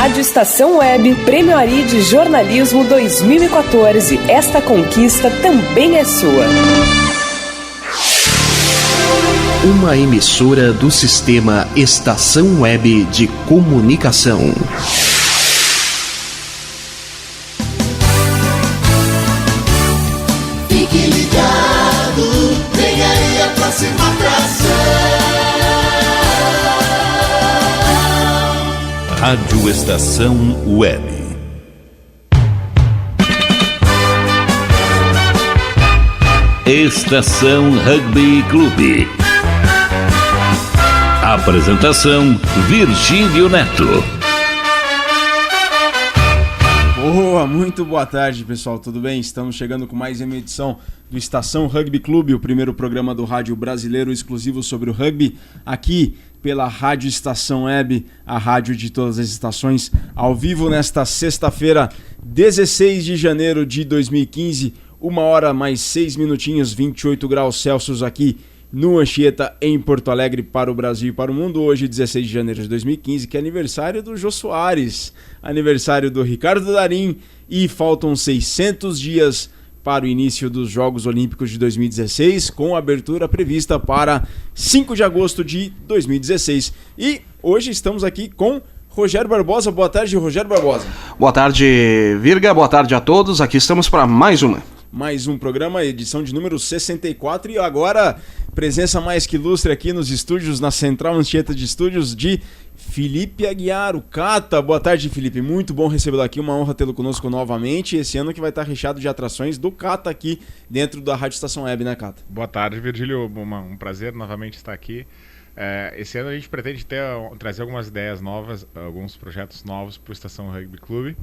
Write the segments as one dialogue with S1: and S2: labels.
S1: Rádio Estação Web, Prêmio Ari de Jornalismo 2014. Esta conquista também é sua.
S2: Uma emissora do sistema Estação Web de Comunicação.
S3: Fique ligado, vem aí a próxima atração.
S4: Rádio Estação Web. Estação Rugby Clube. Apresentação: Virgílio Neto.
S5: Boa, muito boa tarde, pessoal, tudo bem? Estamos chegando com mais uma edição do Estação Rugby Clube, o primeiro programa do rádio brasileiro exclusivo sobre o rugby, aqui pela Rádio Estação Web, a rádio de todas as estações, ao vivo nesta sexta-feira, 16 de janeiro de 2015, 1h mais 6 minutinhos, 28 graus Celsius aqui no Anchieta, em Porto Alegre, para o Brasil e para o mundo. Hoje, 16 de janeiro de 2015, que é aniversário do Jô Soares, aniversário do Ricardo Darim, e faltam 600 dias para o início dos Jogos Olímpicos de 2016, com abertura prevista para 5 de agosto de 2016. E hoje estamos aqui com Rogério Barbosa. Boa tarde, Rogério Barbosa.
S2: Boa tarde, Virga. Boa tarde a todos. Aqui estamos para mais um programa, edição de número 64, e agora presença mais que ilustre aqui nos estúdios, na Central Anchieta de Estúdios, de Felipe Aguiar, o Cata. Boa tarde, Felipe, muito bom recebê-lo aqui, uma honra tê-lo conosco novamente, esse ano que vai estar recheado de atrações do Cata aqui dentro da Rádio Estação Web, né, Cata?
S6: Boa tarde, Virgílio, um prazer novamente estar aqui. Esse ano a gente pretende trazer algumas ideias novas, alguns projetos novos para o Estação Rugby Clube.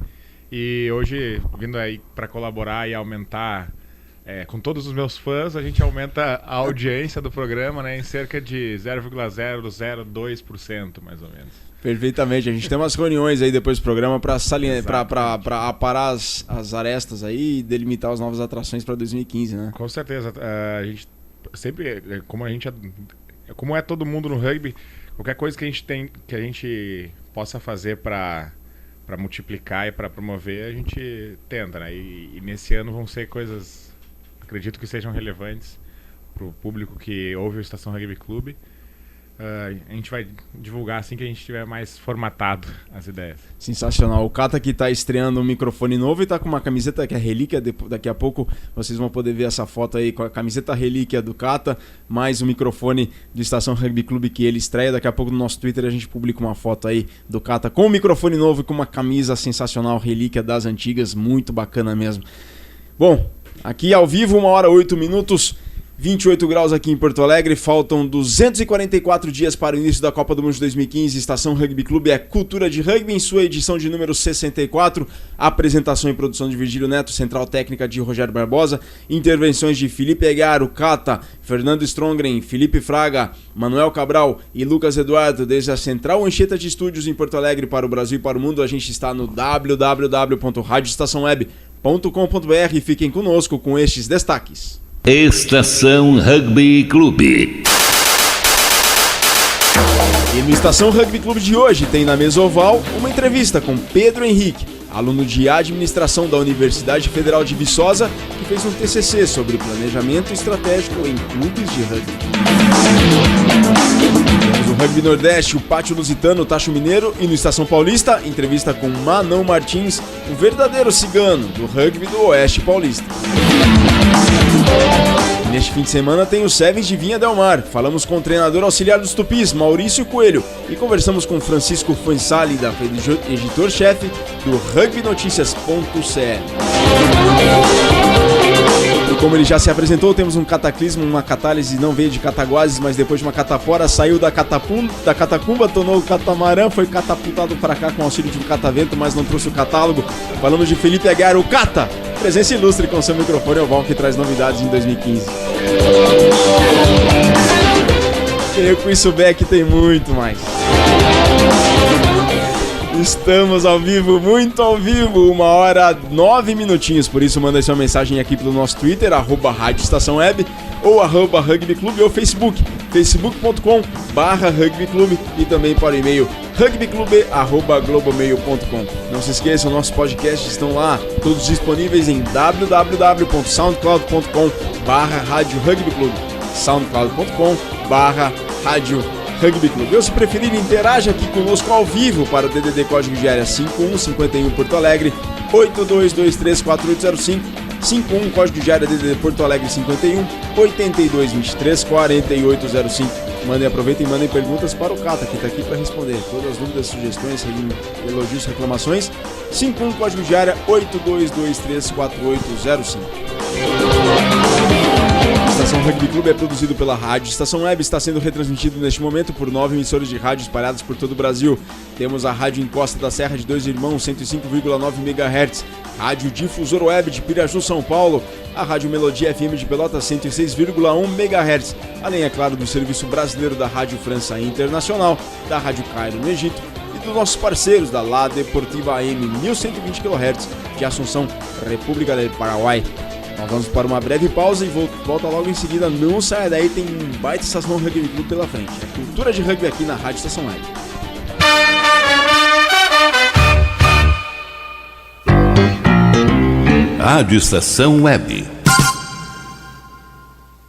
S6: E hoje, vindo aí para colaborar e aumentar, com todos os meus fãs, a gente aumenta a audiência do programa, né, em cerca de 0,002%, mais ou menos.
S5: Perfeitamente, a gente tem umas reuniões aí depois do programa para aparar as arestas aí e delimitar as novas atrações para 2015, né?
S6: Com certeza, a gente sempre, como é todo mundo no rugby, qualquer coisa que a gente possa fazer para multiplicar e para promover, a gente tenta, né? E nesse ano vão ser coisas, acredito que sejam relevantes para o público que ouve o Estação Rugby Clube. A gente vai divulgar assim que a gente tiver mais formatado as ideias.
S5: Sensacional. O Cata aqui está estreando um microfone novo e está com uma camiseta que é relíquia. Daqui a pouco vocês vão poder ver essa foto aí com a camiseta relíquia do Cata, mais o microfone do Estação Rugby Clube que ele estreia. Daqui a pouco no nosso Twitter a gente publica uma foto aí do Cata com o microfone novo e com uma camisa sensacional, relíquia das antigas, muito bacana mesmo. Bom, aqui ao vivo, 1h08, 28 graus aqui em Porto Alegre, faltam 244 dias para o início da Copa do Mundo de 2015. Estação Rugby Clube é cultura de rugby, em sua edição de número 64. Apresentação e produção de Virgílio Neto, central técnica de Rogério Barbosa, intervenções de Felipe Aguiar, o Cata, Fernando Strongren, Felipe Fraga, Manuel Cabral e Lucas Eduardo, desde a Central Anchieta de Estúdios em Porto Alegre para o Brasil e para o mundo. A gente está no www.radioestaçãoweb.com.br e fiquem conosco com estes destaques.
S4: Estação Rugby Clube.
S5: E no Estação Rugby Clube de hoje tem na mesa oval uma entrevista com Pedro Henrique, aluno de administração da Universidade Federal de Viçosa, que fez um TCC sobre planejamento estratégico em clubes de rugby. Temos o Rugby Nordeste, o Pátio Lusitano, o Tacho Mineiro, e no Estação Paulista, entrevista com Manão Martins, o verdadeiro cigano do rugby do Oeste Paulista. Neste fim de semana tem o Sevens de Vinha Del Mar. Falamos com o treinador auxiliar dos Tupis, Maurício Coelho, e conversamos com Francisco Fansali, editor-chefe do rugbynoticias.cl. E como ele já se apresentou, temos um cataclismo, uma catálise, não veio de Cataguases, mas depois de uma catapora, saiu da catacumba, tornou o catamarã, foi catapultado para cá com auxílio de um catavento, mas não trouxe o catálogo. Falamos de Felipe Aguiar, o Cata, presença ilustre com seu microfone oval que traz novidades em 2015. Creio que isso back tem muito mais. Estamos ao vivo, muito ao vivo, 1h09, por isso manda sua mensagem aqui pelo nosso Twitter, @Rádio Estação Web, ou @Rugby Clube, ou Facebook, facebook.com/Rugby Clube, e também para o e-mail rugbyclube@globomail.com. Não se esqueçam, nossos podcasts estão lá, todos disponíveis em www.soundcloud.com/Rádio Rugby Clube, soundcloud.com/Rádio Rugby Clube. Ou se preferir, interaja aqui conosco ao vivo para o DDD código de área 5151 Porto Alegre, 82234805, 51 código de área DDD Porto Alegre 51, 82234805. Aproveitem e mandem perguntas para o Cata, que está aqui para responder todas as dúvidas, sugestões, elogios, reclamações. 51 código de área 82234805. Estação Rugby Clube é produzido pela Rádio Estação Web, está sendo retransmitido neste momento por 9 emissoras de rádio espalhadas por todo o Brasil. Temos a Rádio Encosta da Serra de Dois Irmãos, 105,9 MHz, Rádio Difusor Web de Piraju, São Paulo, a Rádio Melodia FM de Pelotas, 106,1 MHz, além, é claro, do Serviço Brasileiro da Rádio França Internacional, da Rádio Cairo no Egito e dos nossos parceiros da La Deportiva AM 1120 kHz de Assunção, República do Paraguai. Nós vamos para uma breve pausa e volta logo em seguida. Não saia daí, tem um baita Estação Rugby Clube pela frente. É cultura de rugby aqui na Rádio Estação Web.
S4: Rádio Estação Web.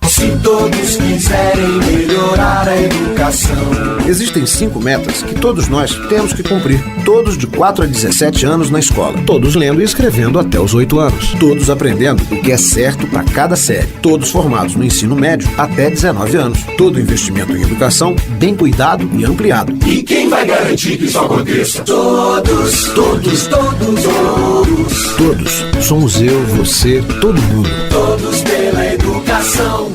S3: Se todos quiserem melhorar a educação.
S7: Existem 5 metas que todos nós temos que cumprir. Todos de 4 a 17 anos na escola. Todos lendo e escrevendo até os 8 anos. Todos aprendendo o que é certo para cada série. Todos formados no ensino médio até 19 anos. Todo investimento em educação bem cuidado e ampliado.
S3: E quem vai garantir que isso aconteça? Todos, todos, todos, todos.
S7: Todos. Somos eu, você, todo mundo.
S3: Todos pela educação.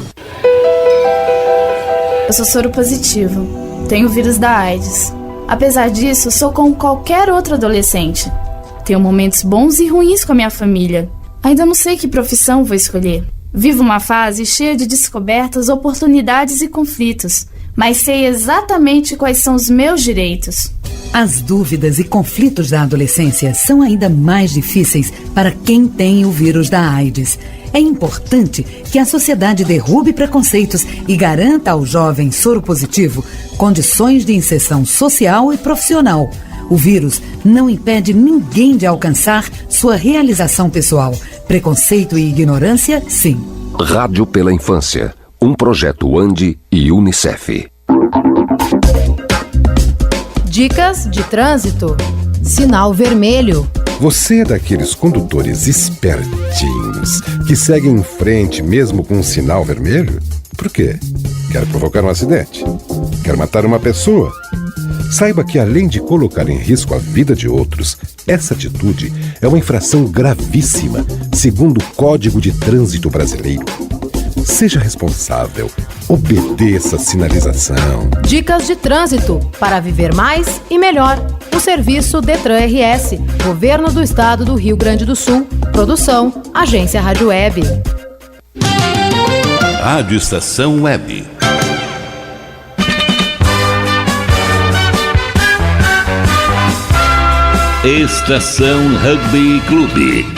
S8: Eu sou soro positivo, tenho o vírus da AIDS. Apesar disso, sou como qualquer outro adolescente. Tenho momentos bons e ruins com a minha família. Ainda não sei que profissão vou escolher. Vivo uma fase cheia de descobertas, oportunidades e conflitos, mas sei exatamente quais são os meus direitos.
S9: As dúvidas e conflitos da adolescência são ainda mais difíceis para quem tem o vírus da AIDS. É importante que a sociedade derrube preconceitos e garanta ao jovem soropositivo condições de inserção social e profissional. O vírus não impede ninguém de alcançar sua realização pessoal. Preconceito e ignorância, sim.
S10: Rádio pela Infância, um projeto ANDI e Unicef.
S11: Dicas de trânsito. Sinal vermelho.
S12: Você é daqueles condutores espertinhos que seguem em frente mesmo com um sinal vermelho? Por quê? Quer provocar um acidente? Quer matar uma pessoa? Saiba que, além de colocar em risco a vida de outros, essa atitude é uma infração gravíssima, segundo o Código de Trânsito Brasileiro. Seja responsável. Obedeça a sinalização.
S11: Dicas de trânsito para viver mais e melhor. O serviço Detran RS, Governo do Estado do Rio Grande do Sul. Produção, Agência Rádio Web.
S4: Rádio Estação Web. Estação Rugby Clube.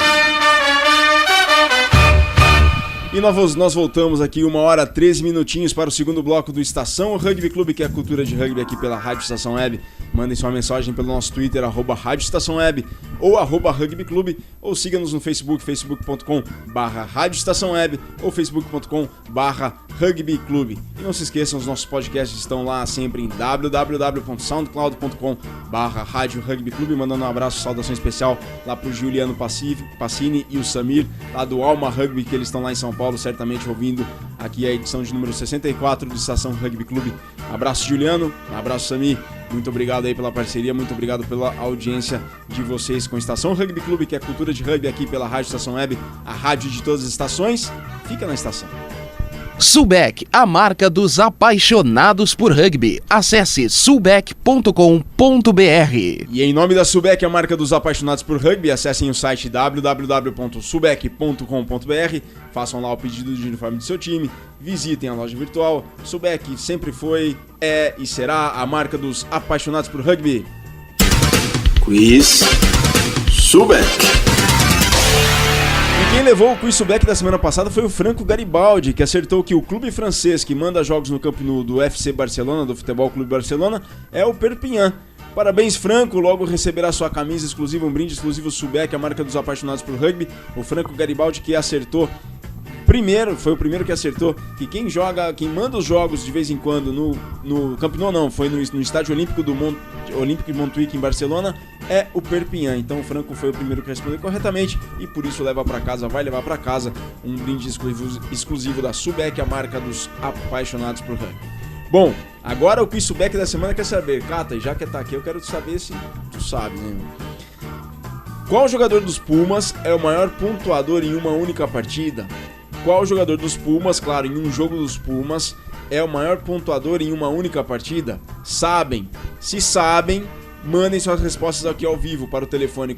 S5: E nós voltamos aqui 1h13 para o segundo bloco do Estação Rugby Clube, que é a cultura de rugby aqui pela Rádio Estação Web. Mandem sua mensagem pelo nosso Twitter, @Rádio Estação Web ou @Rugby Clube, ou siga-nos no Facebook, facebook.com/Rádio Estação Web ou facebook.com/Rugby Clube. E não se esqueçam, os nossos podcasts estão lá sempre em www.soundcloud.com/Rádio Rugby Clube. Mandando um abraço, saudação especial lá pro Juliano Passini e o Samir, lá do Alma Rugby, que eles estão lá em São Paulo, certamente ouvindo aqui a edição de número 64 do Estação Rugby Clube. Abraço, Juliano, abraço, Samir, muito obrigado aí pela parceria, muito obrigado pela audiência de vocês com a Estação Rugby Clube, que é a cultura de rugby aqui pela Rádio Estação Web, a rádio de todas as estações. Fica na estação.
S13: Sulbec, a marca dos apaixonados por rugby. Acesse sulbec.com.br.
S5: E em nome da Sulbec, a marca dos apaixonados por rugby, acessem o site www.sulbec.com.br, façam lá o pedido de uniforme do seu time, visitem a loja virtual. Sulbec sempre foi, é e será a marca dos apaixonados por rugby.
S14: Quiz Sulbec.
S5: E quem levou o Quiz Sulbec da semana passada foi o Franco Garibaldi, que acertou que o clube francês que manda jogos no campo do FC Barcelona, do Futebol Clube Barcelona, é o Perpignan. Parabéns, Franco, logo receberá sua camisa exclusiva, um brinde exclusivo Subek, a marca dos apaixonados por rugby. O Franco Garibaldi que acertou foi o primeiro que acertou que quem manda os jogos de vez em quando no Camp Nou, não, foi no Estádio Olímpico Olímpico de Montjuic em Barcelona, é o Perpignan. Então o Franco foi o primeiro que respondeu corretamente e por isso vai levar para casa um brinde exclusivo da Subek, a marca dos apaixonados por rugby. Bom, agora o quiz Subek da semana quer saber, Cata, e já que tá aqui eu quero saber se tu sabe, né? Qual jogador dos Pumas é o maior pontuador em uma única partida? Qual jogador dos Pumas, claro, em um jogo dos Pumas, é o maior pontuador em uma única partida? Sabem? Se sabem, mandem suas respostas aqui ao vivo para o telefone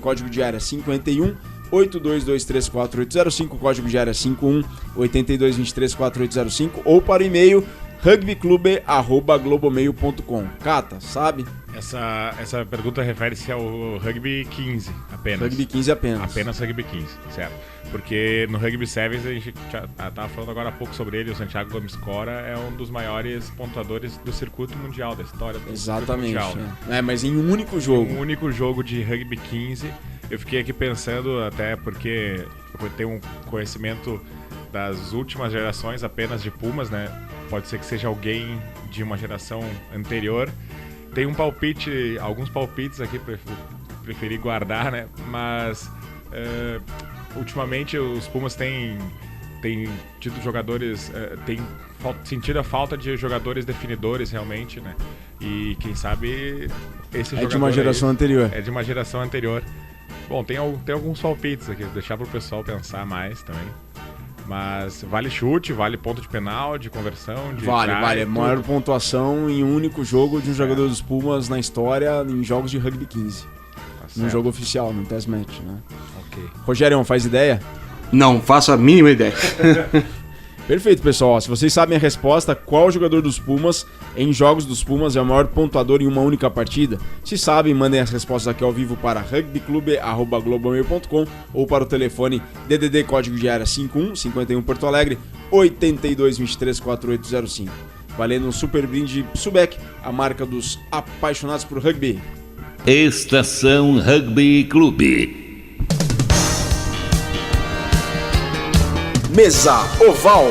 S5: código de área 51 82234805, código de área 51 82234805 ou para o e-mail rugbyclube@globomail.com. Cata, sabe?
S6: Essa pergunta refere-se ao Rugby 15 apenas.
S5: Rugby 15 apenas.
S6: Apenas Rugby 15, certo. Porque no Rugby Sevens a gente já estava falando agora há pouco sobre ele, o Santiago Gomes Cora é um dos maiores pontuadores do circuito mundial, da história do circuito mundial.
S5: Mas em um único jogo.
S6: Um único jogo de Rugby 15. Eu fiquei aqui pensando, até porque eu tenho um conhecimento das últimas gerações apenas de Pumas, né? Pode ser que seja alguém de uma geração anterior. Tem alguns palpites aqui, preferi guardar, né? Mas ultimamente os Pumas têm tido jogadores, têm sentido a falta de jogadores definidores realmente, né? E quem sabe esse jogador
S5: de uma geração anterior.
S6: É de uma geração anterior. Bom, tem alguns palpites aqui, deixar pro pessoal pensar mais também. Mas vale chute, vale ponto de penal, de conversão, de
S5: Vale, é a maior pontuação em um único jogo de um jogador dos Pumas na história em jogos de Rugby 15. Num jogo oficial, num test match, né?
S6: Ok.
S5: Rogério, faz ideia?
S2: Não faço a mínima ideia.
S5: Perfeito, pessoal. Se vocês sabem a resposta, qual jogador dos Pumas, em jogos dos Pumas, é o maior pontuador em uma única partida? Se sabem, mandem as respostas aqui ao vivo para rugbyclube@globomail.com ou para o telefone DDD código de área 51 Porto Alegre 82234805. Valendo um super brinde Subek, a marca dos apaixonados por rugby.
S4: Estação Rugby Clube.
S3: Mesa Oval.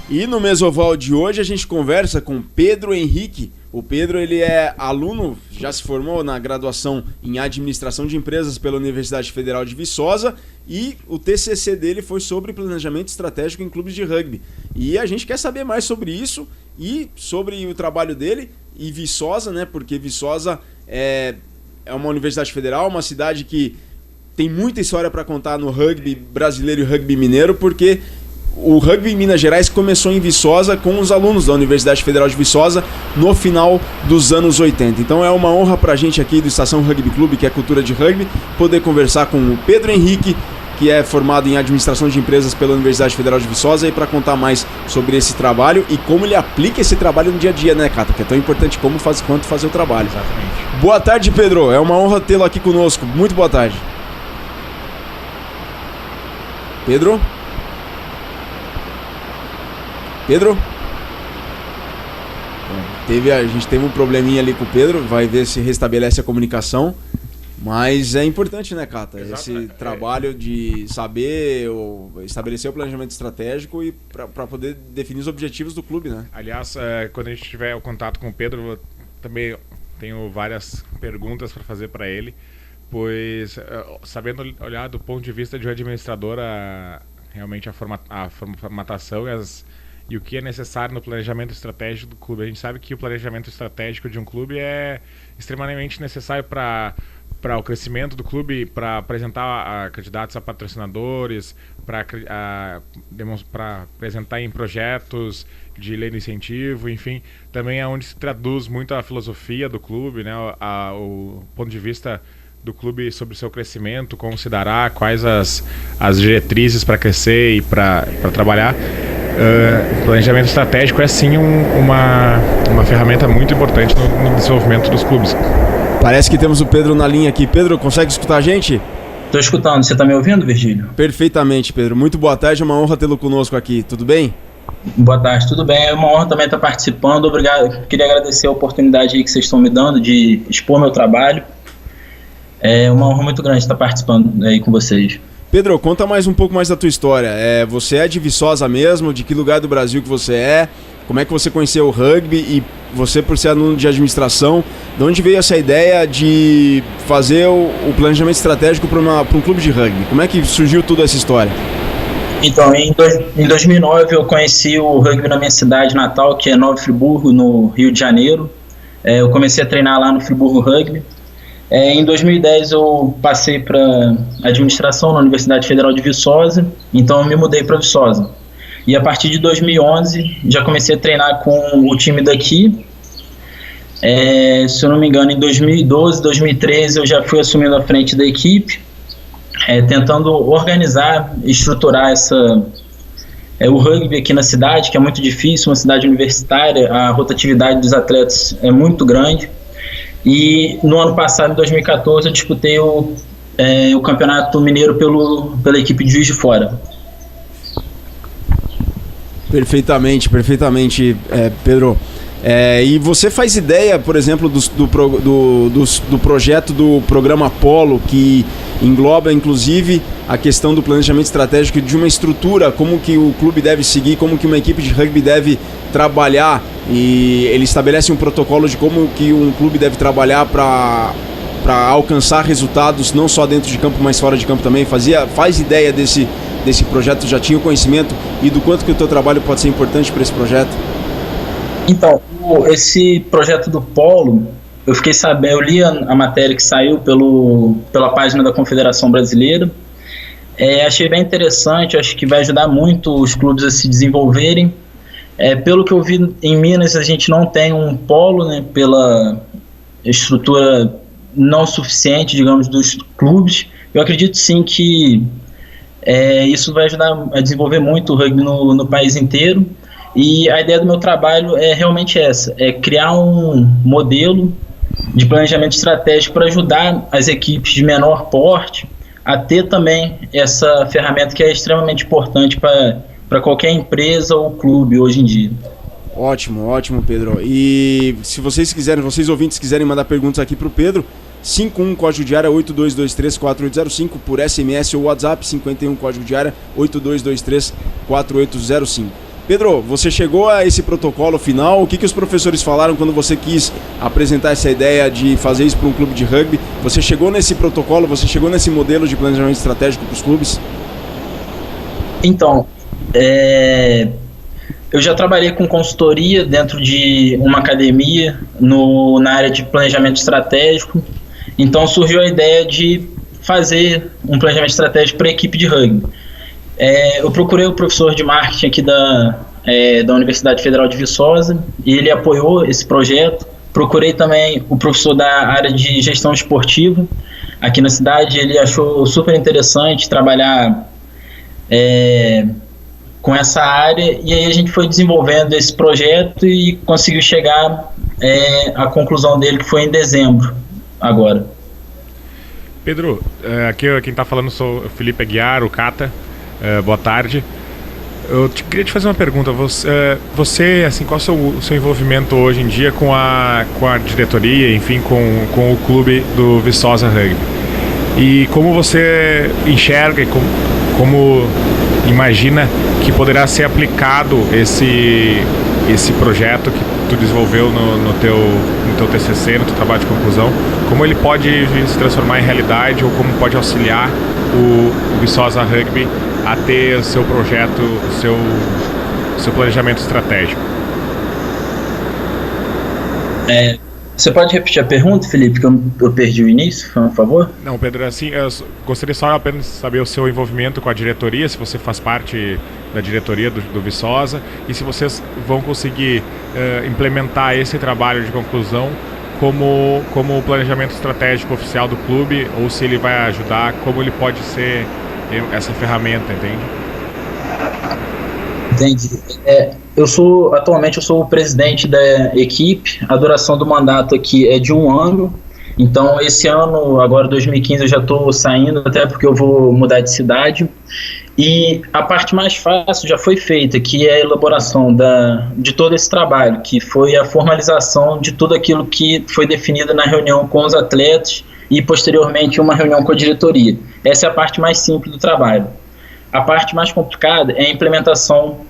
S5: E no Mesa Oval de hoje a gente conversa com Pedro Henrique. O Pedro, ele é aluno, já se formou na graduação em Administração de Empresas pela Universidade Federal de Viçosa e o TCC dele foi sobre planejamento estratégico em clubes de rugby. E a gente quer saber mais sobre isso e sobre o trabalho dele e Viçosa, né? Porque Viçosa é uma universidade federal, uma cidade que tem muita história para contar no rugby brasileiro e rugby mineiro, porque o rugby em Minas Gerais começou em Viçosa com os alunos da Universidade Federal de Viçosa no final dos anos 80. Então é uma honra pra gente aqui do Estação Rugby Clube, que é cultura de rugby, poder conversar com o Pedro Henrique, que é formado em Administração de Empresas pela Universidade Federal de Viçosa, e para contar mais sobre esse trabalho e como ele aplica esse trabalho no dia a dia, né, Cata? Que é tão importante quanto fazer o trabalho.
S6: Exatamente.
S5: Boa tarde, Pedro. É uma honra tê-lo aqui conosco. Muito boa tarde. Pedro? A gente teve um probleminha ali com o Pedro, vai ver se restabelece a comunicação, mas é importante, né, Cata? Esse trabalho de saber estabelecer o planejamento estratégico e para poder definir os objetivos do clube, né?
S6: Aliás, quando a gente tiver o contato com o Pedro, eu também tenho várias perguntas para fazer para ele, pois sabendo olhar do ponto de vista de um administrador realmente a formatação e o que é necessário no planejamento estratégico do clube. A gente sabe que o planejamento estratégico de um clube é extremamente necessário para o crescimento do clube, para apresentar candidatos a patrocinadores, para apresentar em projetos de lei de incentivo, enfim. Também é onde se traduz muito a filosofia do clube, né? O ponto de vista do clube sobre o seu crescimento, como se dará, quais as diretrizes para crescer e para trabalhar. O planejamento estratégico é sim uma ferramenta muito importante no desenvolvimento dos clubes.
S5: Parece que temos o Pedro na linha aqui. Pedro, consegue escutar a gente?
S15: Estou escutando. Você está me ouvindo, Virgílio?
S5: Perfeitamente, Pedro. Muito boa tarde, é uma honra tê-lo conosco aqui. Tudo bem?
S15: Boa tarde, tudo bem? É uma honra também estar participando. Obrigado. Queria agradecer a oportunidade aí que vocês estão me dando de expor meu trabalho. É uma honra muito grande estar participando aí com vocês.
S5: Pedro, conta um pouco mais da tua história. Você é de Viçosa mesmo? De que lugar do Brasil que você é? Como é que você conheceu o rugby? E você, por ser aluno de administração, de onde veio essa ideia de fazer o planejamento estratégico para um clube de rugby? Como é que surgiu toda essa história?
S15: Então, em 2009 eu conheci o rugby na minha cidade natal, que é Nova Friburgo, no Rio de Janeiro. Eu comecei a treinar lá no Friburgo Rugby. Em 2010 eu passei para administração na Universidade Federal de Viçosa, então eu me mudei para Viçosa. E a partir de 2011 já comecei a treinar com o time daqui. Se eu não me engano, em 2012, 2013 eu já fui assumindo a frente da equipe, tentando organizar e estruturar o rugby aqui na cidade, que é muito difícil, uma cidade universitária, a rotatividade dos atletas é muito grande. E no ano passado, em 2014, eu disputei o Campeonato Mineiro pela equipe de Juiz de Fora.
S5: Perfeitamente, Pedro. E você faz ideia, por exemplo, do projeto do programa Apollo, que engloba inclusive a questão do planejamento estratégico de uma estrutura, como que o clube deve seguir, como que uma equipe de rugby deve trabalhar, e ele estabelece um protocolo de como que um clube deve trabalhar para alcançar resultados não só dentro de campo, mas fora de campo também. Faz ideia desse projeto, já tinha o conhecimento, e do quanto que o teu trabalho pode ser importante para esse projeto?
S15: Então, esse projeto do Polo, eu fiquei sabendo, eu li a matéria que saiu pela página da Confederação Brasileira, achei bem interessante, acho que vai ajudar muito os clubes a se desenvolverem. Pelo que eu vi, em Minas a gente não tem um polo, né, pela estrutura não suficiente, digamos, dos clubes. Eu acredito sim que isso vai ajudar a desenvolver muito o rugby no país inteiro. E a ideia do meu trabalho é realmente essa, criar um modelo de planejamento estratégico para ajudar as equipes de menor porte a ter também essa ferramenta que é extremamente importante para qualquer empresa ou clube hoje em dia.
S5: Ótimo, Pedro. E se vocês ouvintes quiserem mandar perguntas aqui para o Pedro, 51 código de área 82234805 por SMS ou WhatsApp, 51 código de área 82234805. Pedro, você chegou a esse protocolo final? O que os professores falaram quando você quis apresentar essa ideia de fazer isso para um clube de rugby? Você chegou nesse protocolo, você chegou nesse modelo de planejamento estratégico para os clubes?
S15: Então, eu já trabalhei com consultoria dentro de uma academia na área de planejamento estratégico, então surgiu a ideia de fazer um planejamento estratégico para a equipe de rugby. Eu procurei o professor de marketing aqui da Universidade Federal de Viçosa e ele apoiou esse projeto. Procurei também o professor da área de gestão esportiva aqui na cidade, ele achou super interessante trabalhar com essa área, e aí a gente foi desenvolvendo esse projeto e conseguiu chegar à conclusão dele, que foi em dezembro agora.
S6: Pedro, aqui quem está falando sou o Felipe Aguiar, o Cata. Boa tarde. Eu queria te fazer uma pergunta. Você assim, qual é o seu envolvimento hoje em dia com a diretoria, enfim, com o clube do Viçosa Rugby? E como você enxerga e como imagina que poderá ser aplicado esse projeto que tu desenvolveu no teu TCC, no teu trabalho de conclusão? Como ele pode se transformar em realidade, ou como pode auxiliar o Viçosa Rugby a ter o seu projeto, o seu planejamento estratégico?
S15: Você pode repetir a pergunta, Felipe, que eu perdi o início, por favor?
S6: Não, Pedro, assim, eu gostaria só apenas de saber o seu envolvimento com a diretoria, se você faz parte da diretoria do Viçosa, e se vocês vão conseguir implementar esse trabalho de conclusão como o planejamento estratégico oficial do clube, ou se ele vai ajudar, como ele pode ser essa ferramenta, entende?
S15: Entendi. Atualmente eu sou o presidente da equipe, a duração do mandato aqui é de 1 ano, então esse ano, agora 2015, eu já estou saindo, até porque eu vou mudar de cidade, E a parte mais fácil já foi feita, que é a elaboração de todo esse trabalho, que foi a formalização de tudo aquilo que foi definido na reunião com os atletas e, posteriormente, uma reunião com a diretoria. Essa é a parte mais simples do trabalho. A parte mais complicada é a implementação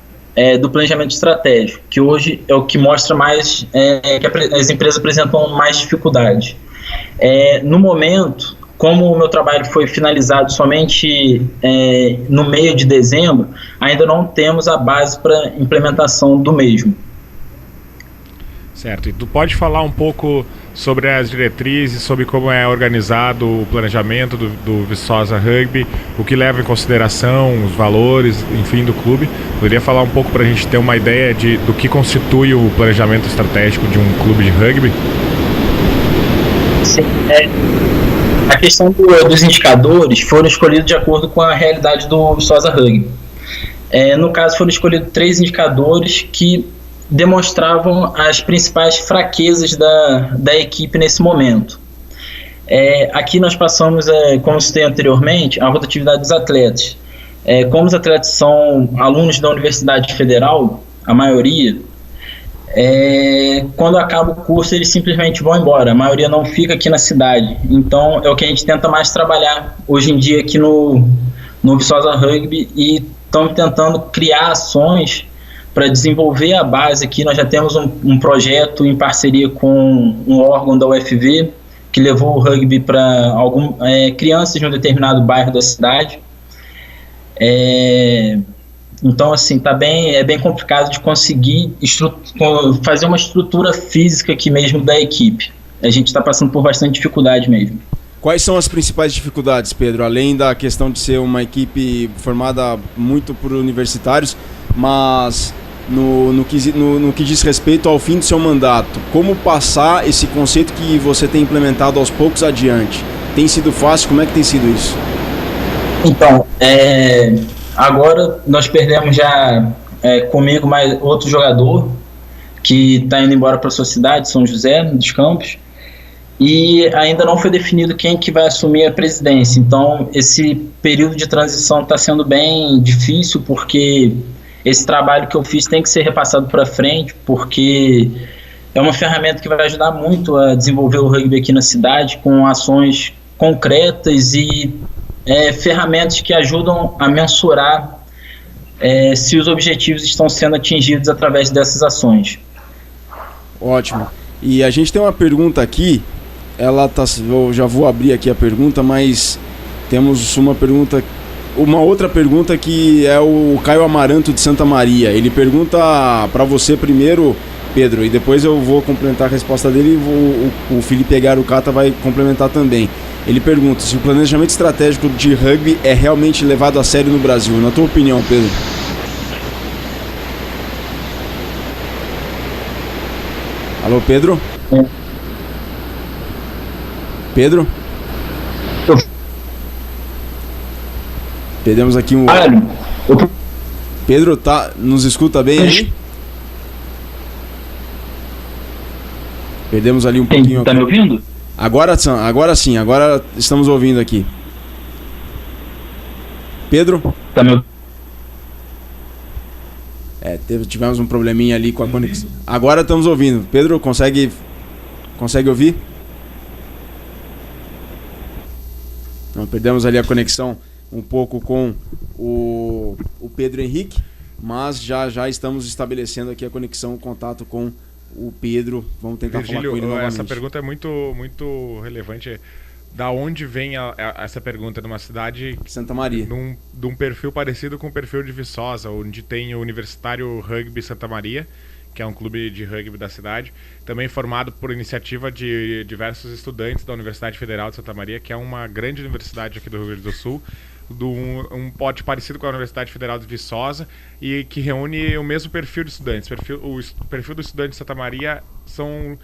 S15: do planejamento estratégico, que hoje é o que mostra mais que as empresas apresentam mais dificuldade. No momento, como o meu trabalho foi finalizado somente no meio de dezembro, ainda não temos a base para implementação do mesmo.
S6: Certo. E tu pode falar um pouco sobre as diretrizes, sobre como é organizado o planejamento do Viçosa Rugby, o que leva em consideração, os valores, enfim, do clube? Poderia falar um pouco para a gente ter uma ideia do que constitui o planejamento estratégico de um clube de rugby?
S15: Sim, a questão dos indicadores foram escolhidos de acordo com a realidade do Viçosa Rugby. No caso, foram escolhidos 3 indicadores que demonstravam as principais fraquezas da equipe nesse momento. Aqui nós passamos, como citei anteriormente, a rotatividade dos atletas. Como os atletas são alunos da Universidade Federal, a maioria, quando acaba o curso eles simplesmente vão embora, a maioria não fica aqui na cidade. Então é o que a gente tenta mais trabalhar hoje em dia aqui no Viçosa Rugby, e estamos tentando criar ações para desenvolver a base aqui. Nós já temos um projeto em parceria com um órgão da UFV que levou o rugby para crianças de um determinado bairro da cidade. Então, assim, é bem complicado de conseguir fazer uma estrutura física aqui mesmo da equipe. A gente está passando por bastante dificuldade mesmo.
S5: Quais são as principais dificuldades, Pedro? Além da questão de ser uma equipe formada muito por universitários, mas no que diz respeito ao fim do seu mandato, como passar esse conceito que você tem implementado aos poucos adiante? Tem sido fácil? Como é que tem sido isso?
S15: Então, agora nós perdemos já comigo mais outro jogador que está indo embora para a sua cidade, São José dos Campos, e ainda não foi definido quem que vai assumir a presidência. Então esse período de transição está sendo bem difícil, porque esse trabalho que eu fiz tem que ser repassado para frente, porque é uma ferramenta que vai ajudar muito a desenvolver o rugby aqui na cidade, com ações concretas e ferramentas que ajudam a mensurar se os objetivos estão sendo atingidos através dessas ações.
S5: Ótimo. E a gente tem uma pergunta aqui, eu já vou abrir aqui a pergunta, mas temos uma outra pergunta que é o Caio Amaranto de Santa Maria. Ele pergunta para você primeiro, Pedro, e depois eu vou complementar a resposta dele e o Felipe Garucata vai complementar também. Ele pergunta se o planejamento estratégico de rugby é realmente levado a sério no Brasil. Na tua opinião, Pedro? Alô, Pedro? Pedro? Perdemos aqui um... Pedro, nos escuta bem aí? Perdemos ali um pouquinho.
S15: Tá me ouvindo?
S5: Agora sim, agora estamos ouvindo aqui. Pedro?
S15: Tá me ouvindo?
S5: Tivemos um probleminha ali com a conexão. Agora estamos ouvindo. Pedro, consegue ouvir? Não, perdemos ali a conexão um pouco com o Pedro Henrique, mas já estamos estabelecendo aqui a conexão, o contato com o Pedro. Vamos tentar falar com ele novamente.
S6: Essa pergunta é muito relevante. Da onde vem essa pergunta? Numa cidade...
S5: Santa Maria.
S6: De um perfil parecido com o perfil de Viçosa, onde tem o Universitário Rugby Santa Maria, que é um clube de rugby da cidade, também formado por iniciativa de diversos estudantes da Universidade Federal de Santa Maria, que é uma grande universidade aqui do Rio Grande do Sul, um pote parecido com a Universidade Federal de Viçosa, e que reúne o mesmo perfil de estudantes. O perfil do estudante de Santa Maria são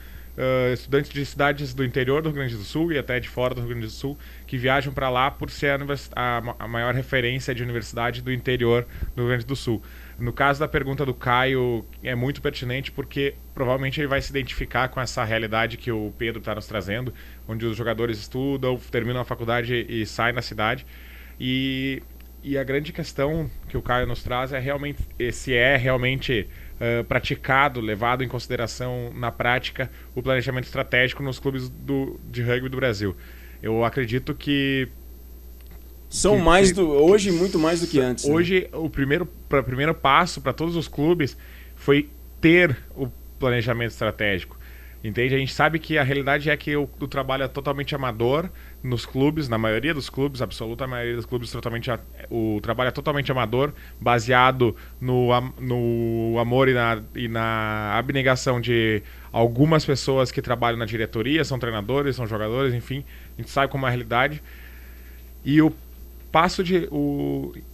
S6: estudantes de cidades do interior do Rio Grande do Sul e até de fora do Rio Grande do Sul, que viajam para lá por ser a maior referência de universidade do interior do Rio Grande do Sul. No caso da pergunta do Caio, é muito pertinente, porque provavelmente ele vai se identificar com essa realidade que o Pedro está nos trazendo, onde os jogadores estudam, terminam a faculdade e saem da cidade. E E a grande questão que o Caio nos traz é realmente praticado, levado em consideração na prática o planejamento estratégico nos clubes de rugby do Brasil. Eu acredito que
S5: hoje muito mais do que antes.
S6: Hoje, o primeiro passo para todos os clubes foi ter o planejamento estratégico. Entende? A gente sabe que a realidade é que o trabalho é totalmente amador nos clubes, na maioria dos clubes, absoluta maioria dos clubes, o trabalho é totalmente amador, baseado no amor e na abnegação de algumas pessoas que trabalham na diretoria, são treinadores, são jogadores, enfim, a gente sabe como é a realidade. E o passo de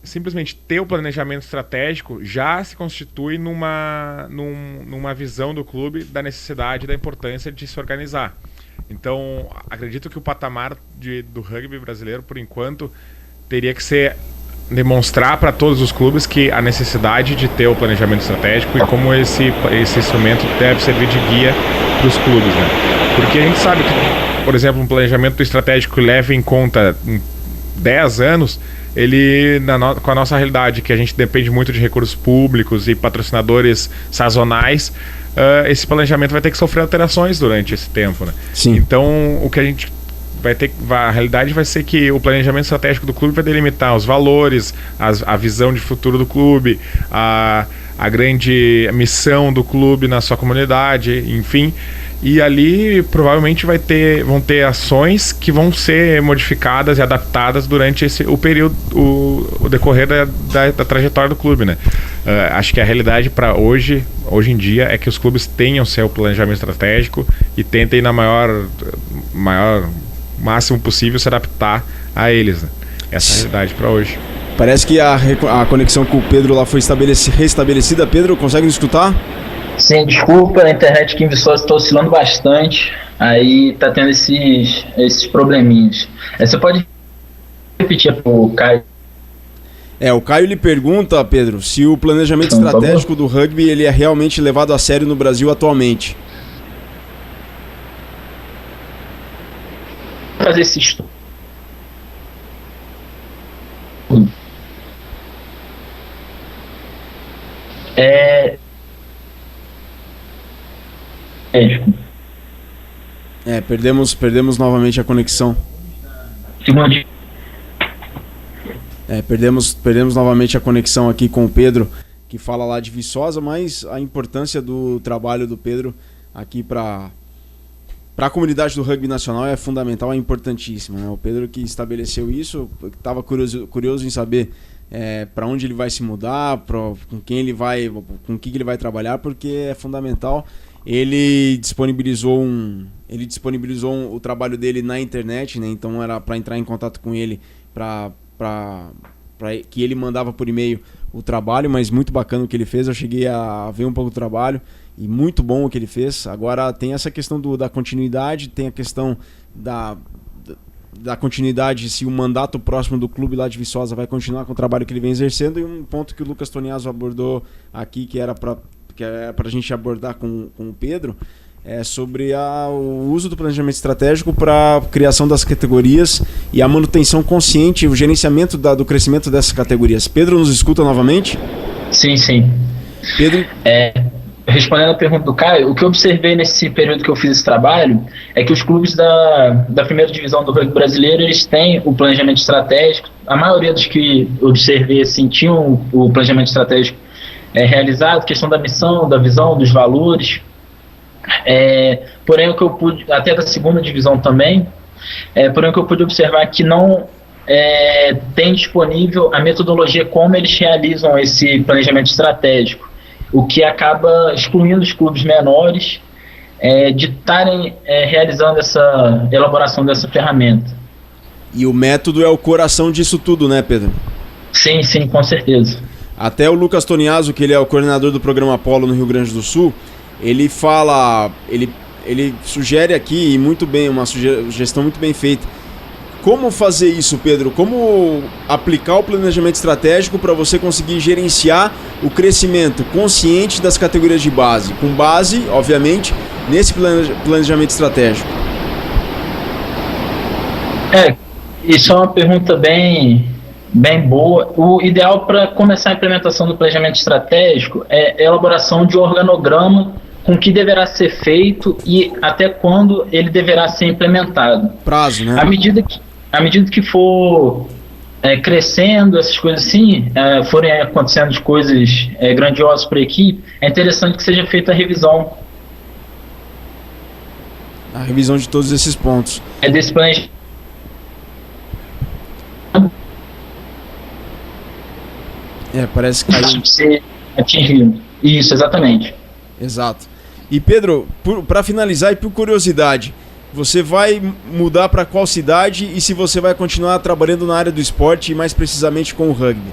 S6: simplesmente ter o planejamento estratégico já se constitui numa visão do clube da necessidade e da importância de se organizar. Então, acredito que o patamar do rugby brasileiro, por enquanto, teria que ser demonstrar para todos os clubes que a necessidade de ter o planejamento estratégico e como esse instrumento deve servir de guia para os clubes, né? Porque a gente sabe que, por exemplo, um planejamento estratégico que leve em conta 10 anos, ele, com a nossa realidade, que a gente depende muito de recursos públicos e patrocinadores sazonais, esse planejamento vai ter que sofrer alterações durante esse tempo, né?
S5: Sim.
S6: Então, o que a gente a realidade vai ser que o planejamento estratégico do clube vai delimitar os valores, a visão de futuro do clube, a grande missão do clube na sua comunidade, enfim. E ali provavelmente vão ter ações que vão ser modificadas e adaptadas durante o período, o decorrer da trajetória do clube, né? Acho que a realidade para hoje em dia é que os clubes tenham seu planejamento estratégico e tentem na máximo possível se adaptar a eles, né? Essa é a realidade para hoje.
S5: Parece que a conexão com o Pedro lá foi restabelecida. Pedro, consegue nos escutar?
S15: Sim, desculpa, a internet aqui em Viçosa está oscilando bastante, aí tá tendo esses probleminhas. Você pode repetir para o Caio?
S5: O Caio lhe pergunta, Pedro, se o planejamento estratégico do rugby ele é realmente levado a sério no Brasil atualmente.
S15: Fazer esse estudo.
S5: Perdemos novamente a conexão. Perdemos novamente a conexão aqui com o Pedro, que fala lá de Viçosa, mas a importância do trabalho do Pedro aqui para a comunidade do rugby nacional é fundamental, é importantíssima, né? O Pedro que estabeleceu isso, estava curioso em saber para onde ele vai se mudar, com quem ele vai, com o que ele vai trabalhar, porque é fundamental. Ele disponibilizou o trabalho dele na internet, né? Então era para entrar em contato com ele, para que ele mandava por e-mail o trabalho, mas muito bacana o que ele fez. Eu cheguei a ver um pouco do trabalho e muito bom o que ele fez. Agora tem essa questão da continuidade, tem a questão da continuidade, se o mandato próximo do clube lá de Viçosa vai continuar com o trabalho que ele vem exercendo, e um ponto que o Lucas Toniaso abordou aqui, que era para a gente abordar com o Pedro, é sobre o uso do planejamento estratégico para a criação das categorias e a manutenção consciente, o gerenciamento do crescimento dessas categorias. Pedro, nos escuta novamente?
S15: Sim.
S5: Pedro?
S15: Respondendo a pergunta do Caio, o que eu observei nesse período que eu fiz esse trabalho é que os clubes da primeira divisão do rugby brasileiro, eles têm o planejamento estratégico. A maioria dos que eu observei assim, tinham o planejamento estratégico realizado, questão da missão, da visão, dos valores. Porém, o que eu pude, até da segunda divisão também, porém o que eu pude observar é que não tem disponível a metodologia como eles realizam esse planejamento estratégico, o que acaba excluindo os clubes menores de estarem realizando essa elaboração dessa ferramenta.
S5: E o método é o coração disso tudo, né, Pedro?
S15: Sim, com certeza.
S5: Até o Lucas Toniaso, que ele é o coordenador do programa Apolo no Rio Grande do Sul, ele fala, ele sugere aqui, e muito bem, uma sugestão muito bem feita. Como fazer isso, Pedro? Como aplicar o planejamento estratégico para você conseguir gerenciar o crescimento consciente das categorias de base, com base, obviamente, nesse planejamento estratégico?
S15: Isso é uma pergunta bem bem boa. O ideal para começar a implementação do planejamento estratégico é a elaboração de um organograma com o que deverá ser feito e até quando ele deverá ser implementado.
S5: Prazo, né?
S15: À medida que for crescendo, essas coisas assim, forem acontecendo as coisas grandiosas para a equipe, é interessante que seja feita a revisão.
S5: A revisão de todos esses pontos.
S15: Desse planejamento.
S5: Parece que caiu.
S15: Ser atingido. Isso, exatamente.
S5: Exato. E Pedro, para finalizar e por curiosidade, você vai mudar para qual cidade e se você vai continuar trabalhando na área do esporte e mais precisamente com o rugby?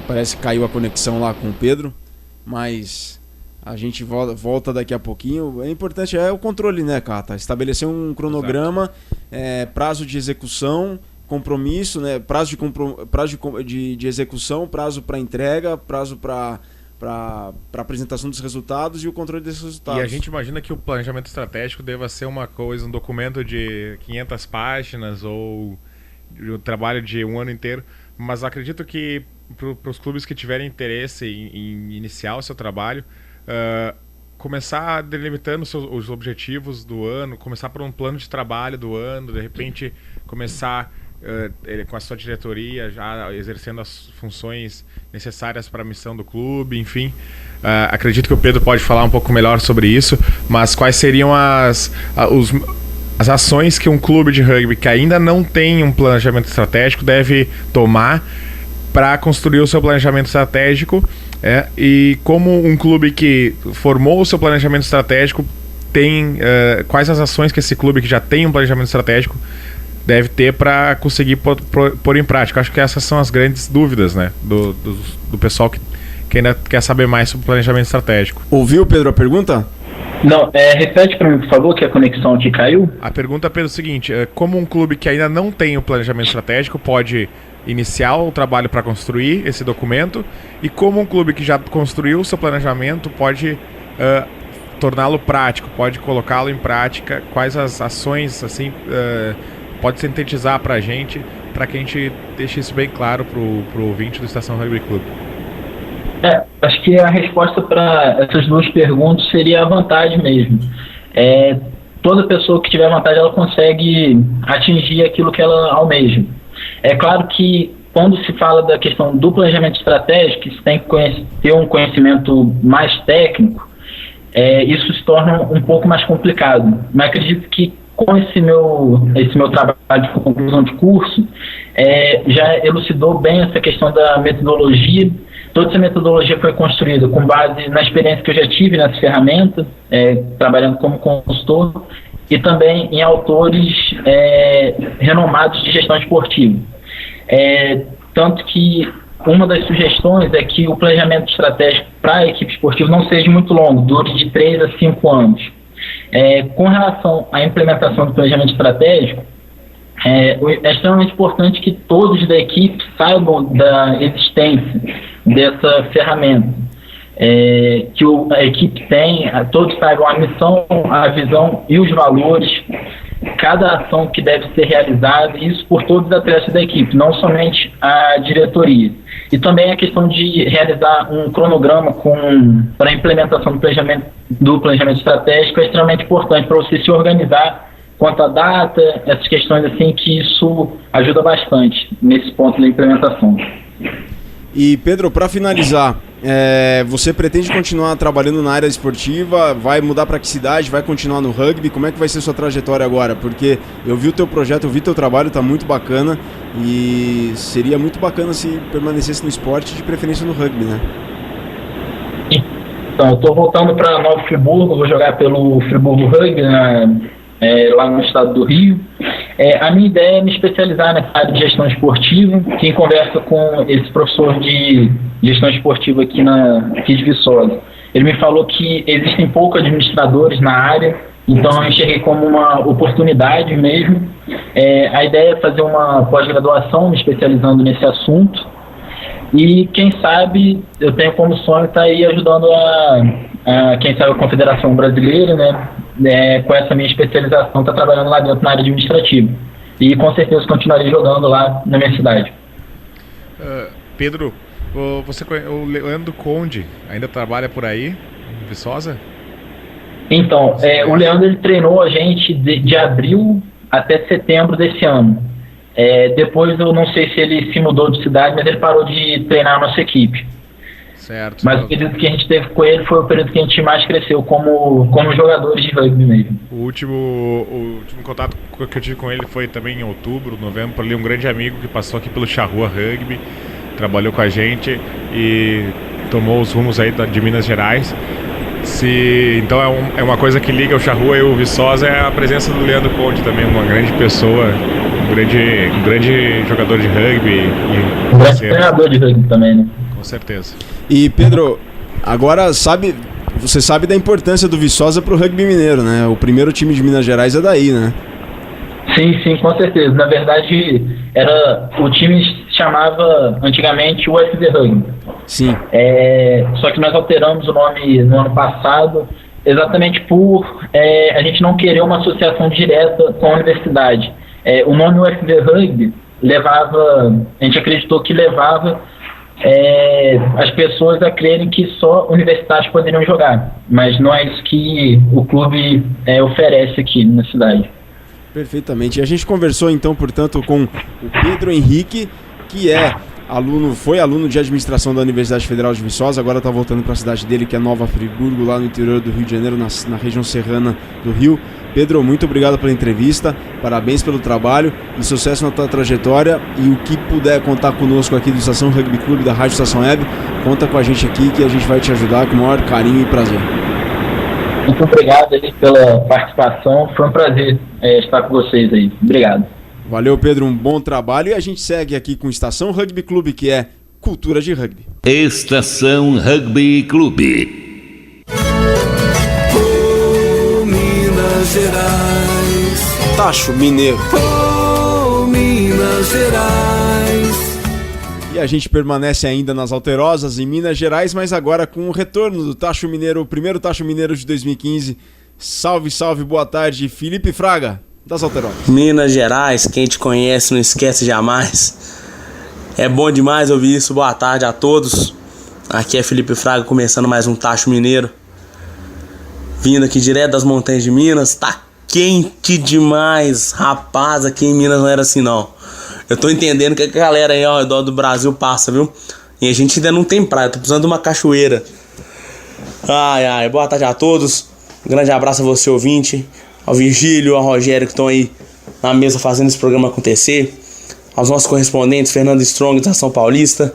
S5: Parece que caiu a conexão lá com o Pedro, mas a gente volta daqui a pouquinho. É importante, o controle, né, Cata? Estabelecer um cronograma, prazo de execução, compromisso, né? Prazo de execução, prazo para entrega, prazo para apresentação dos resultados e o controle desses resultados.
S6: E a gente imagina que o planejamento estratégico deva ser uma coisa, um documento de 500 páginas ou o trabalho de um ano inteiro, mas acredito que para os clubes que tiverem interesse em iniciar o seu trabalho, começar delimitando os objetivos do ano, começar por um plano de trabalho do ano, de repente começar com a sua diretoria já exercendo as funções necessárias para a missão do clube, enfim. Acredito que o Pedro pode falar um pouco melhor sobre isso, mas quais seriam as ações que um clube de rugby que ainda não tem um planejamento estratégico deve tomar para construir o seu planejamento estratégico, e como um clube que formou o seu planejamento estratégico tem quais as ações que esse clube que já tem um planejamento estratégico deve ter para conseguir pôr em prática. Acho que essas são as grandes dúvidas, né, do pessoal que ainda quer saber mais sobre o planejamento estratégico.
S5: Ouviu, Pedro, a pergunta?
S15: Não, repete para mim, por favor, que a conexão aqui caiu.
S6: A pergunta, Pedro, é o seguinte: como um clube que ainda não tem o planejamento estratégico pode iniciar o trabalho para construir esse documento, e como um clube que já construiu o seu planejamento pode torná-lo prático, pode colocá-lo em prática, quais as ações assim pode sintetizar para a gente, para que a gente deixe isso bem claro para o ouvinte do Estação Rugby Club.
S15: Acho que a resposta para essas duas perguntas seria a vantagem mesmo. Toda pessoa que tiver vantagem, ela consegue atingir aquilo que ela almeja. É claro que quando se fala da questão do planejamento estratégico, se tem que ter um conhecimento mais técnico, isso se torna um pouco mais complicado. Mas acredito que com esse meu trabalho de conclusão de curso, já elucidou bem essa questão da metodologia. Toda essa metodologia foi construída com base na experiência que eu já tive nessa ferramenta, trabalhando como consultor, e também em autores renomados de gestão esportiva. Tanto que uma das sugestões é que o planejamento estratégico para a equipe esportiva não seja muito longo, dure de 3 a 5 anos. Com relação à implementação do planejamento estratégico, é extremamente importante que todos da equipe saibam da existência dessa ferramenta, que a equipe tem, todos saibam a missão, a visão e os valores, cada ação que deve ser realizada, isso por todos os atletas da equipe, não somente a diretoria. E também a questão de realizar um cronograma para a implementação do planejamento estratégico é extremamente importante para você se organizar quanto à data, essas questões assim, que isso ajuda bastante nesse ponto da implementação.
S5: E Pedro, para finalizar, você pretende continuar trabalhando na área esportiva? Vai mudar para que cidade? Vai continuar no rugby? Como é que vai ser sua trajetória agora? Porque eu vi o teu projeto, eu vi teu trabalho, está muito bacana, e seria muito bacana se permanecesse no esporte, de preferência no rugby, né?
S15: Então, eu estou voltando para Nova Friburgo, vou jogar pelo Friburgo Rugby, lá no estado do Rio. A minha ideia é me especializar nessa área de gestão esportiva. Quem conversa com esse professor de gestão esportiva aqui de Viçosa, ele me falou que existem poucos administradores na área, então eu enxerguei como uma oportunidade mesmo. A ideia é fazer uma pós-graduação me especializando nesse assunto. E quem sabe, eu tenho como sonho estar aí ajudando quem sabe, a Confederação Brasileira, né? Com essa minha especialização, tá trabalhando lá dentro na área administrativa. E com certeza continuarei jogando lá na minha cidade.
S6: Pedro, o Leandro Conde ainda trabalha por aí, em Viçosa?
S15: Então, o Leandro ele treinou a gente de abril até setembro desse ano. Depois eu não sei se ele se mudou de cidade, mas ele parou de treinar a nossa equipe.
S6: Certo.
S15: Mas o período que a gente teve com ele foi o período que a gente mais cresceu como jogadores de rugby mesmo.
S6: O último contato que eu tive com ele foi também em outubro, novembro. Ali um grande amigo que passou aqui pelo Charrua Rugby, trabalhou com a gente e tomou os rumos aí de Minas Gerais. Então é uma coisa que liga o Charrua e o Viçosa, é a presença do Leandro Conde também, uma grande pessoa, um grande jogador de rugby.
S15: Um grande treinador de rugby também, né?
S6: Com certeza.
S5: E Pedro, agora você sabe da importância do Viçosa pro rugby mineiro, né? O primeiro time de Minas Gerais é daí, né?
S15: Sim, com certeza. Na verdade, o time se chamava antigamente UFV Rugby.
S5: Sim.
S15: Só que nós alteramos o nome no ano passado, exatamente por a gente não querer uma associação direta com a universidade. O nome UFV Rugby a gente acreditou que levava as pessoas a crerem que só universitários poderiam jogar, mas não é isso que o clube oferece aqui na cidade.
S5: Perfeitamente. E a gente conversou então, portanto, com o Pedro Henrique, que foi aluno de administração da Universidade Federal de Viçosa, agora está voltando para a cidade dele, que é Nova Friburgo, lá no interior do Rio de Janeiro, na região serrana do Rio. Pedro, muito obrigado pela entrevista, parabéns pelo trabalho e sucesso na tua trajetória, e o que puder contar conosco aqui do Estação Rugby Clube, da Rádio Estação Web, conta com a gente aqui que a gente vai te ajudar com o maior carinho e prazer.
S15: Muito obrigado aí pela participação, foi um prazer estar com vocês aí, obrigado.
S5: Valeu, Pedro, um bom trabalho, e a gente segue aqui com o Estação Rugby Clube, que é cultura de rugby.
S4: Estação Rugby Clube.
S3: Minas Gerais,
S5: Tacho Mineiro.
S3: Minas Gerais.
S5: E a gente permanece ainda nas Alterosas, em Minas Gerais, mas agora com o retorno do Tacho Mineiro, o primeiro Tacho Mineiro de 2015. Salve, salve, boa tarde, Felipe Fraga, das Alterosas.
S16: Minas Gerais, quem te conhece não esquece jamais. É bom demais ouvir isso, boa tarde a todos. Aqui é Felipe Fraga, começando mais um Tacho Mineiro. Vindo aqui direto das montanhas de Minas, tá quente demais, rapaz, aqui em Minas não era assim não. Eu tô entendendo que a galera aí ao redor do Brasil passa, viu? E a gente ainda não tem praia, tô precisando de uma cachoeira. Ai, boa tarde a todos. Um grande abraço a você, ouvinte, ao Virgílio, ao Rogério que estão aí na mesa fazendo esse programa acontecer, aos nossos correspondentes, Fernando Strong da São Paulista,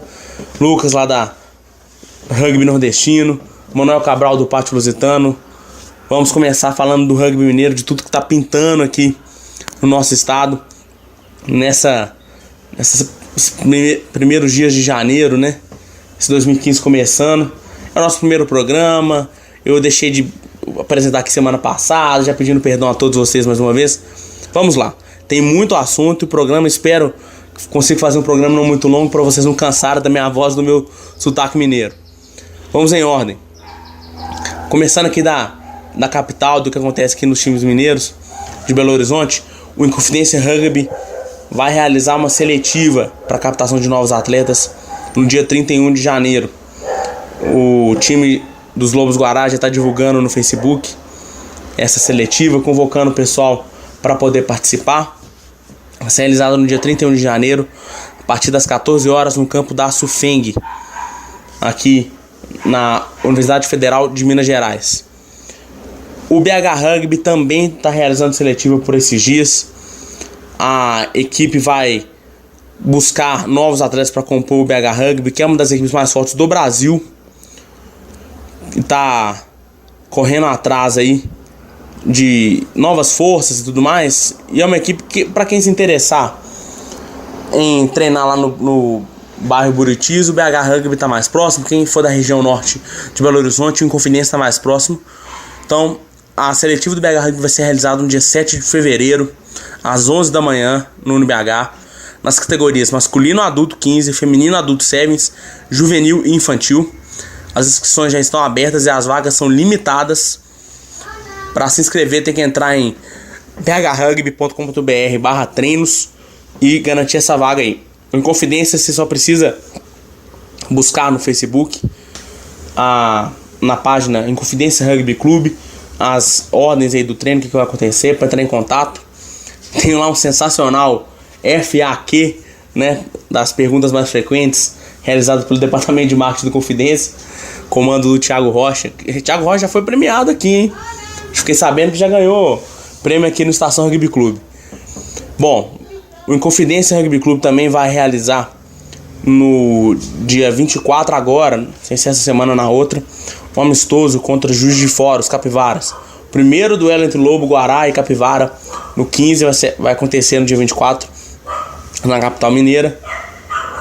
S16: Lucas lá da Rugby Nordestino, Manuel Cabral do Pátio Lusitano. Vamos começar falando do rugby mineiro, de tudo que tá pintando aqui no nosso estado, nesses primeiros dias de janeiro, né? Esse 2015 começando. É o nosso primeiro programa. Eu deixei de apresentar aqui semana passada, já pedindo perdão a todos vocês mais uma vez. Vamos lá. Tem muito assunto e o programa, espero que consiga fazer um programa não muito longo para vocês não cansarem da minha voz, do meu sotaque mineiro. Vamos em ordem. Começando aqui da capital, do que acontece aqui nos times mineiros de Belo Horizonte, o Inconfidência Rugby vai realizar uma seletiva para captação de novos atletas no dia 31 de janeiro. O time dos Lobos Guará já está divulgando no Facebook essa seletiva, convocando o pessoal para poder participar. Vai ser realizada no dia 31 de janeiro, a partir das 14 horas, no campo da Sufeng, aqui na Universidade Federal de Minas Gerais. O BH Rugby também está realizando seletiva por esses dias. A equipe vai buscar novos atletas para compor o BH Rugby, que é uma das equipes mais fortes do Brasil. Está correndo atrás aí de novas forças e tudo mais. E é uma equipe que, para quem se interessar em treinar lá no bairro Buritis, o BH Rugby está mais próximo. Quem for da região norte de Belo Horizonte, o Inconfidência está mais próximo. Então, a seletiva do BH Rugby vai ser realizada no dia 7 de fevereiro, às 11 da manhã, no UniBH, nas categorias masculino adulto 15, feminino adulto 7, juvenil e infantil. As inscrições já estão abertas e as vagas são limitadas. Para se inscrever tem que entrar em phrugby.com.br/treinos e garantir essa vaga aí. Em Confidência você só precisa buscar no Facebook, na página Inconfidência Rugby Clube, as ordens aí do treino, o que vai acontecer, para entrar em contato. Tem lá um sensacional FAQ, né, das perguntas mais frequentes, realizado pelo Departamento de Marketing do Confidência, comando do Thiago Rocha. Thiago Rocha já foi premiado aqui, hein? Fiquei sabendo que já ganhou prêmio aqui no Estação Rugby Clube. Bom, o Inconfidência Rugby Clube também vai realizar no dia 24 agora, sem ser essa semana na outra, um amistoso contra Juiz de Fora, os Capivaras. O primeiro duelo entre Lobo, Guará e Capivara no 15 vai acontecer no dia 24 na capital mineira.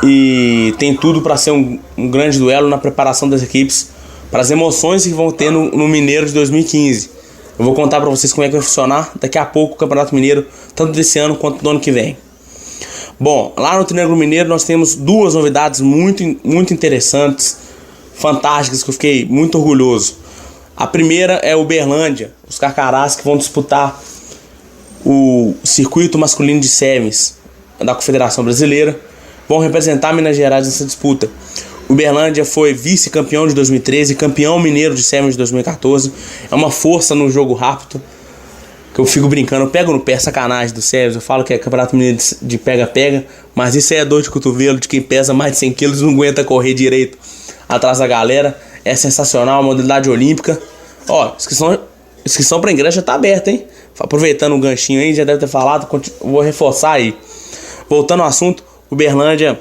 S16: E tem tudo para ser um grande duelo na preparação das equipes para as emoções que vão ter no Mineiro de 2015. Eu vou contar para vocês como é que vai funcionar daqui a pouco o Campeonato Mineiro, tanto desse ano quanto do ano que vem. Bom, lá no Triângulo Mineiro nós temos duas novidades muito interessantes, fantásticas, que eu fiquei muito orgulhoso. A primeira é o Uberlândia, os Carcarás, que vão disputar o circuito masculino de semis da Confederação Brasileira, vão representar Minas Gerais nessa disputa. Uberlândia foi vice-campeão de 2013, campeão mineiro de semis de 2014. É uma força no jogo rápido, que eu fico brincando, eu pego no pé, sacanagem do semis. Eu falo que é campeonato mineiro de pega-pega, mas isso é dor de cotovelo de quem pesa mais de 100 quilos e não aguenta correr direito atrás da galera. É sensacional, modalidade olímpica. Ó, inscrição para ingresso já tá aberta, hein? Aproveitando o ganchinho aí, já deve ter falado, vou reforçar aí. Voltando ao assunto, Uberlândia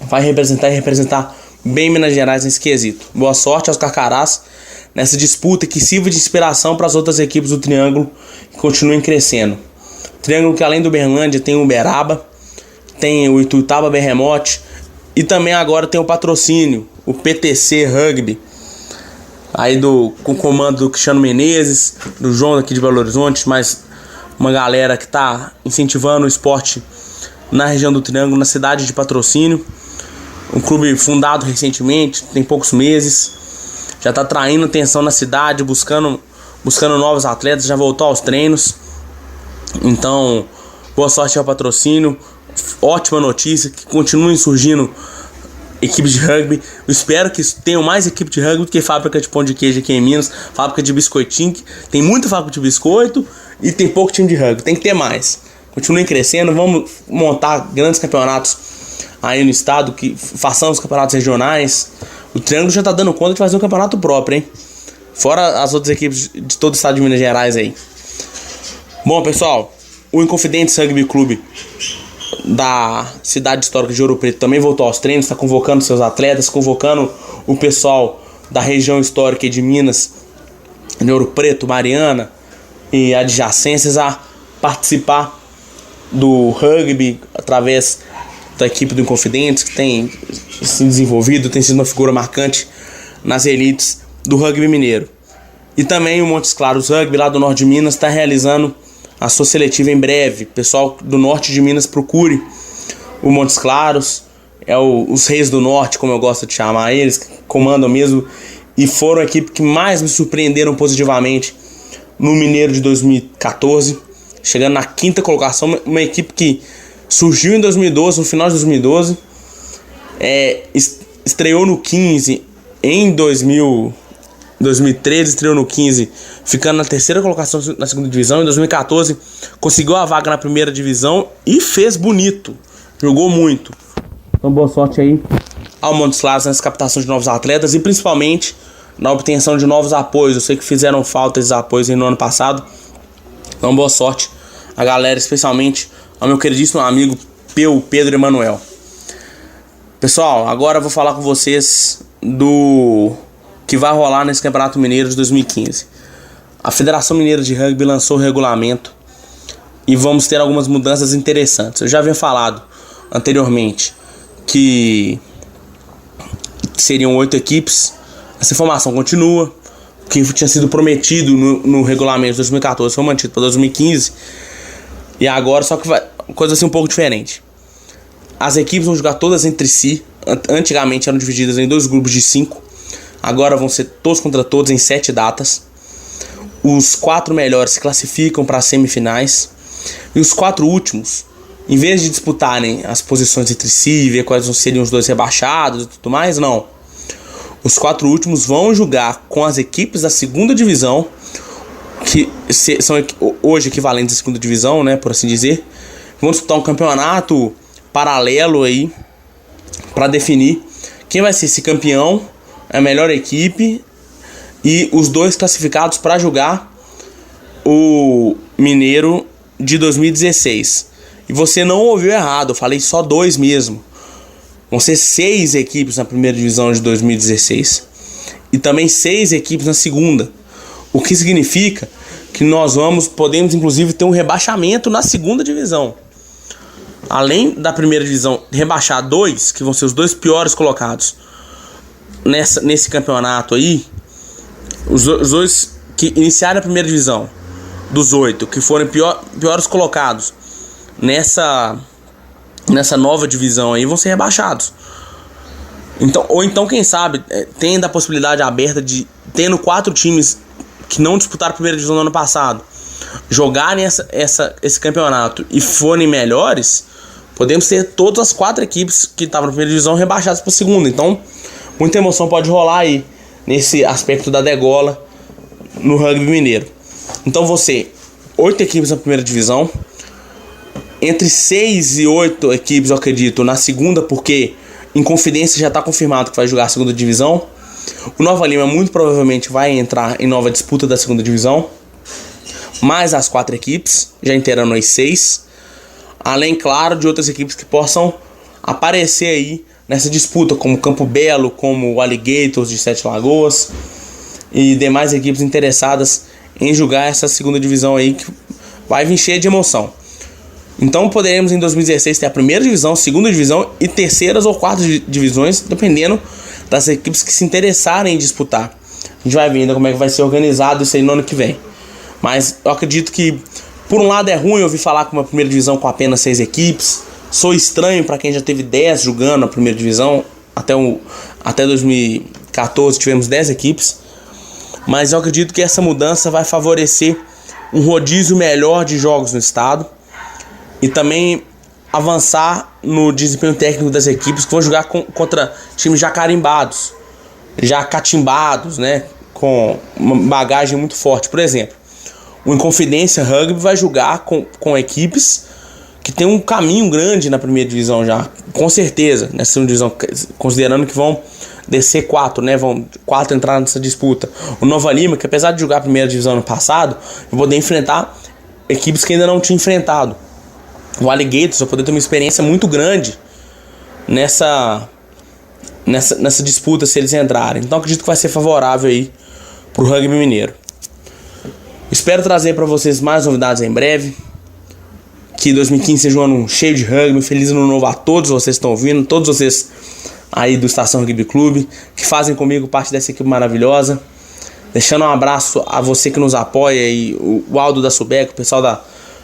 S16: vai representar bem Minas Gerais nesse quesito. Boa sorte aos Carcarás nessa disputa, que sirva de inspiração para as outras equipes do Triângulo que continuem crescendo. Triângulo que além do Uberlândia tem o Uberaba, tem o Ituiutaba Berremote e também agora tem o patrocínio, o PTC Rugby, aí com o comando do Cristiano Menezes, do João aqui de Belo Horizonte, mas uma galera que está incentivando o esporte na região do Triângulo, na cidade de Patrocínio. Um clube fundado recentemente, tem poucos meses, já está atraindo atenção na cidade, buscando novos atletas, já voltou aos treinos. Então, boa sorte ao Patrocínio, ótima notícia, que continuem surgindo equipes de rugby. Eu espero que tenham mais equipe de rugby do que fábrica de pão de queijo aqui em Minas, fábrica de biscoitinho, tem muita fábrica de biscoito e tem pouco time de rugby, tem que ter mais. Continuem crescendo, vamos montar grandes campeonatos aí no estado, que façamos campeonatos regionais. O Triângulo já tá dando conta de fazer um campeonato próprio, hein? Fora as outras equipes de todo o estado de Minas Gerais aí. Bom, pessoal, o Inconfidentes Rugby Clube da cidade histórica de Ouro Preto também voltou aos treinos, está convocando seus atletas, convocando o pessoal da região histórica de Minas, de Ouro Preto, Mariana e adjacências a participar do rugby através da equipe do Inconfidentes, que tem se desenvolvido, tem sido uma figura marcante nas elites do rugby mineiro. E também o Montes Claros Rugby, lá do norte de Minas, está realizando a sua seletiva em breve. Pessoal do norte de Minas, procure o Montes Claros, os Reis do Norte, como eu gosto de chamar eles, que comandam mesmo, e foram a equipe que mais me surpreenderam positivamente no Mineiro de 2014, chegando na 5ª colocação, uma equipe que surgiu em 2012, no final de 2012, estreou no 15 em 2013, estreou no 15, ficando na 3ª colocação na 2ª divisão. Em 2014 conseguiu a vaga na 1ª divisão e fez bonito, jogou muito. Então boa sorte aí ao Montes Claros nessa captação de novos atletas e principalmente na obtenção de novos apoios. Eu sei que fizeram falta esses apoios aí no ano passado, então boa sorte a galera, especialmente ao meu queridíssimo amigo Pedro Emanuel. Pessoal, agora eu vou falar com vocês do que vai rolar nesse Campeonato Mineiro de 2015. A Federação Mineira de Rugby lançou o regulamento e vamos ter algumas mudanças interessantes. Eu já havia falado anteriormente que seriam 8 equipes. Essa informação continua. O que tinha sido prometido no regulamento de 2014 foi mantido para 2015. E agora, só que vai coisa assim um pouco diferente. As equipes vão jogar todas entre si. Antigamente eram divididas em 2 grupos de 5. Agora vão ser todos contra todos em 7 datas. Os 4 melhores se classificam para as semifinais. E os 4 últimos, em vez de disputarem as posições entre si, ver quais seriam os 2 rebaixados e tudo mais, não. Os 4 últimos vão jogar com as equipes da segunda divisão, que são hoje equivalentes à segunda divisão, né, por assim dizer. Vão disputar um campeonato paralelo aí para definir quem vai ser esse campeão, a melhor equipe e os 2 classificados para jogar o Mineiro de 2016. E você não ouviu errado, eu falei só 2 mesmo. Vão ser 6 equipes na primeira divisão de 2016 e também 6 equipes na segunda, o que significa que nós podemos inclusive ter um rebaixamento na segunda divisão. Além da primeira divisão rebaixar 2, que vão ser os 2 piores colocados nesse campeonato aí, os 2 que iniciaram a primeira divisão, dos 8 que forem piores colocados nessa nova divisão aí, vão ser rebaixados. Então, quem sabe, tendo a possibilidade aberta de, tendo 4 times que não disputaram a primeira divisão no ano passado, jogarem esse campeonato e forem melhores, podemos ter todas as 4 equipes que estavam na primeira divisão rebaixadas para a segunda. Então, muita emoção pode rolar aí nesse aspecto da degola no rugby mineiro. Então, 8 equipes na primeira divisão, entre 6 e 8 equipes, eu acredito, na segunda, porque em Confidência já está confirmado que vai jogar a segunda divisão. O Nova Lima muito provavelmente vai entrar em nova disputa da segunda divisão, mais as 4 equipes, já inteirando as 6. Além, claro, de outras equipes que possam aparecer aí nessa disputa, como Campo Belo, como o Alligators de 7 Lagoas e demais equipes interessadas em jogar essa segunda divisão aí, que vai vir cheia de emoção. Então poderemos em 2016 ter a primeira divisão, segunda divisão e terceiras ou quartas divisões, dependendo das equipes que se interessarem em disputar. A gente vai ver ainda como é que vai ser organizado isso aí no ano que vem. Mas eu acredito que, por um lado, é ruim ouvir falar com uma primeira divisão com apenas 6 equipes. Sou estranho para quem já teve 10 jogando a primeira divisão. Até 2014 tivemos 10 equipes. Mas eu acredito que essa mudança vai favorecer um rodízio melhor de jogos no estado e também avançar no desempenho técnico das equipes que vão jogar contra times já carimbados, já catimbados, né, com uma bagagem muito forte. Por exemplo, o Inconfidência Rugby vai jogar com equipes que tem um caminho grande na primeira divisão já, com certeza, nessa segunda divisão, considerando que vão descer 4, né, vão 4 entrar nessa disputa. O Nova Lima, que apesar de jogar a primeira divisão no passado, vai poder enfrentar equipes que ainda não tinham enfrentado. O Alligators vai poder ter uma experiência muito grande nessa disputa se eles entrarem. Então acredito que vai ser favorável aí pro rugby mineiro. Espero trazer para vocês mais novidades em breve. Que 2015 seja um ano cheio de rugby. Feliz ano novo a todos vocês que estão ouvindo, todos vocês aí do Estação Rugby Clube, que fazem comigo parte dessa equipe maravilhosa. Deixando um abraço a você que nos apoia aí, o Aldo da Subec, o pessoal da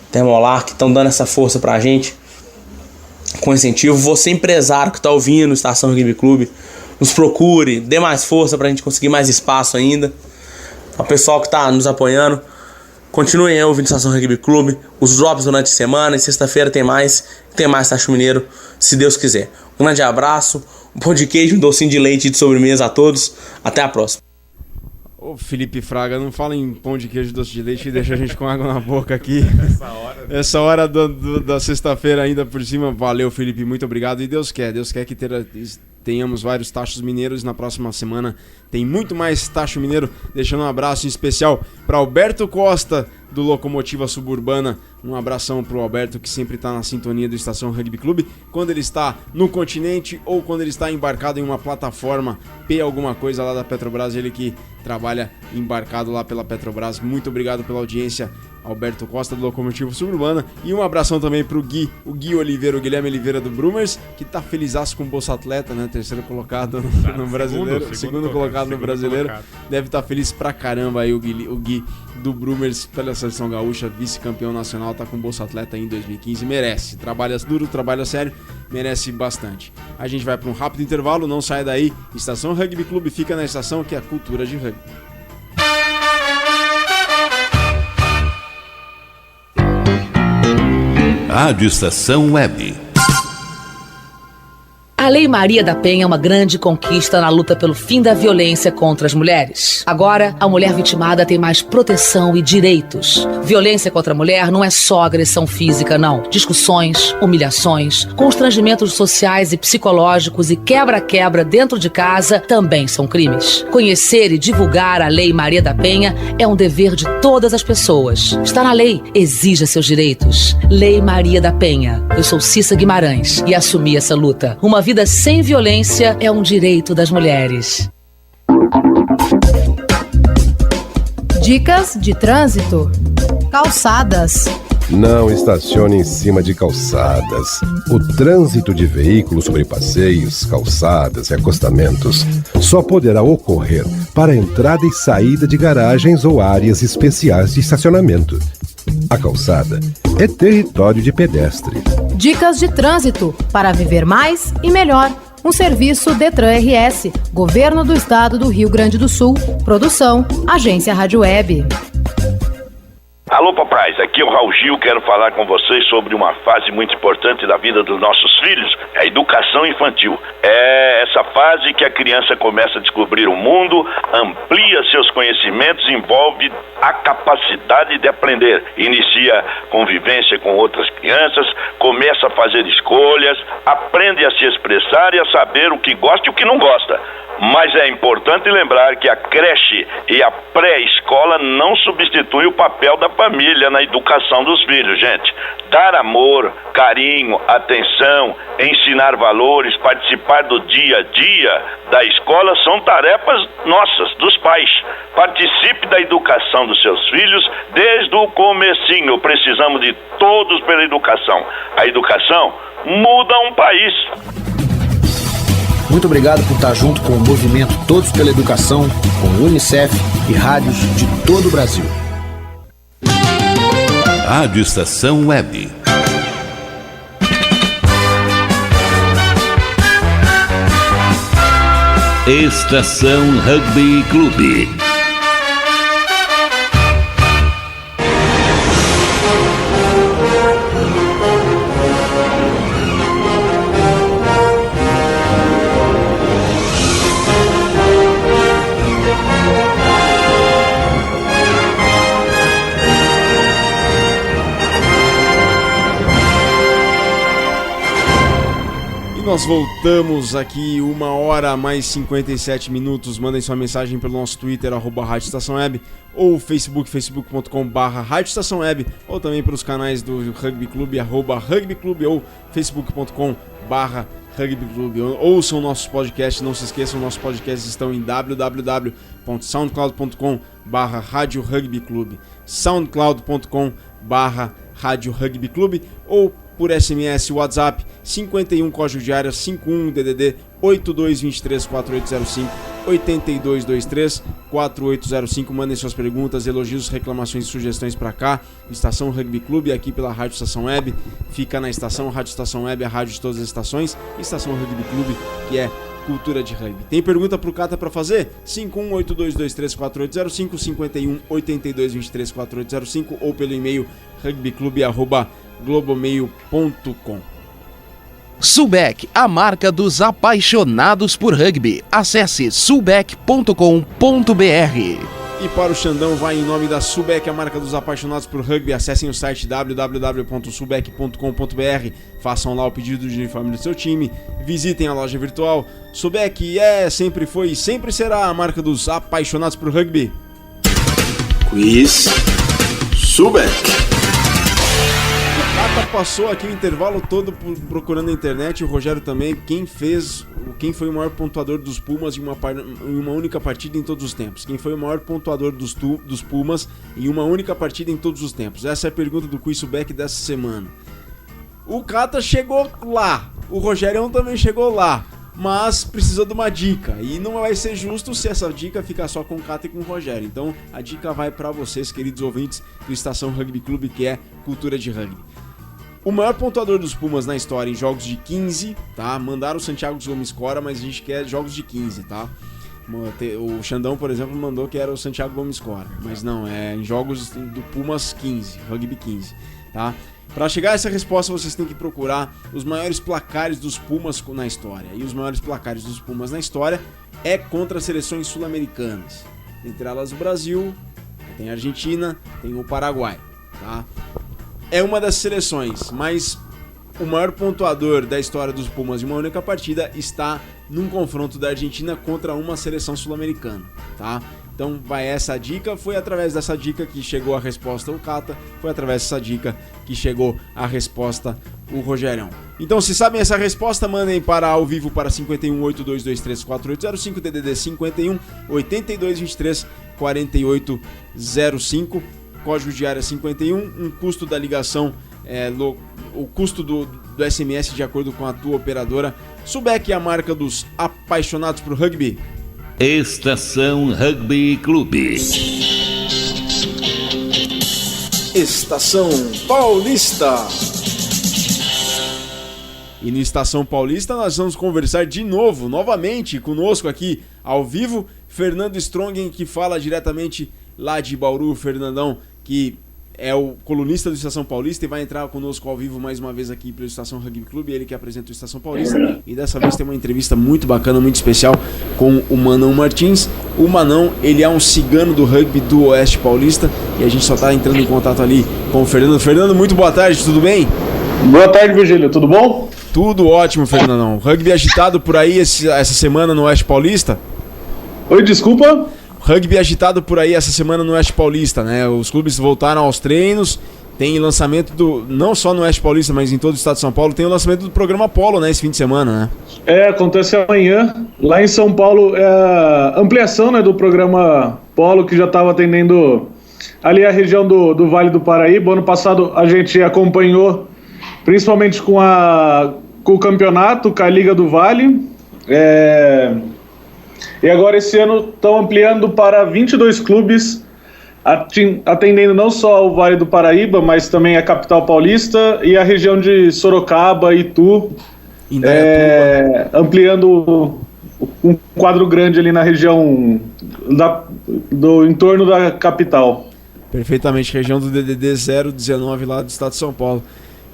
S16: Termolar, que estão dando essa força pra gente com incentivo. Você empresário que tá ouvindo o Estação Rugby Clube, nos procure, dê mais força pra gente conseguir mais espaço ainda. O pessoal que tá nos apoiando, continuem ouvindo o Estação Rugby Clube, os drops durante a semana, e sexta-feira tem mais Tacho Mineiro, se Deus quiser. Um grande abraço, um pão de queijo, um docinho de leite e de sobremesa a todos, até a próxima.
S5: Ô Felipe Fraga, não fala em pão de queijo, doce de leite e deixa a gente com água na boca aqui. Essa hora da sexta-feira ainda por cima. Valeu, Felipe, muito obrigado. E Deus quer que tenhamos vários tachos mineiros. Na próxima semana tem muito mais tacho mineiro. Deixando um abraço em especial para Alberto Costa, do Locomotiva Suburbana. Um abração pro Alberto, que sempre está na sintonia do Estação Rugby Clube, quando ele está no continente ou quando ele está embarcado em uma plataforma P alguma coisa lá da Petrobras, ele que trabalha embarcado lá pela Petrobras. Muito obrigado pela audiência, Alberto Costa, do Locomotiva Suburbana. E um abração também pro o Guilherme Oliveira, do Brumers, que tá felizaço com o Bolsa Atleta, né? Terceiro colocado no Brasileiro. Segundo colocado no Brasileiro. Deve estar feliz pra caramba aí o Gui do Brumers pela Seleção Gaúcha, vice-campeão nacional profissional, tá com Bolsa Atleta em 2015, merece. Trabalha duro, trabalha sério, merece bastante. A gente vai para um rápido intervalo, não sai daí. Estação Rugby Clube fica na estação, que é a cultura de rugby.
S4: Rádio Estação Web.
S17: A Lei Maria da Penha é uma grande conquista na luta pelo fim da violência contra as mulheres. Agora, a mulher vitimada tem mais proteção e direitos. Violência contra a mulher não é só agressão física, não. Discussões, humilhações, constrangimentos sociais e psicológicos e quebra-quebra dentro de casa também são crimes. Conhecer e divulgar a Lei Maria da Penha é um dever de todas as pessoas. Está na lei, exija seus direitos. Lei Maria da Penha. Eu sou Cissa Guimarães e assumi essa luta. Uma vida sem violência é um direito das mulheres.
S11: Dicas de trânsito. Calçadas.
S12: Não estacione em cima de calçadas. O trânsito de veículos sobre passeios, calçadas e acostamentos só poderá ocorrer para entrada e saída de garagens ou áreas especiais de estacionamento. A calçada é território de pedestre.
S11: Dicas de trânsito para viver mais e melhor. Um serviço Detran RS, Governo do Estado do Rio Grande do Sul. Produção, Agência Rádio Web.
S18: Alô, papais, aqui é o Raul Gil, quero falar com vocês sobre uma fase muito importante da vida dos nossos filhos, a educação infantil. É essa fase que a criança começa a descobrir o mundo, amplia seus conhecimentos, envolve a capacidade de aprender, inicia convivência com outras crianças, começa a fazer escolhas, aprende a se expressar e a saber o que gosta e o que não gosta. Mas é importante lembrar que a creche e a pré-escola não substituem o papel da família na educação dos filhos, gente. Dar amor, carinho, atenção, ensinar valores, participar do dia a dia da escola são tarefas nossas, dos pais. Participe da educação dos seus filhos desde o comecinho. Precisamos de todos pela educação. A educação muda um país.
S7: Muito obrigado por estar junto com o movimento Todos pela Educação, com o Unicef e rádios de todo o Brasil.
S4: Rádio Estação Web. Estação Rugby Clube.
S5: Nós voltamos aqui 1h mais 57 minutos. Mandem sua mensagem pelo nosso Twitter, @Rádio Estação Web, ou facebook.com/Rádio Estação Web, ou também pelos canais do Rugby Clube, @Rugby Clube, ou facebook.com/Rugby Clube. Ouçam nossos podcasts, não se esqueçam, nossos podcasts estão em www.soundcloud.com/Rádio Rugby Clube, soundcloud.com/Rádio Rugby Clube, ou por SMS, WhatsApp 51 código de área 51 DDD 82234805 82234805. Mandem suas perguntas, elogios, reclamações e sugestões para cá. Estação Rugby Clube, aqui pela Rádio Estação Web. Fica na estação Rádio Estação Web, a rádio de todas as estações. Estação Rugby Clube, que é cultura de rugby. Tem pergunta pro Cata para fazer? 5182234805 5182234805 ou pelo e-mail rugbyclube@globomail.com.
S13: Sulbec, a marca dos apaixonados por rugby. Acesse sulbec.com.br.
S5: E para o Xandão vai em nome da Sulbec, a marca dos apaixonados por rugby. Acessem o site www.sulbec.com.br. Façam lá o pedido de uniforme do seu time. Visitem a loja virtual. Sulbec sempre foi e sempre será a marca dos apaixonados por rugby.
S14: Quiz Sulbec.
S5: O Cata passou aqui o intervalo todo procurando na internet, o Rogério também, quem foi o maior pontuador dos Pumas em uma única partida em todos os tempos. Quem foi o maior pontuador dos Pumas em uma única partida em todos os tempos? Essa é a pergunta do Quiz Sulbec dessa semana. O Cata chegou lá, o Rogério também chegou lá. mas precisa de uma dica. E não vai ser justo se essa dica ficar só com o Cata e com o Rogério. Então a dica vai para vocês, queridos ouvintes do Estação Rugby Clube, que é cultura de rugby. O maior pontuador dos Pumas na história em jogos de 15, tá? Mandaram o Santiago Gomes Cora, mas a gente quer jogos de 15, tá? O Xandão, por exemplo, mandou que era o Santiago Gomes Cora, mas não, é em jogos do Pumas 15, rugby 15, tá? Para chegar a essa resposta, vocês têm que procurar os maiores placares dos Pumas na história. E os maiores placares dos Pumas na história é contra seleções sul-americanas. Entre elas o Brasil, tem a Argentina, tem o Paraguai, tá? É uma das seleções, mas o maior pontuador da história dos Pumas em uma única partida está num confronto da Argentina contra uma seleção sul-americana, tá? Então vai essa dica, foi através dessa dica que chegou a resposta o Cata, foi através dessa dica que chegou a resposta o Rogerão. Então se sabem essa resposta, mandem para ao vivo para 51 8223 4805, DDD 51 8223 4805, código de área 51, um custo da ligação o custo do SMS de acordo com a tua operadora. Subek, a marca dos apaixonados por rugby.
S4: Estação Rugby Clube.
S5: Estação Paulista. E no Estação Paulista nós vamos conversar novamente conosco aqui ao vivo, Fernando Strongen, que fala diretamente lá de Bauru. Fernandão, que é o colunista do Estação Paulista e vai entrar conosco ao vivo mais uma vez aqui pelo Estação Rugby Clube, ele que apresenta o Estação Paulista. E dessa vez tem uma entrevista muito bacana, muito especial com o Manão Martins. O Manão, ele é um cigano do rugby do Oeste Paulista e a gente só está entrando em contato ali com o Fernando. Fernando, muito boa tarde, tudo bem?
S19: Boa tarde, Virgílio, tudo bom?
S5: Tudo ótimo, Fernandão. Rugby agitado por aí essa semana no Oeste Paulista?
S19: Oi, desculpa?
S5: Rugby agitado por aí essa semana no Oeste Paulista, né? Os clubes voltaram aos treinos, tem lançamento não só no Oeste Paulista, mas em todo o estado de São Paulo, tem o lançamento do programa Polo, né? Esse fim de semana, né?
S19: Acontece amanhã. Lá em São Paulo, é a ampliação, né, do programa Polo, que já estava atendendo ali a região do Vale do Paraíba. Ano passado a gente acompanhou, principalmente com o campeonato, com a Liga do Vale. E agora esse ano estão ampliando para 22 clubes, atendendo não só o Vale do Paraíba, mas também a capital paulista e a região de Sorocaba, Itu, ampliando um quadro grande ali na região do entorno da capital.
S5: Perfeitamente, região do DDD 019 lá do estado de São Paulo.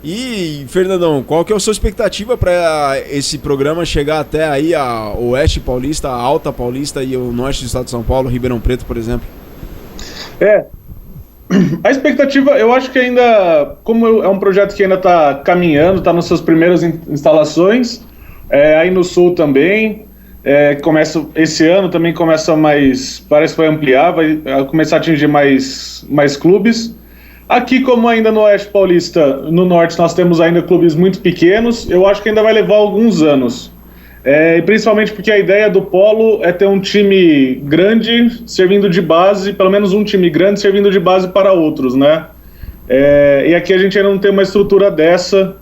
S5: E, Fernandão, qual que é a sua expectativa para esse programa chegar até aí a Oeste Paulista, a Alta Paulista e o Norte do estado de São Paulo, Ribeirão Preto, por exemplo?
S19: A expectativa, eu acho que ainda, como é um projeto que ainda está caminhando, está nas suas primeiras instalações, aí no Sul também, começa esse ano, também começa mais, parece que vai ampliar, vai começar a atingir mais clubes. Aqui, como ainda no Oeste Paulista, no Norte, nós temos ainda clubes muito pequenos, eu acho que ainda vai levar alguns anos. E principalmente porque a ideia do Polo é ter um time grande servindo de base, pelo menos um time grande servindo de base para outros, né? E aqui a gente ainda não tem uma estrutura dessa,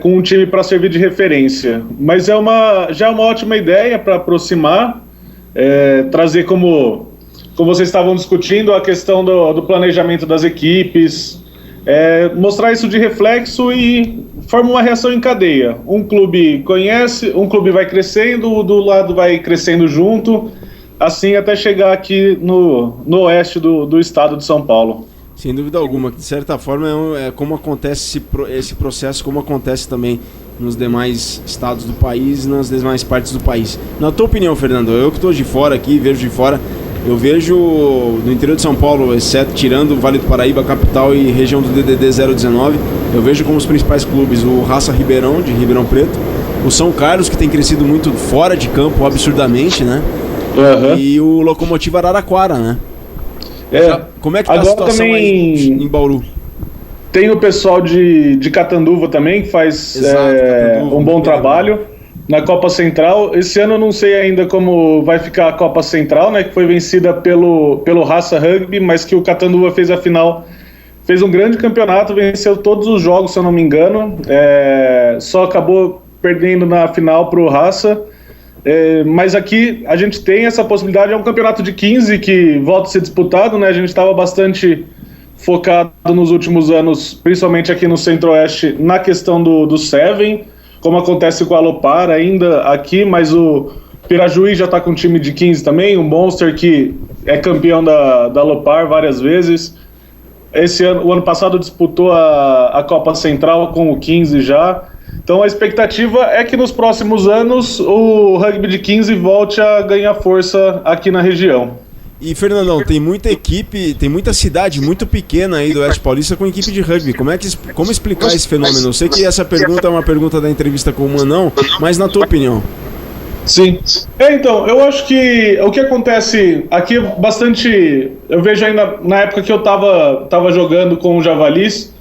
S19: com um time para servir de referência. Mas já é uma ótima ideia para aproximar, trazer como vocês estavam discutindo, a questão do planejamento das equipes, mostrar isso de reflexo e forma uma reação em cadeia. Um clube conhece, um clube vai crescendo, o do lado vai crescendo junto, assim até chegar aqui no oeste do estado de São Paulo.
S5: Sem dúvida alguma, de certa forma é como acontece esse processo, como acontece também nos demais estados do país e nas demais partes do país. Na tua opinião, Fernando, eu que estou de fora aqui, vejo de fora, eu vejo no interior de São Paulo, exceto tirando o Vale do Paraíba, capital e região do DDD 019, eu vejo como os principais clubes o Raça Ribeirão, de Ribeirão Preto, o São Carlos, que tem crescido muito fora de campo, absurdamente, né? Uhum. E o Locomotiva Araraquara, né? Como é que tá a situação também aí em Bauru?
S19: Tem o pessoal de Catanduva também, que faz um bom trabalho na Copa Central. Esse ano eu não sei ainda como vai ficar a Copa Central, né, que foi vencida pelo Raça Rugby, mas que o Catanduva fez a final, fez um grande campeonato, venceu todos os jogos, se eu não me engano, só acabou perdendo na final pro Raça. Mas aqui a gente tem essa possibilidade, é um campeonato de 15 que volta a ser disputado, né? A gente estava bastante focado nos últimos anos, principalmente aqui no Centro-Oeste, na questão do Seven, como acontece com a Alopar ainda aqui, mas o Pirajuí já está com um time de 15 também, o Monster que é campeão da Alopar várias vezes. O ano passado disputou a Copa Central com o 15 já. Então a expectativa é que nos próximos anos o rugby de 15 volte a ganhar força aqui na região.
S2: E, Fernandão, tem muita equipe, tem muita cidade muito pequena aí do Oeste Paulista com equipe de rugby. Como explicar esse fenômeno? Eu sei que essa pergunta é uma pergunta da entrevista com o Manão, mas na tua opinião?
S19: Sim. Então, eu acho que o que acontece aqui bastante... Eu vejo ainda na época que eu tava jogando com o Javalis,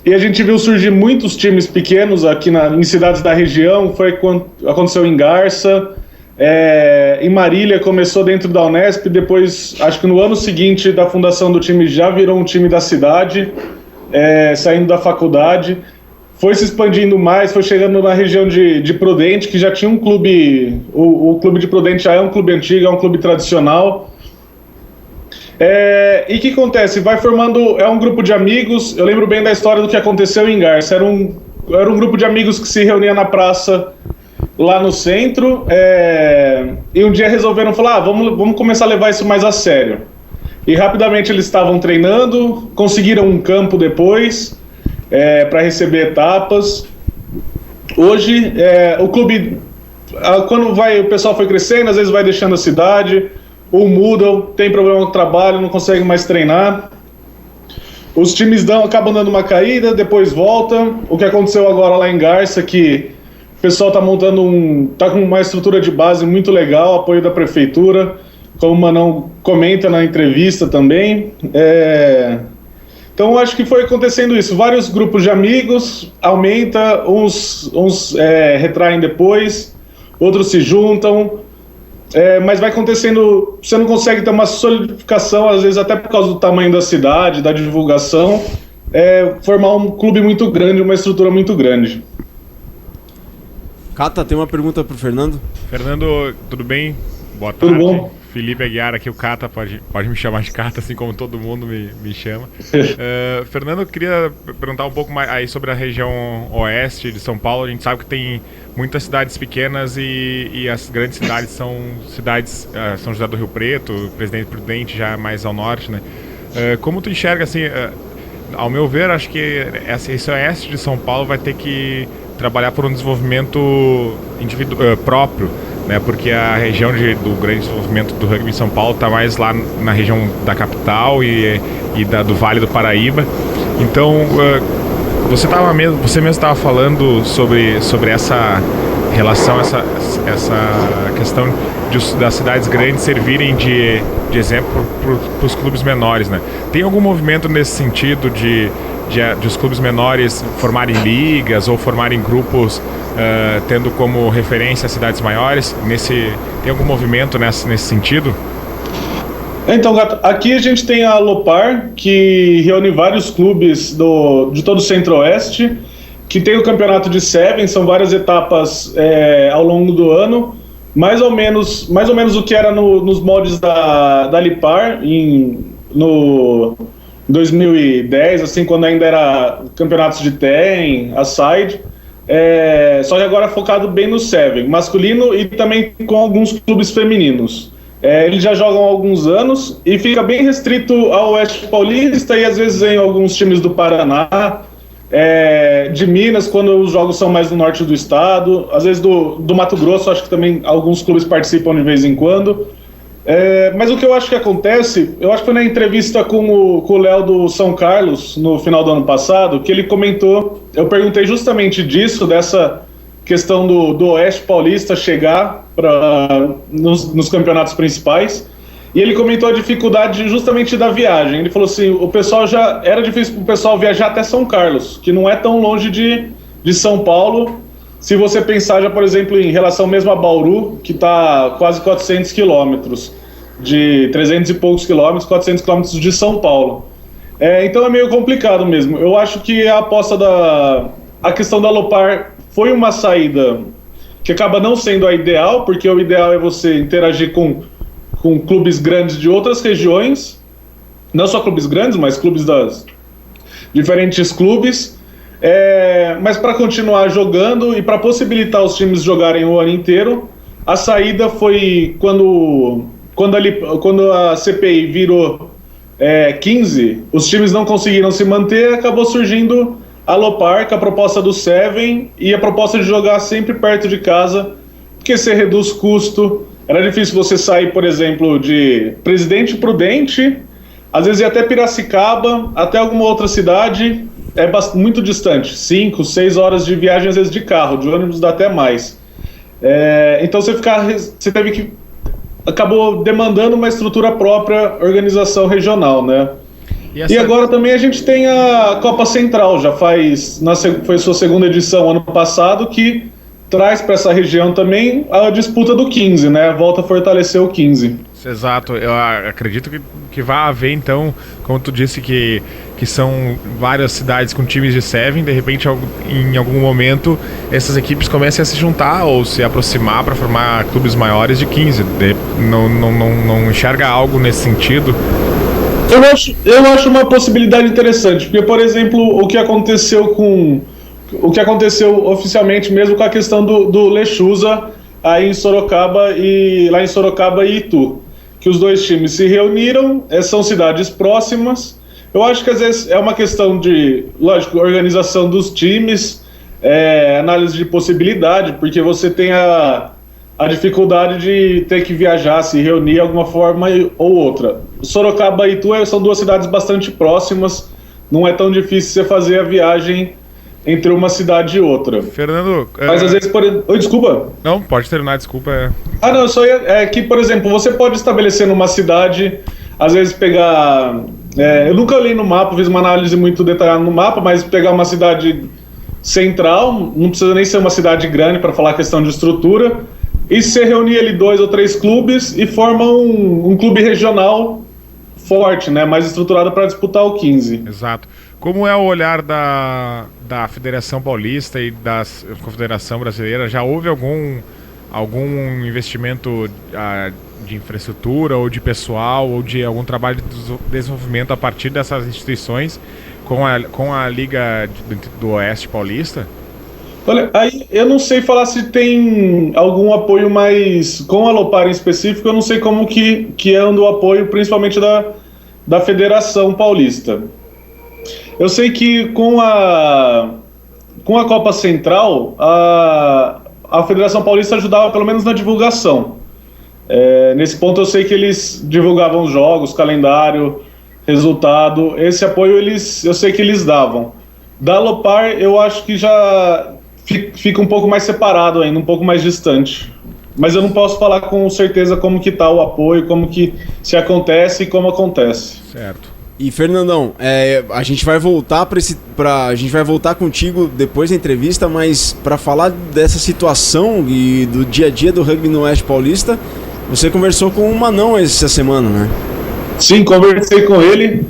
S19: e a gente viu surgir muitos times pequenos aqui em cidades da região. Aconteceu em Garça, em Marília começou dentro da Unesp, depois, acho que no ano seguinte da fundação do time já virou um time da cidade, saindo da faculdade. Foi se expandindo mais, foi chegando na região de Prudente, que já tinha um clube, o clube de Prudente já é um clube antigo, é um clube tradicional. E o que acontece? Vai formando, é um grupo de amigos. Eu lembro bem da história do que aconteceu em Garça. Era um grupo de amigos que se reunia na praça lá no centro, e um dia resolveram falar, vamos começar a levar isso mais a sério. E rapidamente eles estavam treinando, conseguiram um campo depois, para receber etapas. Hoje, o clube, quando o pessoal foi crescendo, às vezes vai deixando a cidade, ou mudam, tem problema com o trabalho, não conseguem mais treinar. Os times acabam dando uma caída, depois voltam. O que aconteceu agora lá em Garça, que o pessoal está montando tá com uma estrutura de base muito legal, apoio da prefeitura, como o Manão comenta na entrevista também. Então acho que foi acontecendo isso, vários grupos de amigos, aumenta, uns retraem depois, outros se juntam, mas vai acontecendo, você não consegue ter uma solidificação, às vezes até por causa do tamanho da cidade, da divulgação, formar um clube muito grande, uma estrutura muito grande.
S2: Cata, tem uma pergunta pro Fernando?
S6: Fernando, tudo bem? Boa tarde.
S19: Tudo bom?
S6: Felipe Aguiar aqui, o Cata, pode me chamar de Cata, assim como todo mundo me chama. Fernando, eu queria perguntar um pouco mais aí sobre a região oeste de São Paulo. A gente sabe que tem muitas cidades pequenas e as grandes cidades são cidades, São José do Rio Preto, Presidente Prudente já mais ao norte, né? Como tu enxerga, assim, ao meu ver, acho que esse oeste de São Paulo vai ter que trabalhar por um desenvolvimento próprio, né, porque a região do grande desenvolvimento do rugby em São Paulo está mais lá na região da capital e do Vale do Paraíba. Então, você mesmo estava falando sobre essa relação, essa questão das cidades grandes servirem de exemplo para os clubes menores, né? Tem algum movimento nesse sentido de os clubes menores formarem ligas ou formarem grupos tendo como referência as cidades maiores? Tem algum movimento nesse sentido?
S19: Então, Gato, aqui a gente tem a Alopar, que reúne vários clubes de todo o Centro-Oeste, que tem o campeonato de Seven, são várias etapas ao longo do ano, mais ou menos o que era nos moldes da Lipar, no 2010, assim, quando ainda era campeonatos de TEM, a Side, só que agora focado bem no Seven, masculino e também com alguns clubes femininos. Eles já jogam há alguns anos e fica bem restrito ao Oeste Paulista e às vezes em alguns times do Paraná, de Minas, quando os jogos são mais no norte do estado, às vezes do Mato Grosso, acho que também alguns clubes participam de vez em quando. Mas o que eu acho que acontece, eu acho que foi na entrevista com o Léo do São Carlos, no final do ano passado, que ele comentou, eu perguntei justamente disso, dessa questão do Oeste Paulista chegar nos campeonatos principais, e ele comentou a dificuldade justamente da viagem. Ele falou assim, era difícil para o pessoal viajar até São Carlos, que não é tão longe de São Paulo, se você pensar já, por exemplo, em relação mesmo a Bauru, que está quase 400 quilômetros, de 300 e poucos quilômetros, 400 quilômetros de São Paulo. Então é meio complicado mesmo. Eu acho que a aposta a questão da Alopar foi uma saída que acaba não sendo a ideal, porque o ideal é você interagir com clubes grandes de outras regiões, não só clubes grandes, mas clubes das diferentes clubes, mas para continuar jogando e para possibilitar os times jogarem o ano inteiro, a saída foi quando a CPI virou 15, os times não conseguiram se manter, acabou surgindo a Alopar, com a proposta do Seven e a proposta de jogar sempre perto de casa, porque você reduz custo. Era difícil você sair, por exemplo, de Presidente Prudente, às vezes ir até Piracicaba, até alguma outra cidade, muito distante, 5, 6 horas de viagem, às vezes de carro, de ônibus dá até mais. Então você teve que... acabou demandando uma estrutura própria, organização regional, né? E agora também a gente tem a Copa Central, foi sua segunda edição ano passado, que traz para essa região também a disputa do 15, né? Volta a fortalecer o 15.
S6: Exato, eu acredito que vai haver então, como tu disse, que são várias cidades com times de Seven, de repente em algum momento essas equipes comecem a se juntar ou se aproximar para formar clubes maiores de 15. Não enxerga algo nesse sentido?
S19: Eu acho uma possibilidade interessante, porque, por exemplo, o que aconteceu oficialmente mesmo com a questão do Lechuza aí em Sorocaba lá em Sorocaba e Itu, que os dois times se reuniram, são cidades próximas. Eu acho que às vezes é uma questão de, lógico, organização dos times, análise de possibilidade, porque você tem a dificuldade de ter que viajar, se reunir de alguma forma ou outra. Sorocaba e Itu são duas cidades bastante próximas, não é tão difícil você fazer a viagem entre uma cidade e outra.
S6: Fernando...
S19: Mas às vezes... Oi, desculpa.
S6: Não, pode terminar, desculpa.
S19: Não, só que, por exemplo, você pode estabelecer numa cidade, às vezes pegar... eu nunca olhei no mapa, fiz uma análise muito detalhada no mapa, mas pegar uma cidade central, não precisa nem ser uma cidade grande para falar a questão de estrutura, e se reunir ali 2 ou 3 clubes e forma um clube regional forte, né, mais estruturado para disputar o 15.
S6: Exato. Como é o olhar da Federação Paulista e da Confederação Brasileira? Já houve algum investimento de infraestrutura ou de pessoal ou de algum trabalho de desenvolvimento a partir dessas instituições com a Liga do Oeste Paulista?
S19: Olha, aí eu não sei falar se tem algum apoio, mas com a Alopar em específico, eu não sei como que anda o apoio, principalmente da Federação Paulista. Eu sei que com a Copa Central, a Federação Paulista ajudava pelo menos na divulgação. Nesse ponto eu sei que eles divulgavam os jogos, calendário, resultado. Esse apoio eu sei que eles davam. Da Alopar eu acho que já fica um pouco mais separado ainda, um pouco mais distante. Mas eu não posso falar com certeza como que tá o apoio, como que se acontece e como acontece.
S6: Certo.
S2: E Fernandão, a gente vai voltar a gente vai voltar contigo depois da entrevista, mas para falar dessa situação e do dia a dia do rugby no Oeste Paulista, você conversou com o Manão essa semana, né?
S19: Sim, conversei com ele.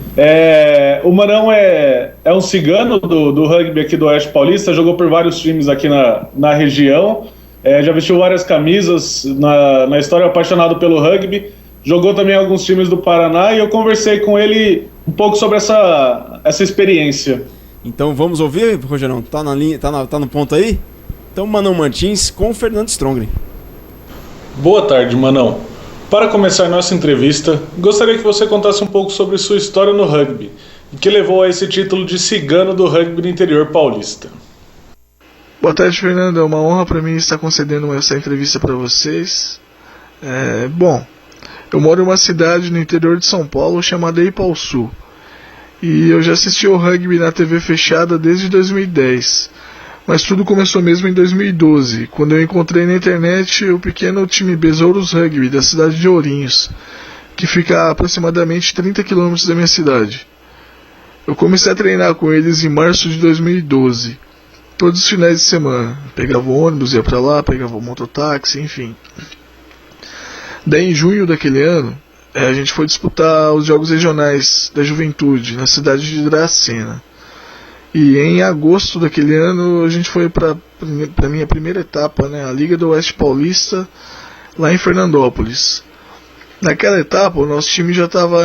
S19: O Manão é um cigano do rugby aqui do Oeste Paulista, jogou por vários times aqui na região, já vestiu várias camisas na história, apaixonado pelo rugby. Jogou também alguns times do Paraná e eu conversei com ele um pouco sobre essa experiência.
S2: Então vamos ouvir, Rogerão? Tá na linha, tá no ponto aí? Então Manão Martins com o Fernando Strongren.
S19: Boa tarde, Manão. Para começar nossa entrevista, gostaria que você contasse um pouco sobre sua história no rugby e que levou a esse título de cigano do rugby do interior paulista.
S20: Boa tarde, Fernando. É uma honra para mim estar concedendo essa entrevista para vocês. Bom, eu moro em uma cidade no interior de São Paulo chamada Ipaussu. E eu já assisti ao rugby na TV fechada desde 2010. Mas tudo começou mesmo em 2012, quando eu encontrei na internet o pequeno time Besouros Rugby da cidade de Ourinhos, que fica a aproximadamente 30 km da minha cidade. Eu comecei a treinar com eles em março de 2012, todos os finais de semana. Pegava o ônibus, ia pra lá, pegava o mototáxi, enfim. Daí em junho daquele ano, a gente foi disputar os jogos regionais da juventude na cidade de Dracena. E em agosto daquele ano a gente foi para a minha primeira etapa, né, a Liga do Oeste Paulista, lá em Fernandópolis. Naquela etapa o nosso time já estava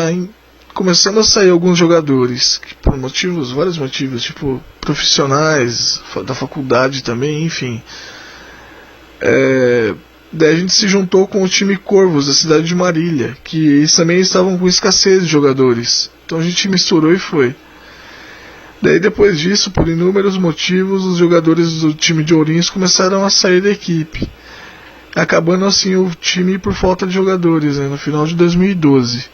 S20: começando a sair alguns jogadores, por vários motivos, tipo profissionais, da faculdade também, enfim. Daí a gente se juntou com o time Corvos, da cidade de Marília, que eles também estavam com escassez de jogadores. Então a gente misturou e foi. Daí depois disso, por inúmeros motivos, os jogadores do time de Ourinhos começaram a sair da equipe, acabando assim o time por falta de jogadores, né, no final de 2012.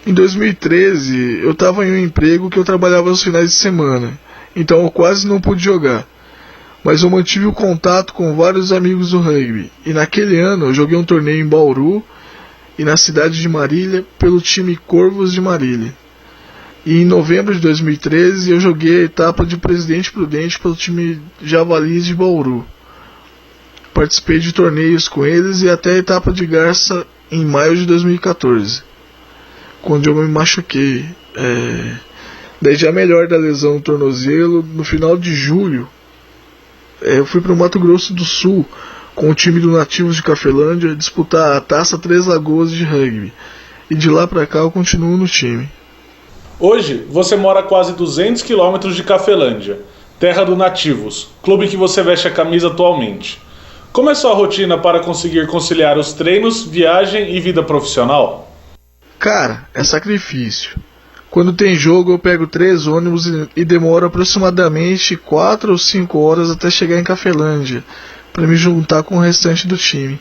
S20: Em 2013, eu estava em um emprego que eu trabalhava nos finais de semana, então eu quase não pude jogar. Mas eu mantive o contato com vários amigos do rugby, e naquele ano eu joguei um torneio em Bauru e na cidade de Marília pelo time Corvos de Marília. E em novembro de 2013 eu joguei a etapa de Presidente Prudente pelo time Javalis de Bauru. Participei de torneios com eles e até a etapa de Garça em maio de 2014, quando eu me machuquei. Daí já melhor da lesão no tornozelo, no final de julho, eu fui para o Mato Grosso do Sul com o time do Nativos de Cafelândia disputar a Taça Três Lagoas de rugby. E de lá para cá eu continuo no time.
S19: Hoje, você mora a quase 200 quilômetros de Cafelândia, terra do Nativos, clube que você veste a camisa atualmente. Como é sua rotina para conseguir conciliar os treinos, viagem e vida profissional?
S20: Cara, é sacrifício. Quando tem jogo eu pego 3 ônibus e demoro aproximadamente 4 ou 5 horas até chegar em Cafelândia, para me juntar com o restante do time.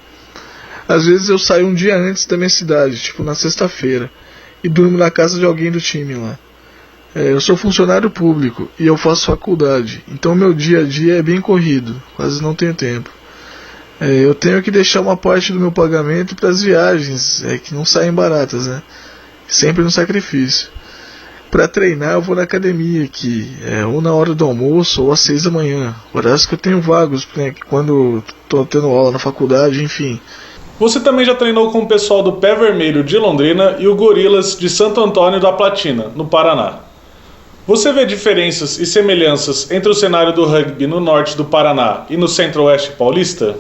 S20: Às vezes eu saio um dia antes da minha cidade, tipo na sexta-feira, e durmo na casa de alguém do time lá. Eu sou funcionário público e eu faço faculdade, então meu dia a dia é bem corrido, quase não tenho tempo. Eu tenho que deixar uma parte do meu pagamento para as viagens, que não saem baratas, né? Sempre no sacrifício. Para treinar eu vou na academia aqui, ou na hora do almoço ou às 6 da manhã, horários que eu tenho vagos, né, quando estou tendo aula na faculdade, enfim.
S19: Você também já treinou com o pessoal do Pé Vermelho de Londrina e o Gorilas de Santo Antônio da Platina, no Paraná. Você vê diferenças e semelhanças entre o cenário do rugby no norte do Paraná e no centro-oeste paulista?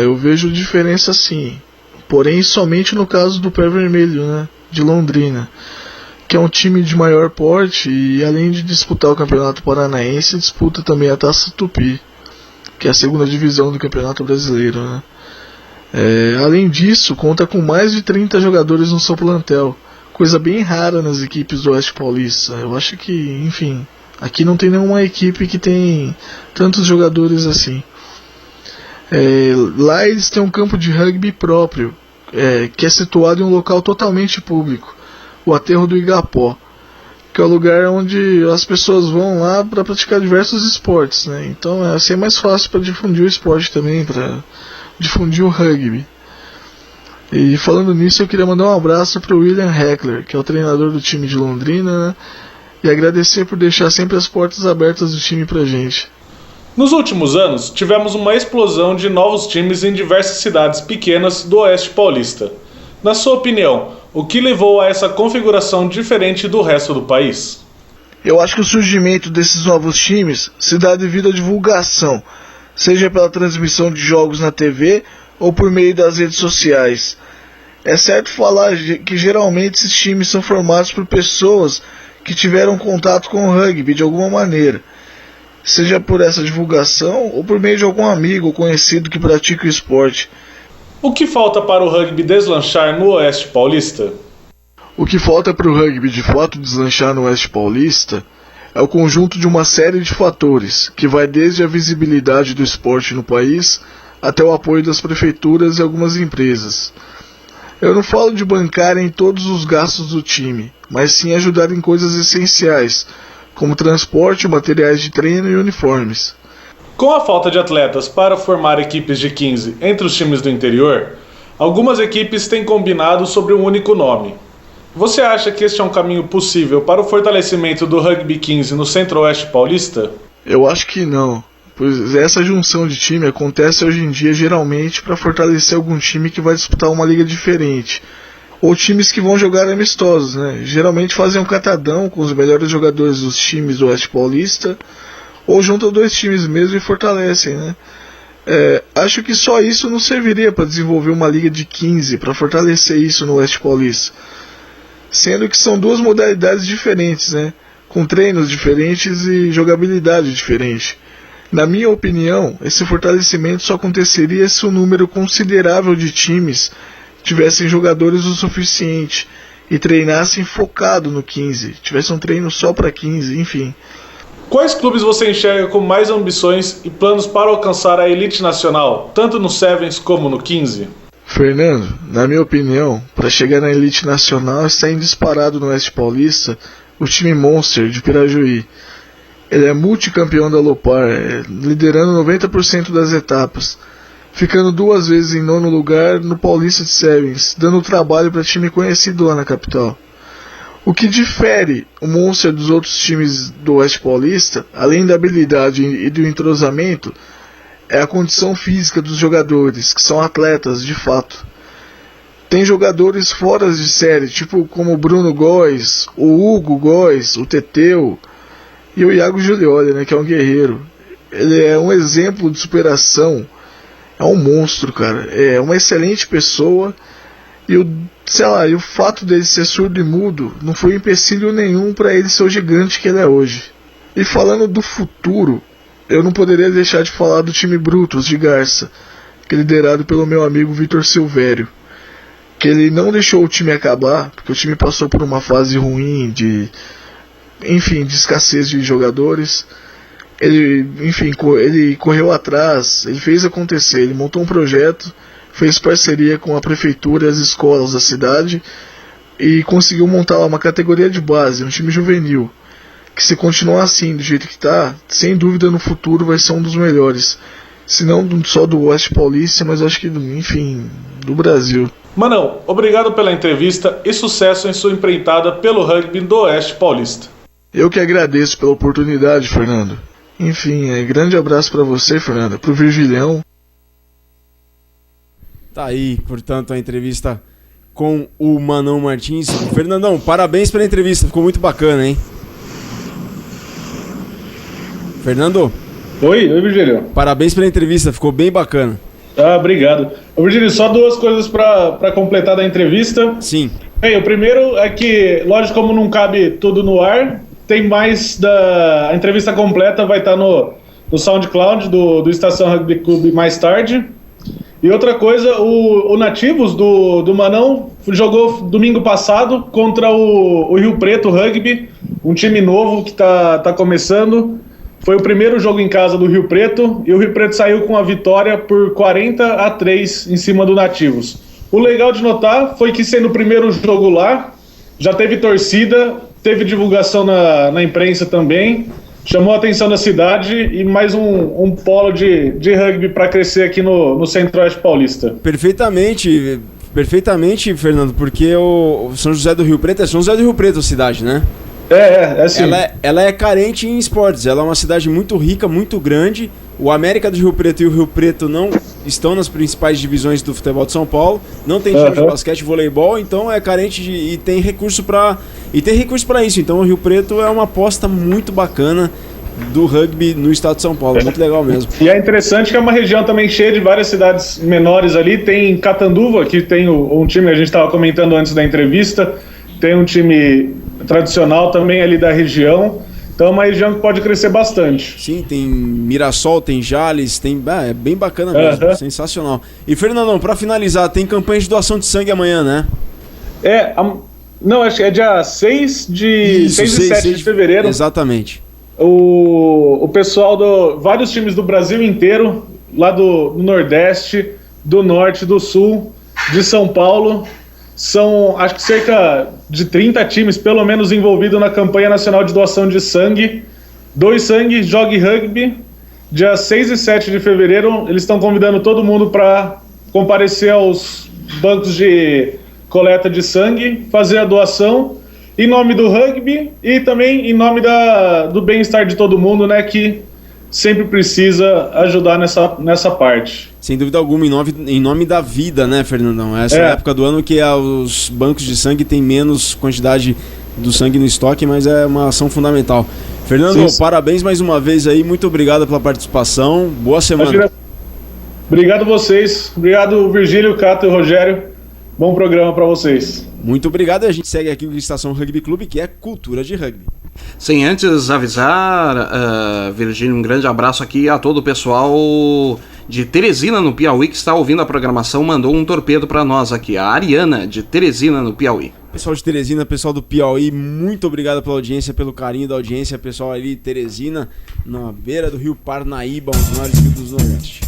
S20: Eu vejo diferença sim, porém somente no caso do Pé Vermelho, né, de Londrina, que é um time de maior porte e além de disputar o Campeonato Paranaense, disputa também a Taça Tupi, que é a segunda divisão do Campeonato Brasileiro, né. Além disso, conta com mais de 30 jogadores no seu plantel, coisa bem rara nas equipes do Oeste Paulista. Eu acho que, enfim, aqui não tem nenhuma equipe que tem tantos jogadores assim. Lá eles têm um campo de rugby próprio, que é situado em um local totalmente público, o Aterro do Igapó, que é o lugar onde as pessoas vão lá para praticar diversos esportes, né? Então assim é mais fácil para difundir o esporte também, para difundir o rugby. E falando nisso, eu queria mandar um abraço para o William Heckler, que é o treinador do time de Londrina, né? E agradecer por deixar sempre as portas abertas do time pra gente.
S19: Nos últimos anos, tivemos uma explosão de novos times em diversas cidades pequenas do Oeste Paulista. Na sua opinião, o que levou a essa configuração diferente do resto do país?
S20: Eu acho que o surgimento desses novos times se dá devido à divulgação, seja pela transmissão de jogos na TV ou por meio das redes sociais. É certo falar que geralmente esses times são formados por pessoas que tiveram contato com o rugby de alguma maneira, seja por essa divulgação ou por meio de algum amigo ou conhecido que pratica o esporte.
S19: O que falta para o rugby deslanchar no Oeste Paulista?
S20: O que falta para o rugby de fato deslanchar no Oeste Paulista é o conjunto de uma série de fatores, que vai desde a visibilidade do esporte no país até o apoio das prefeituras e algumas empresas. Eu não falo de bancarem todos os gastos do time, mas sim ajudar em coisas essenciais, como transporte, materiais de treino e uniformes.
S19: Com a falta de atletas para formar equipes de 15 entre os times do interior, algumas equipes têm combinado sobre um único nome. Você acha que este é um caminho possível para o fortalecimento do Rugby 15 no Centro-Oeste Paulista?
S20: Eu acho que não, pois essa junção de time acontece hoje em dia geralmente para fortalecer algum time que vai disputar uma liga diferente, ou times que vão jogar amistosos, né? Geralmente fazem um catadão com os melhores jogadores dos times do Oeste Paulista, ou juntam 2 times mesmo e fortalecem, né? Acho que só isso não serviria para desenvolver uma liga de 15, para fortalecer isso no Oeste Paulista. Sendo que são 2 modalidades diferentes, né? Com treinos diferentes e jogabilidade diferente. Na minha opinião, esse fortalecimento só aconteceria se um número considerável de times tivessem jogadores o suficiente e treinassem focado no 15, tivesse um treino só para 15, enfim.
S19: Quais clubes você enxerga com mais ambições e planos para alcançar a elite nacional, tanto no Sevens como no 15?
S20: Fernando, na minha opinião, para chegar na elite nacional está em disparado no Oeste Paulista o time Monster de Pirajuí. Ele é multicampeão da Lopar, liderando 90% das etapas, ficando 2 vezes em 9º lugar no Paulista de Sevens, dando trabalho para time conhecido lá na capital. O que difere o Monster dos outros times do Oeste Paulista, além da habilidade e do entrosamento, é a condição física dos jogadores, que são atletas de fato. Tem jogadores fora de série, tipo como o Bruno Góes, o Hugo Góes, o Teteu e o Iago Giulioli, né, que é um guerreiro. Ele é um exemplo de superação, é um monstro, cara, é uma excelente pessoa. E o fato dele ser surdo e mudo não foi empecilho nenhum para ele ser o gigante que ele é hoje. E falando do futuro, eu não poderia deixar de falar do time Brutus de Garça, que é liderado pelo meu amigo Vitor Silvério, que ele não deixou o time acabar, porque o time passou por uma fase ruim de escassez de jogadores. Ele correu atrás, ele fez acontecer, ele montou um projeto, fez parceria com a prefeitura e as escolas da cidade e conseguiu montar lá uma categoria de base, um time juvenil, que se continuar assim, do jeito que está, sem dúvida no futuro vai ser um dos melhores, se não só do Oeste Paulista, mas acho que, do Brasil.
S19: Manão, obrigado pela entrevista e sucesso em sua empreitada pelo rugby do Oeste Paulista.
S20: Eu que agradeço pela oportunidade, Fernando. Enfim, grande abraço para você, Fernando, pro Virgilhão.
S2: Tá aí, portanto, a entrevista com o Manão Martins. Fernandão, parabéns pela entrevista, ficou muito bacana, hein? Fernando?
S19: Oi, Virgílio.
S2: Parabéns pela entrevista, ficou bem bacana.
S19: Obrigado. Virgílio, só 2 coisas para completar da entrevista.
S2: Sim.
S19: Bem, o primeiro é que, lógico, como não cabe tudo no ar, tem mais a entrevista completa vai estar no SoundCloud do Estação Rugby Clube mais tarde. E outra coisa, o Nativos do Manão jogou domingo passado contra o Rio Preto Rugby, um time novo que tá começando. Foi o primeiro jogo em casa do Rio Preto e o Rio Preto saiu com a vitória por 40-3 em cima do Nativos. O legal de notar foi que, sendo o primeiro jogo lá, já teve torcida, teve divulgação na imprensa também. Chamou a atenção da cidade e mais um polo de rugby para crescer aqui no Centro-Oeste Paulista.
S2: Perfeitamente, Fernando, porque o São José do Rio Preto é São José do Rio Preto a cidade, né?
S19: É sim.
S2: Ela é carente em esportes, ela é uma cidade muito rica, muito grande. O América do Rio Preto e o Rio Preto não estão nas principais divisões do futebol de São Paulo, não tem time de basquete e voleibol, então é carente e tem recurso para isso. Então o Rio Preto é uma aposta muito bacana do rugby no estado de São Paulo, muito legal mesmo.
S19: E é interessante que é uma região também cheia de várias cidades menores ali. Tem Catanduva, que tem um time que a gente estava comentando antes da entrevista, tem um time tradicional também ali da região. Então é uma região que pode crescer bastante.
S2: Sim, tem Mirassol, tem Jales, é bem bacana mesmo, sensacional. E Fernandão, para finalizar, tem campanha de doação de sangue amanhã, né?
S19: Não, acho que é dia 6 e 7 de fevereiro.
S2: Exatamente.
S19: O pessoal vários times do Brasil inteiro, lá do Nordeste, do Norte, do Sul, de São Paulo, são acho que cerca de 30 times pelo menos envolvidos na campanha nacional de doação de sangue. Doe Sangue, Jogue Rugby. Dia 6 e 7 de fevereiro eles estão convidando todo mundo para comparecer aos bancos de coleta de sangue, fazer a doação em nome do rugby e também em nome do bem-estar de todo mundo, né, que sempre precisa ajudar nessa parte.
S2: Sem dúvida alguma, em nome da vida, né, Fernandão? Essa é a época do ano que os bancos de sangue têm menos quantidade
S5: do sangue no estoque, mas é uma ação fundamental. Fernando, parabéns mais uma vez aí, muito obrigado pela participação, boa semana.
S19: Obrigado vocês, obrigado Virgílio, Cato e Rogério, bom programa para vocês.
S5: Muito obrigado, e a gente segue aqui com a Estação Rugby Clube, que é cultura de rugby.
S2: Sem antes avisar, Virgílio, um grande abraço aqui a todo o pessoal de Teresina, no Piauí, que está ouvindo a programação, mandou um torpedo para nós aqui, a Ariana, de Teresina, no Piauí.
S5: Pessoal de Teresina, pessoal do Piauí, muito obrigado pela audiência, pelo carinho da audiência, pessoal ali de Teresina, na beira do rio Parnaíba, um dos maiores rios do Nordeste.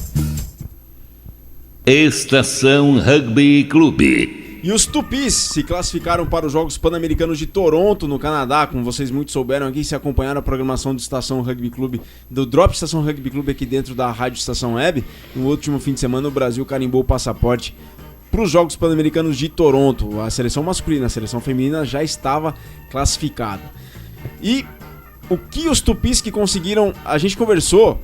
S4: Estação Rugby Clube.
S5: E os Tupis se classificaram para os Jogos Pan-Americanos de Toronto, no Canadá. Como vocês muito souberam aqui, se acompanharam a programação do Estação Rugby Clube, do Drop Estação Rugby Clube aqui dentro da Rádio Estação Web. No último fim de semana, o Brasil carimbou o passaporte para os Jogos Pan-Americanos de Toronto. A seleção masculina, a seleção feminina já estava classificada. E o que os Tupis que conseguiram... A gente conversou,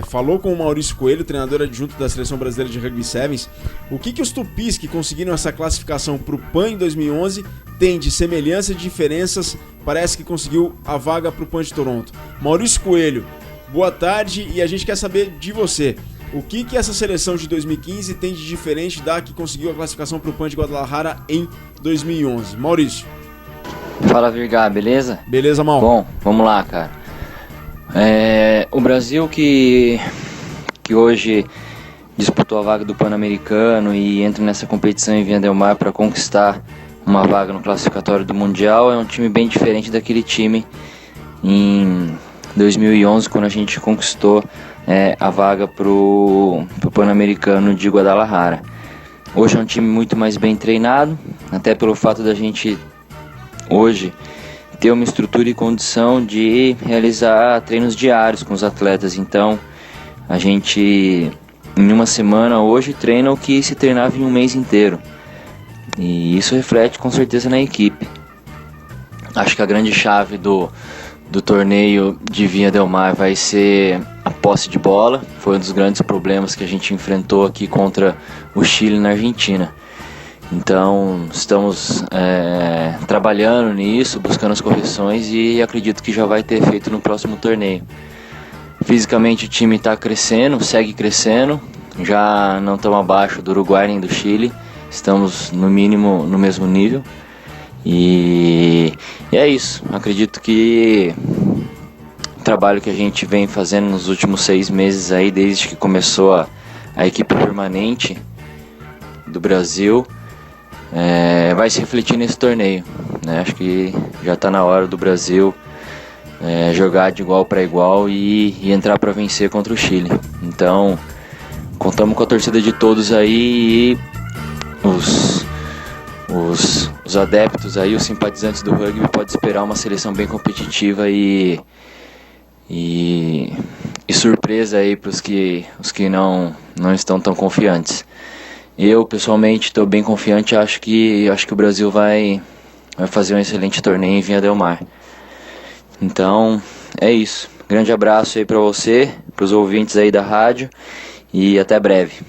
S5: falou com o Maurício Coelho, treinador adjunto da Seleção Brasileira de Rugby Sevens. O que os Tupis que conseguiram essa classificação para o PAN em 2011 tem de semelhança e diferenças? Parece que conseguiu a vaga para o PAN de Toronto. Maurício Coelho, boa tarde, e a gente quer saber de você. O que essa seleção de 2015 tem de diferente da que conseguiu a classificação para o PAN de Guadalajara em 2011? Maurício.
S21: Fala, Virgá, beleza?
S5: Beleza, Mal.
S21: Bom, vamos lá, cara. O Brasil que hoje disputou a vaga do Pan-Americano e entra nessa competição em Viña del Mar para conquistar uma vaga no classificatório do Mundial, é um time bem diferente daquele time em 2011, quando a gente conquistou a vaga pro Pan-Americano de Guadalajara. Hoje é um time muito mais bem treinado, até pelo fato da gente hoje ter uma estrutura e condição de realizar treinos diários com os atletas. Então a gente em uma semana hoje treina o que se treinava em um mês inteiro, e isso reflete com certeza na equipe. Acho que a grande chave do torneio de Viña del Mar vai ser a posse de bola. Foi um dos grandes problemas que a gente enfrentou aqui contra o Chile na Argentina. Então estamos trabalhando nisso, buscando as correções, e acredito que já vai ter efeito no próximo torneio. Fisicamente o time está crescendo, segue crescendo, já não estamos abaixo do Uruguai nem do Chile, estamos no mínimo no mesmo nível, e é isso. Acredito que o trabalho que a gente vem fazendo nos últimos 6 meses aí, desde que começou a equipe permanente do Brasil, vai se refletir nesse torneio, né? Acho que já está na hora do Brasil jogar de igual para igual e entrar para vencer contra o Chile. Então contamos com a torcida de todos aí, e os adeptos aí, os simpatizantes do rugby, podem esperar uma seleção bem competitiva e surpresa aí para os que não estão tão confiantes. Eu, pessoalmente, estou bem confiante. Acho que o Brasil vai fazer um excelente torneio em Viña del Mar. Então, é isso. Grande abraço aí para você, para os ouvintes aí da rádio, e até breve.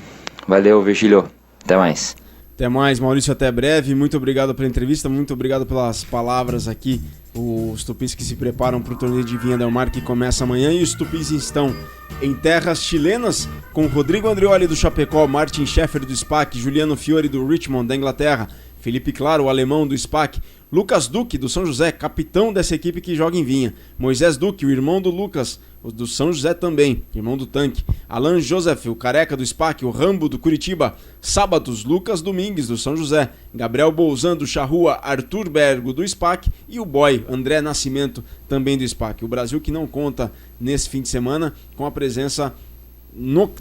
S21: Valeu, Virgílio. Até mais.
S5: Até mais, Maurício. Até breve. Muito obrigado pela entrevista, muito obrigado pelas palavras aqui. Os Tupis que se preparam para o torneio de Viña del Mar, que começa amanhã, e os Tupis estão em terras chilenas, com Rodrigo Andreoli do Chapecó, Martin Scheffer do SPAC, Juliano Fiore do Richmond da Inglaterra, Felipe Claro, o alemão do SPAC, Lucas Duque do São José, capitão dessa equipe que joga em Vinha, Moisés Duque, o irmão do Lucas, do São José também, irmão do Tanque, Alan Joseph, o careca do SPAC, o Rambo do Curitiba, Sábados, Lucas Domingues do São José, Gabriel Bolzan do Charrua, Arthur Bergo do SPAC e o boy André Nascimento também do SPAC. O Brasil que não conta nesse fim de semana com a presença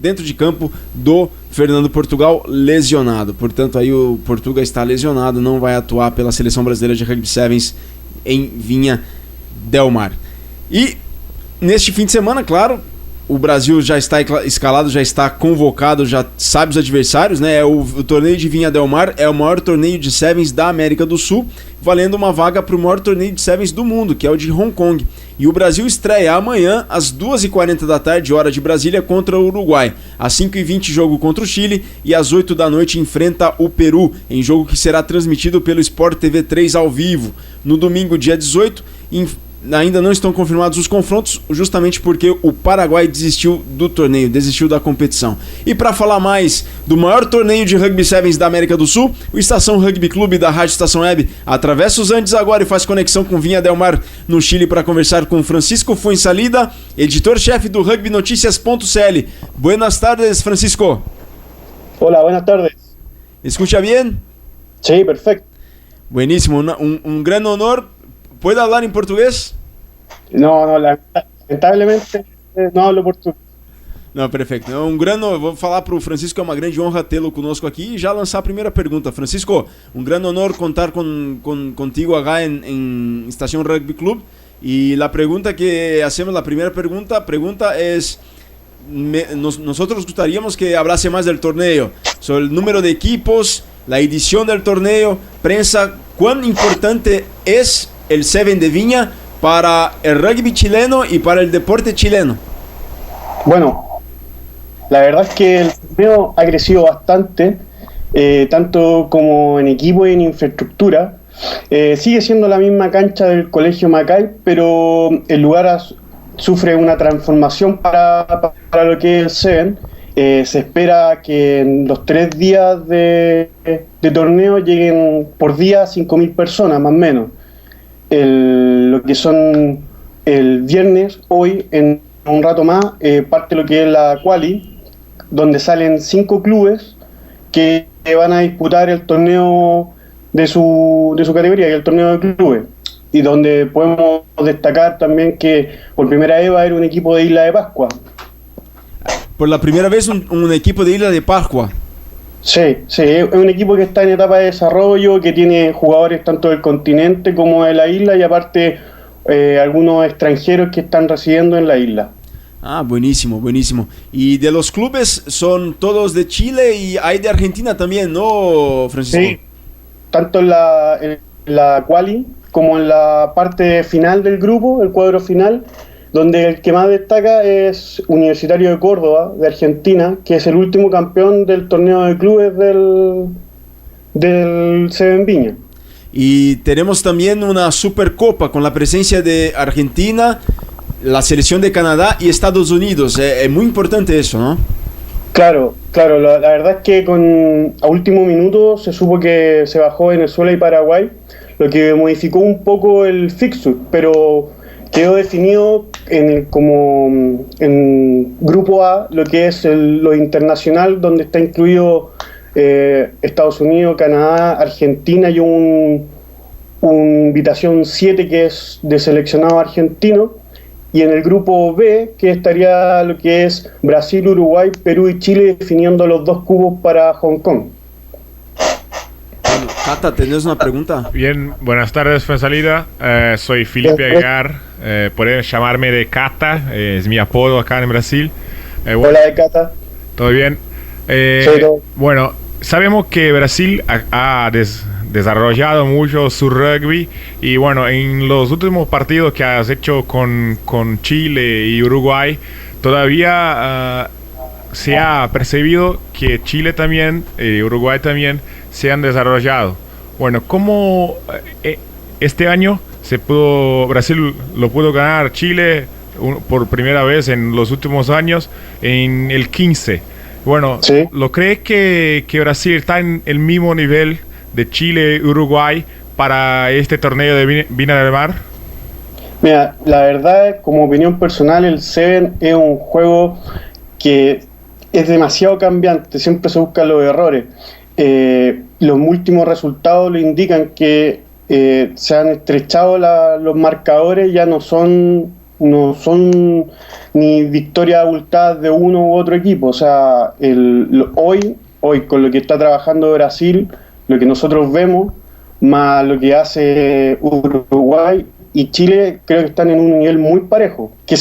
S5: dentro de campo do Fernando Portugal, lesionado. Portanto, aí o Portugal está lesionado, não vai atuar pela Seleção Brasileira de Rugby Sevens em Viña del Mar. E neste fim de semana, claro, o Brasil já está escalado, já está convocado, já sabe os adversários, né? O torneio de Viña del Mar é o maior torneio de sevens da América do Sul, valendo uma vaga para o maior torneio de sevens do mundo, que é o de Hong Kong. E o Brasil estreia amanhã, às 2h40 da tarde, hora de Brasília, contra o Uruguai. Às 5h20, jogo contra o Chile. E às 8 da noite, enfrenta o Peru, em jogo que será transmitido pelo Sport TV 3 ao vivo. No domingo, dia 18, ainda não estão confirmados os confrontos, justamente porque o Paraguai desistiu do torneio, desistiu da competição. E para falar mais do maior torneio de Rugby Sevens da América do Sul, o Estação Rugby Clube da Rádio Estação Web atravessa os Andes agora e faz conexão com Viña del Mar, no Chile, para conversar com Francisco Fuensalida, editor-chefe do rugbynoticias.cl. Buenas tardes, Francisco.
S1: Hola, buenas tardes.
S5: ¿Escucha bien?
S1: Sí, perfecto.
S5: Buenísimo, un gran honor. ¿Puede hablar en portugués?
S1: No, lamentablemente não hablo português.
S5: Não, perfeito. Vou falar para o Francisco, é uma grande honra tê-lo conosco aqui e já lançar a primeira pergunta. Francisco, um grande honor contar contigo acá en Estación Rugby Club. Y la pregunta que hacemos, la primera pregunta es, nosotros gustaríamos que hablase más del torneo, sobre el número de equipos, la edición del torneo, prensa, cuán importante es el Seven de Viña para el rugby chileno y para el deporte chileno.
S1: Bueno, la verdad es que el torneo ha crecido bastante, tanto como en equipo y en infraestructura. Sigue siendo la misma cancha del Colegio Macay, pero el lugar sufre una transformación para lo que es el Seven. Se espera que en los 3 días de torneo lleguen por día 5.000 personas, más o menos. Lo que son el viernes, hoy, en un rato más, parte lo que es la quali, donde salen 5 clubes que van a disputar el torneo de su categoría, que es el torneo de clubes, y donde podemos destacar también que por primera vez va a haber un equipo de Isla de Pascua.
S5: Por la primera vez un equipo de Isla de Pascua.
S1: Sí, es un equipo que está en etapa de desarrollo, que tiene jugadores tanto del continente como de la isla y aparte algunos extranjeros que están residiendo en la isla.
S5: Ah, buenísimo. Y de los clubes son todos de Chile y hay de Argentina también, ¿no, Francisco?
S1: Sí, tanto en la quali como en la parte final del grupo, el cuadro final, donde el que más destaca es Universitario de Córdoba, de Argentina, que es el último campeón del torneo de clubes del Seven Viña.
S5: Y tenemos también una Supercopa con la presencia de Argentina, la selección de Canadá y Estados Unidos. Es muy importante eso, ¿no?
S1: Claro, la verdad es que a último minuto se supo que se bajó Venezuela y Paraguay, lo que modificó un poco el fixture, pero quedó definido como en grupo A lo que es lo internacional, donde está incluido Estados Unidos, Canadá, Argentina y una invitación 7 que es de seleccionado argentino, y en el grupo B que estaría lo que es Brasil, Uruguay, Perú y Chile, definiendo los 2 cupos para Hong Kong.
S5: Cata, ¿tenés una pregunta?
S6: Bien, buenas tardes, Fuensalida. Soy Felipe Aguiar. Pueden llamarme de Cata, es mi apodo acá en Brasil.
S1: Hola, de Cata.
S6: ¿Todo bien? Bueno, sabemos que Brasil ha desarrollado mucho su rugby y bueno, en los últimos partidos que has hecho con Chile y Uruguay, todavía se ha percibido que Chile también y Uruguay también se han desarrollado. Bueno, ¿cómo este año Brasil lo pudo ganar Chile por primera vez en los últimos años en el 15? Bueno, ¿sí? ¿Lo cree que Brasil está en el mismo nivel de Chile y Uruguay para este torneo de Viña del Mar?
S1: Mira, la verdad, como opinión personal, el Seven es un juego que es demasiado cambiante, siempre se buscan los errores. Los últimos resultados lo indican que se han estrechado los marcadores, ya no son ni victorias abultadas de uno u otro equipo. O sea, hoy con lo que está trabajando Brasil, lo que nosotros vemos, más lo que hace Uruguay, y Chile creo que están en un nivel muy parejo, que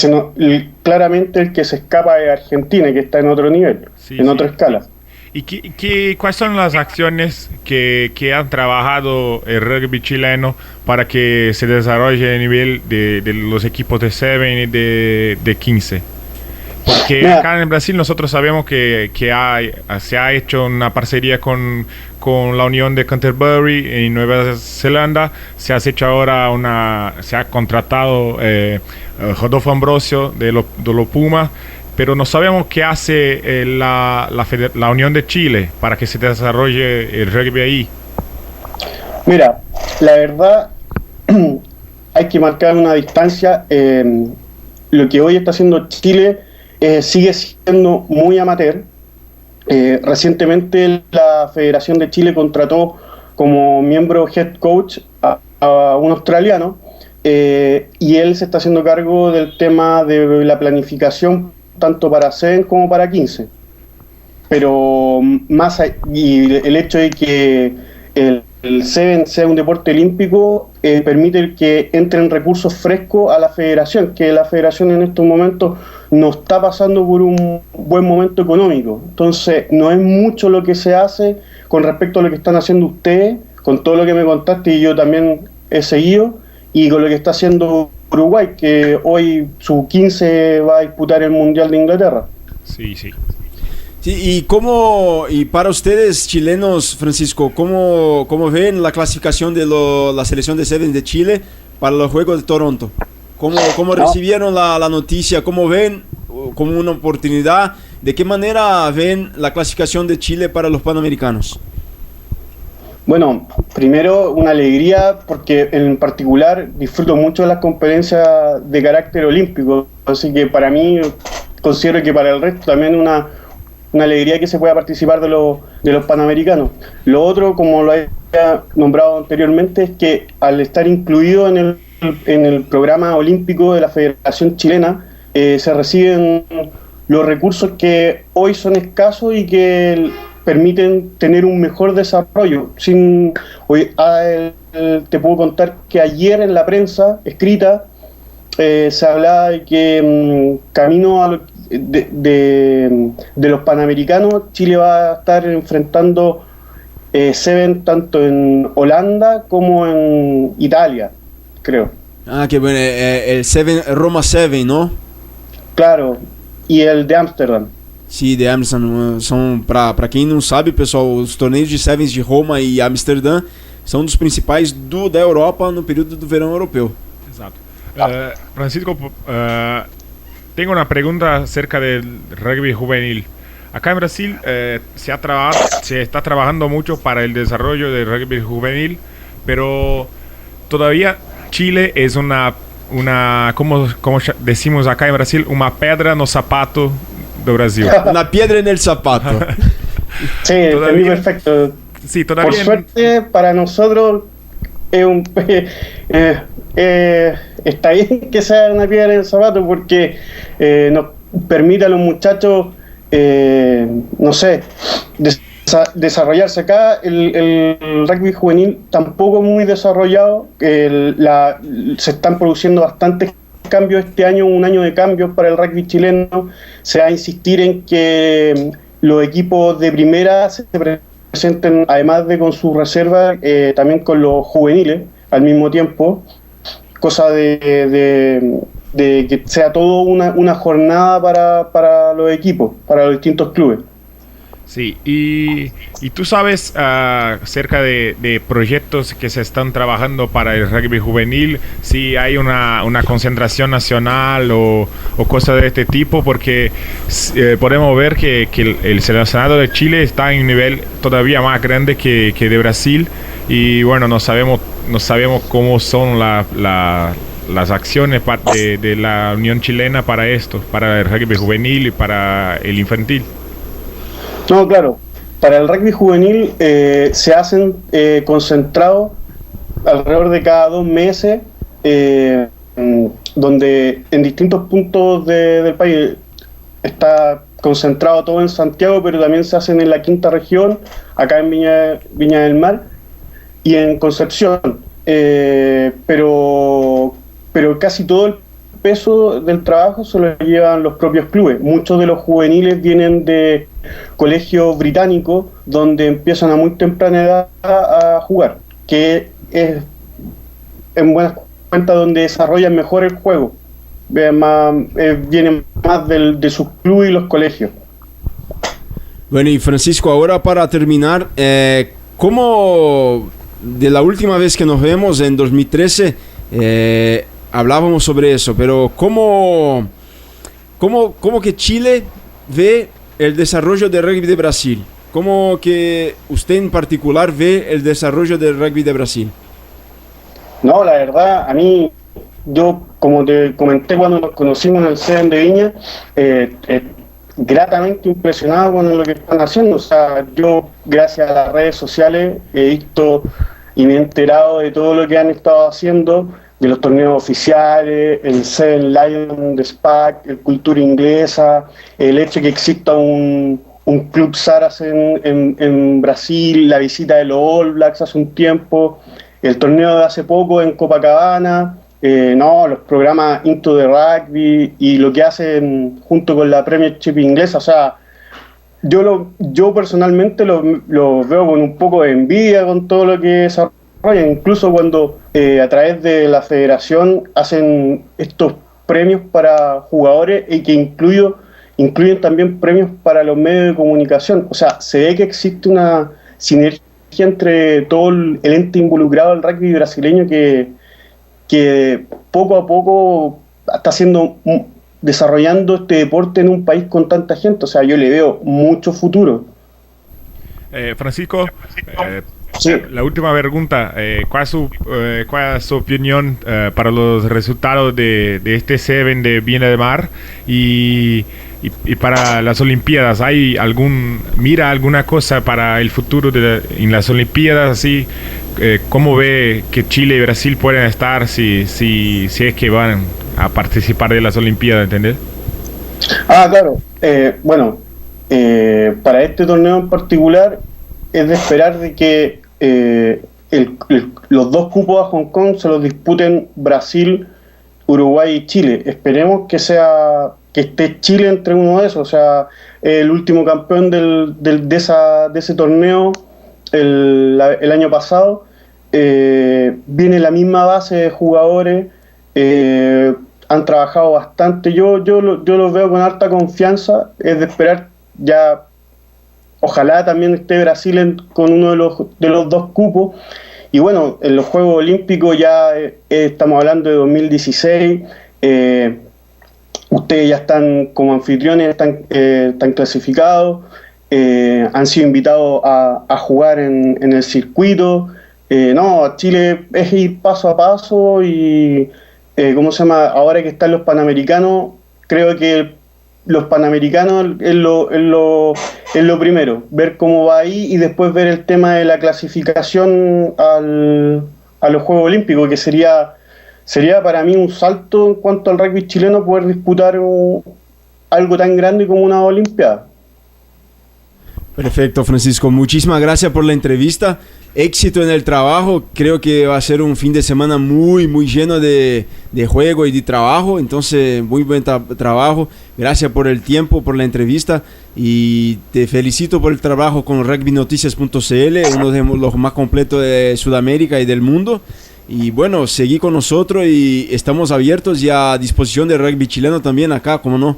S1: claramente el que se escapa es Argentina, que está en otro nivel, en otra escala.
S6: ¿Y cuáles son las acciones que han trabajado el rugby chileno para que se desarrolle a nivel de los equipos de 7 y de 15? Porque acá en Brasil nosotros sabemos que se ha hecho una parcería con la Unión de Canterbury en Nueva Zelanda. Se ha hecho ahora se ha contratado Rodolfo Ambrosio de los Pumas, pero no sabemos qué hace la Unión de Chile para que se desarrolle el rugby ahí.
S1: Mira, la verdad hay que marcar una distancia. Lo que hoy está haciendo Chile sigue siendo muy amateur. Recientemente la Federación de Chile contrató como miembro head coach a un australiano, y él se está haciendo cargo del tema de la planificación tanto para 7 como para 15. Pero y el hecho de que el 7 sea un deporte olímpico permite que entren recursos frescos a la federación, que la federación en estos momentos no está pasando por un buen momento económico. Entonces no es mucho lo que se hace con respecto a lo que están haciendo ustedes, con todo lo que me contaste y yo también he seguido, y con lo que está haciendo Uruguay, que hoy su 15 va a disputar el Mundial de Inglaterra.
S6: Sí.
S2: Sí, y para ustedes chilenos, Francisco, ¿cómo ven la clasificación de la selección de 7 de Chile para los Juegos de Toronto? ¿Cómo recibieron la noticia? ¿Cómo ven como una oportunidad? ¿De qué manera ven la clasificación de Chile para los Panamericanos?
S1: Bueno, primero una alegría porque en particular disfruto mucho de las competencias de carácter olímpico, así que para mí considero que para el resto también una alegría que se pueda participar de los Panamericanos. Lo otro, como lo había nombrado anteriormente, es que al estar incluido en el programa olímpico de la Federación Chilena, se reciben los recursos que hoy son escasos y que permiten tener un mejor desarrollo. Te puedo contar que ayer en la prensa escrita se hablaba de que camino de los Panamericanos, Chile va a estar enfrentando 7 tanto en Holanda como en Italia, creo.
S2: Qué bueno, el 7, Roma 7, ¿no?
S1: Claro, y el de Ámsterdam.
S2: Sim, de Amsterdam. Para quem não sabe, pessoal, os torneios de Sevens de Roma e Amsterdã são dos principais da Europa no período do verão europeu.
S6: Exato. Francisco, tengo una pregunta acerca del rugby juvenil. Acá en Brasil se está trabajando mucho para el desarrollo del rugby juvenil, pero todavía Chile es una como decimos acá en Brasil, una pedra no zapato do Brasil.
S2: Una piedra en el zapato.
S1: Sí, entendí perfecto.
S6: Sí, todavía.
S1: Por suerte, para nosotros está bien que sea una piedra en el zapato porque nos permite a los muchachos, no sé, desarrollarse acá. El rugby juvenil tampoco muy desarrollado. Se están produciendo bastantes cambios este año, un año de cambios para el rugby chileno. Se va a insistir en que los equipos de primera se presenten, además de con sus reservas, también con los juveniles al mismo tiempo, cosa de que sea todo una jornada para los equipos, para los distintos clubes.
S6: Sí, y tú sabes acerca de proyectos que se están trabajando para el rugby juvenil, si hay una concentración nacional o cosas de este tipo, porque podemos ver que el seleccionado de Chile está en un nivel todavía más grande que de Brasil, y bueno, no sabemos cómo son las acciones de la Unión Chilena para esto, para el rugby juvenil y para el infantil.
S1: No, claro. Para el rugby juvenil se hacen concentrados alrededor de cada 2 meses, donde en distintos puntos del país está concentrado todo en Santiago, pero también se hacen en la 5ª región, acá en Viña del Mar y en Concepción. Pero pero casi todo el peso del trabajo se lo llevan los propios clubes. Muchos de los juveniles vienen de colegios británicos donde empiezan a muy temprana edad a jugar, que es en buenas cuentas donde desarrollan mejor el juego. Vienen más de sus clubes y los colegios.
S2: Bueno, y Francisco, ahora para terminar, ¿cómo de la última vez que nos vemos en 2013 hablábamos sobre eso, pero ¿cómo que Chile ve el desarrollo del rugby de Brasil? ¿Cómo que usted en particular ve el desarrollo del rugby de Brasil?
S1: No, la verdad, a mí, yo como te comenté cuando nos conocimos en el Seven de Viña, gratamente impresionado con lo que están haciendo. O sea, yo gracias a las redes sociales he visto y me he enterado de todo lo que han estado haciendo, de los torneos oficiales, el Seven Lion de SPAC, el Cultura Inglesa, el hecho de que exista un club Saracen en Brasil, la visita de los All Blacks hace un tiempo, el torneo de hace poco en Copacabana, los programas Into the Rugby y lo que hacen junto con la Premiership inglesa. O sea, yo personalmente lo veo con un poco de envidia con todo lo que desarrollan, incluso cuando a través de la federación hacen estos premios para jugadores y que incluyen también premios para los medios de comunicación. O sea, se ve que existe una sinergia entre todo el ente involucrado al rugby brasileño que poco a poco está desarrollando este deporte en un país con tanta gente. O sea, yo le veo mucho futuro.
S6: Francisco, sí. La última pregunta, ¿cuál es su opinión para los resultados de este Seven de Viña del Mar y para las Olimpiadas? ¿Mira alguna cosa para el futuro en las Olimpiadas? Así, ¿cómo ve que Chile y Brasil pueden estar si es que van a participar de las Olimpiadas, ¿entendés?
S1: Claro. Para este torneo en particular es de esperar de que los dos cupos a Hong Kong se los disputen Brasil, Uruguay y Chile. Esperemos que esté Chile entre uno de esos. O sea, el último campeón de ese torneo el año pasado, viene la misma base de jugadores, han trabajado bastante. Yo los veo con harta confianza. Es de esperar ya. Ojalá también esté Brasil con uno de los dos cupos. Y bueno, en los Juegos Olímpicos ya estamos hablando de 2016. Ustedes ya están como anfitriones, están clasificados, han sido invitados a jugar en el circuito. Chile es ir paso a paso y, ahora que están los Panamericanos, creo que los Panamericanos es lo primero, ver cómo va ahí y después ver el tema de la clasificación a los Juegos Olímpicos, que sería para mí un salto en cuanto al rugby chileno poder disputar algo tan grande como una Olimpiada.
S2: Perfecto, Francisco, muchísimas gracias por la entrevista. Éxito en el trabajo, creo que va a ser un fin de semana muy, muy lleno de juego y de trabajo, entonces muy buen trabajo. Gracias por el tiempo, por la entrevista y te felicito por el trabajo con rugbynoticias.cl, uno de los más completos de Sudamérica y del mundo. Y bueno, seguí con nosotros y estamos abiertos y a disposición del rugby chileno también acá, ¿cómo no?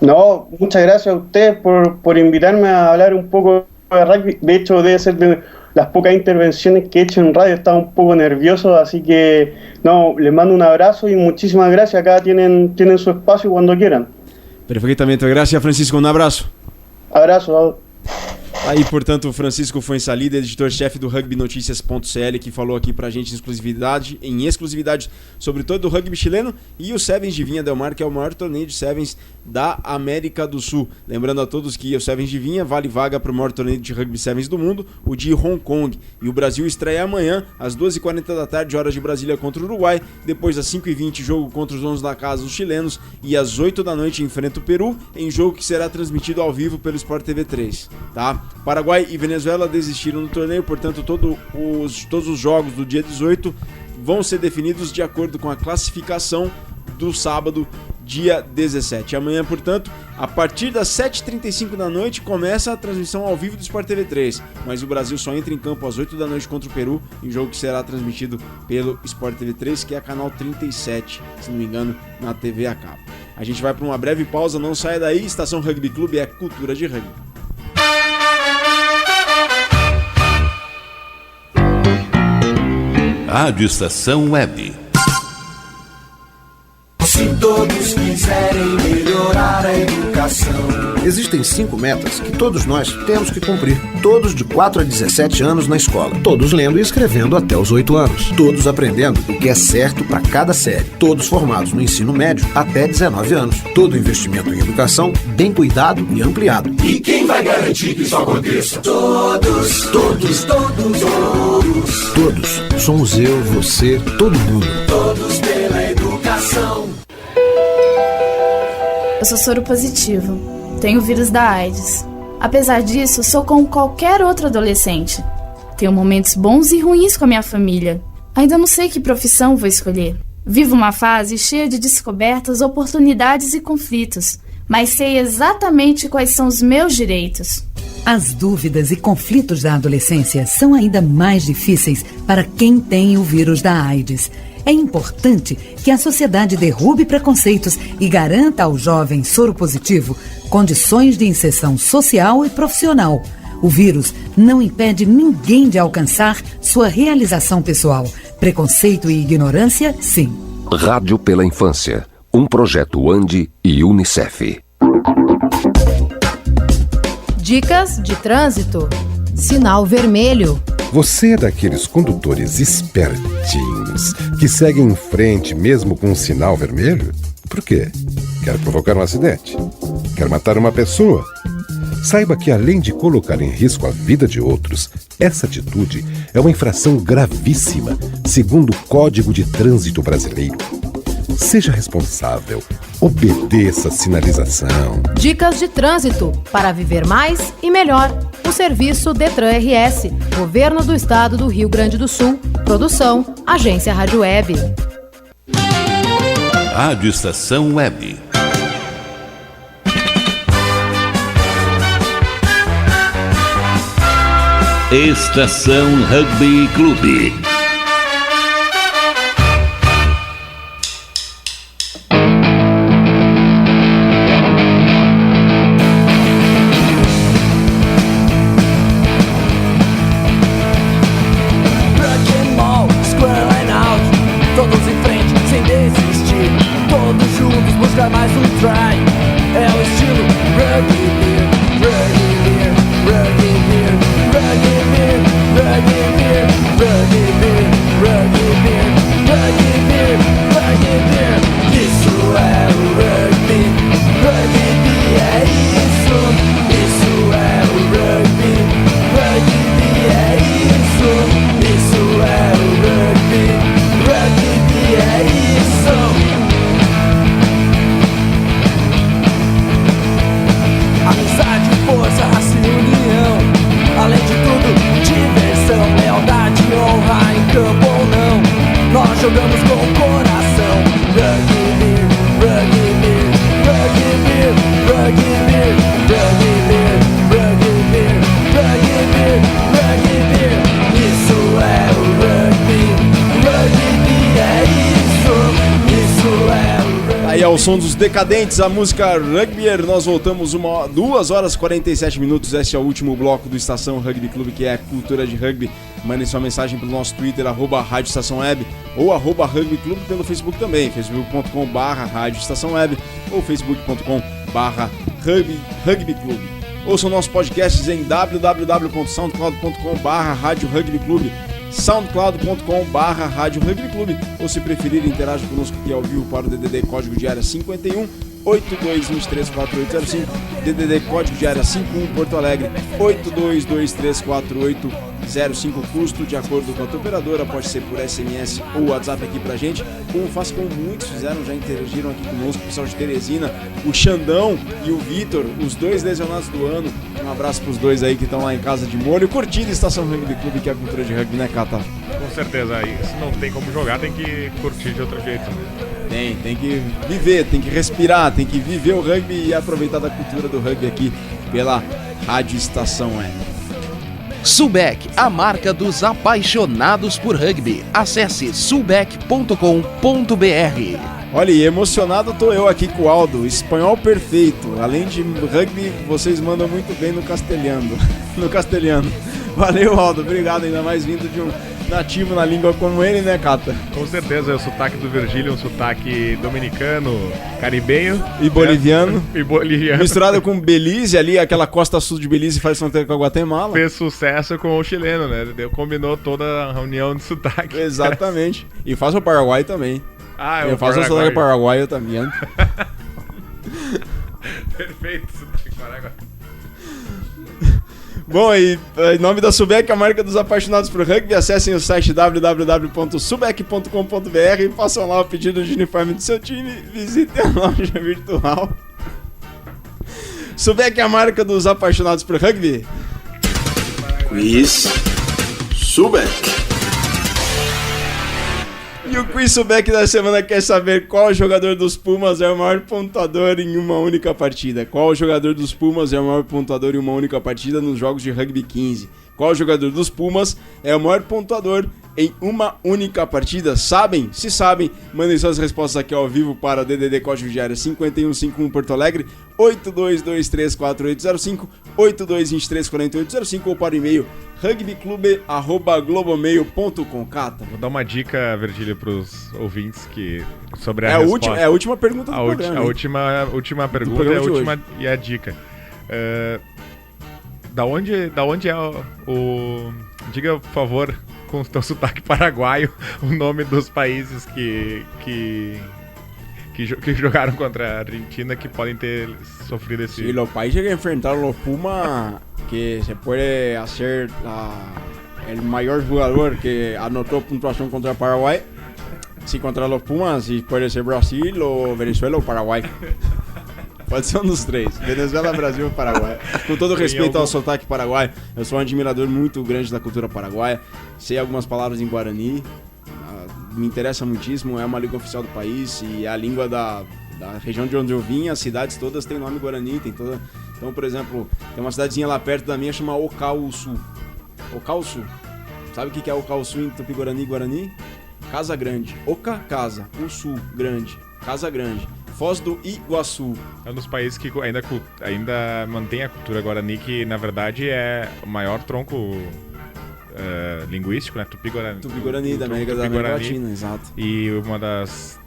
S1: No, muchas gracias a ustedes por invitarme a hablar un poco de rugby. De hecho, debe ser de las pocas intervenciones que he hecho en radio, estaba un poco nervioso, así que les mando un abrazo y muchísimas gracias. Acá tienen su espacio cuando quieran.
S2: Perfectamente, gracias Francisco, un abraço.
S1: Abraço.
S2: Aí, portanto, o Francisco Fuenzalida, editor-chefe do rugbynoticias.cl, que falou aqui pra gente em exclusividade sobre todo o rugby chileno e o Sevens de Viña del Mar, que é o maior torneio de Sevens da América do Sul. Lembrando a todos que o Sevens de Viña vale vaga para o maior torneio de rugby Sevens do mundo, o de Hong Kong. E o Brasil estreia amanhã, às 2h40 da tarde, horas de Brasília, contra o Uruguai. Depois, às 5h20, jogo contra os donos da casa, os chilenos. E às 8 da noite, enfrenta o Peru, em jogo que será transmitido ao vivo pelo Sport TV 3. Tá? Paraguai e Venezuela desistiram do torneio, portanto todos os jogos do dia 18
S5: vão ser definidos de acordo com a classificação do sábado, dia 17. Amanhã, portanto, a partir das 7h35 da noite, começa a transmissão ao vivo do Sport TV 3, mas o Brasil só entra em campo às 8 da noite contra o Peru, em jogo que será transmitido pelo Sport TV 3, que é canal 37, se não me engano, na TV a cabo. A gente vai para uma breve pausa, não saia daí. Estação Rugby Clube é cultura de rugby.
S4: Rádio Estação Web.
S3: Se todos quiserem melhorar a educação.
S7: Existem 5 metas que todos nós temos que cumprir. Todos de 4 a 17 anos na escola. Todos lendo e escrevendo até os 8 anos. Todos aprendendo o que é certo para cada série. Todos formados no ensino médio até 19 anos. Todo investimento em educação bem cuidado e ampliado.
S3: E quem vai garantir que isso aconteça? Todos, todos, todos, todos.
S7: Todos. Somos eu, você, todo mundo.
S3: Todos pela educação.
S8: Eu sou soro positivo. Tenho o vírus da AIDS. Apesar disso, sou como qualquer outro adolescente. Tenho momentos bons e ruins com a minha família. Ainda não sei que profissão vou escolher. Vivo uma fase cheia de descobertas, oportunidades e conflitos, mas sei exatamente quais são os meus direitos.
S9: As dúvidas e conflitos da adolescência são ainda mais difíceis para quem tem o vírus da AIDS. É importante que a sociedade derrube preconceitos e garanta ao jovem soropositivo condições de inserção social e profissional. O vírus não impede ninguém de alcançar sua realização pessoal. Preconceito e ignorância, sim.
S10: Rádio pela Infância, um projeto ANDI e UNICEF.
S11: Dicas de trânsito. Sinal vermelho.
S12: Você é daqueles condutores espertinhos que seguem em frente mesmo com um sinal vermelho? Por quê? Quer provocar um acidente? Quer matar uma pessoa? Saiba que, além de colocar em risco a vida de outros, essa atitude é uma infração gravíssima, segundo o Código de Trânsito Brasileiro. Seja responsável. Obedeça a sinalização.
S11: Dicas de trânsito para viver mais e melhor. O serviço Detran RS, Governo do Estado do Rio Grande do Sul. Produção, Agência Rádio Web.
S4: Rádio Estação Web. Estação Rugby Clube.
S5: Ao som dos Decadentes, a música Rugbyer. Nós voltamos 2 horas e 47 minutos. Este é o último bloco do Estação Rugby Clube, que é a cultura de rugby. Mandem sua mensagem pelo nosso Twitter, @Rádio Estação Web, ou @Rugby Clube pelo Facebook também, facebook.com/Rádio Estação Web ou facebook.com/Rugby Clube. Ouçam nossos podcasts em www.soundcloud.com/Rádio Rugby Clube, soundcloud.com/Rádio Rugby Clube, ou se preferir, interaja conosco aqui ao vivo para o DDD código de área 51
S2: 82234805, DDD código de área 51 Porto Alegre 82234805, custo de acordo com a tua operadora, pode ser por SMS ou WhatsApp aqui pra gente, como faz com muitos fizeram, já interagiram aqui conosco, o pessoal de Teresina, o Xandão e o Vitor, os 2 lesionados do ano. Um abraço pros 2 aí que estão lá em casa de molho, curtindo a Estação Rugby Clube, que é a cultura de rugby, né, Cata?
S6: Com certeza, aí se não tem como jogar, tem que curtir de outro jeito, né?
S2: Tem que viver, tem que respirar, tem que viver o rugby e aproveitar da cultura do rugby aqui pela Rádio Estação Web.
S13: Sulbec, a marca dos apaixonados por rugby. Acesse sulbec.com.br.
S2: Olha, e emocionado tô eu aqui com o Aldo, espanhol perfeito. Além de rugby, vocês mandam muito bem no castelhano. Valeu, Aldo, obrigado, ainda mais vindo de um nativo na língua como ele, né, Cata?
S6: Com certeza, é o sotaque do Virgílio, um sotaque dominicano, caribenho
S2: e boliviano.
S6: E boliviano.
S2: Misturado com Belize, ali, aquela costa sul de Belize faz fronteira com a Guatemala.
S6: Fez sucesso com o chileno, né? Combinou toda a união de sotaque.
S2: Exatamente. E faz o Paraguai também.
S6: Eu
S2: faço o sotaque paraguaio também.
S6: Perfeito, sotaque paraguaio.
S2: Bom, e em nome da Sulbec, a marca dos apaixonados por rugby, acessem o site www.sulbec.com.br e façam lá o pedido de uniforme do seu time, visitem a loja virtual. Sulbec é a marca dos apaixonados por rugby.
S14: Quiz Sulbec.
S2: E o Quiz Sulbec da semana quer saber qual jogador dos Pumas é o maior pontuador em uma única partida. Qual jogador dos Pumas é o maior pontuador em uma única partida nos jogos de Rugby 15? Qual jogador dos Pumas é o maior pontuador em uma única partida? Sabem? Se sabem, mandem suas respostas aqui ao vivo para DDD código de área 5151 Porto Alegre 82234805, 82234805 ou para o e-mail rugbyclube@globomail.com. Cata,
S6: vou dar uma dica, Virgílio, para os ouvintes que sobre a resposta.
S2: É a última pergunta do programa.
S6: A última pergunta e a dica. Da onde é o... Diga, por favor, com o teu sotaque paraguaio, o nome dos países que jogaram contra a Argentina que podem ter sofrido esse...
S2: Sí, los países que enfrentaron los Pumas, que se puede hacer el mayor jugador que anotó puntuación contra Paraguay. Si contra los Pumas, si puede ser Brasil ou Venezuela ou Paraguai. Pode ser um dos três. Venezuela, Brasil ou Paraguai. Com todo respeito ao sotaque paraguaio, eu sou um admirador muito grande da cultura paraguaia. Sei algumas palavras em Guarani. Me interessa muitíssimo. É uma língua oficial do país e é a língua da região de onde eu vim. As cidades todas têm nome Guarani. Tem toda... Então, por exemplo, tem uma cidadezinha lá perto da minha chamada Ocauçu. Ocauçu. Sabe o que é Ocauçu em Tupi-Guarani? Guarani? Casa Grande. Oca, casa. Uçu, grande. Casa Grande. Foz do Iguaçu.
S6: É um dos países que ainda mantém a cultura guarani, que na verdade é o maior tronco linguístico, né? Tupi-Guarani.
S2: Tupi-Guarani, da América Latina, exato.
S6: E uma das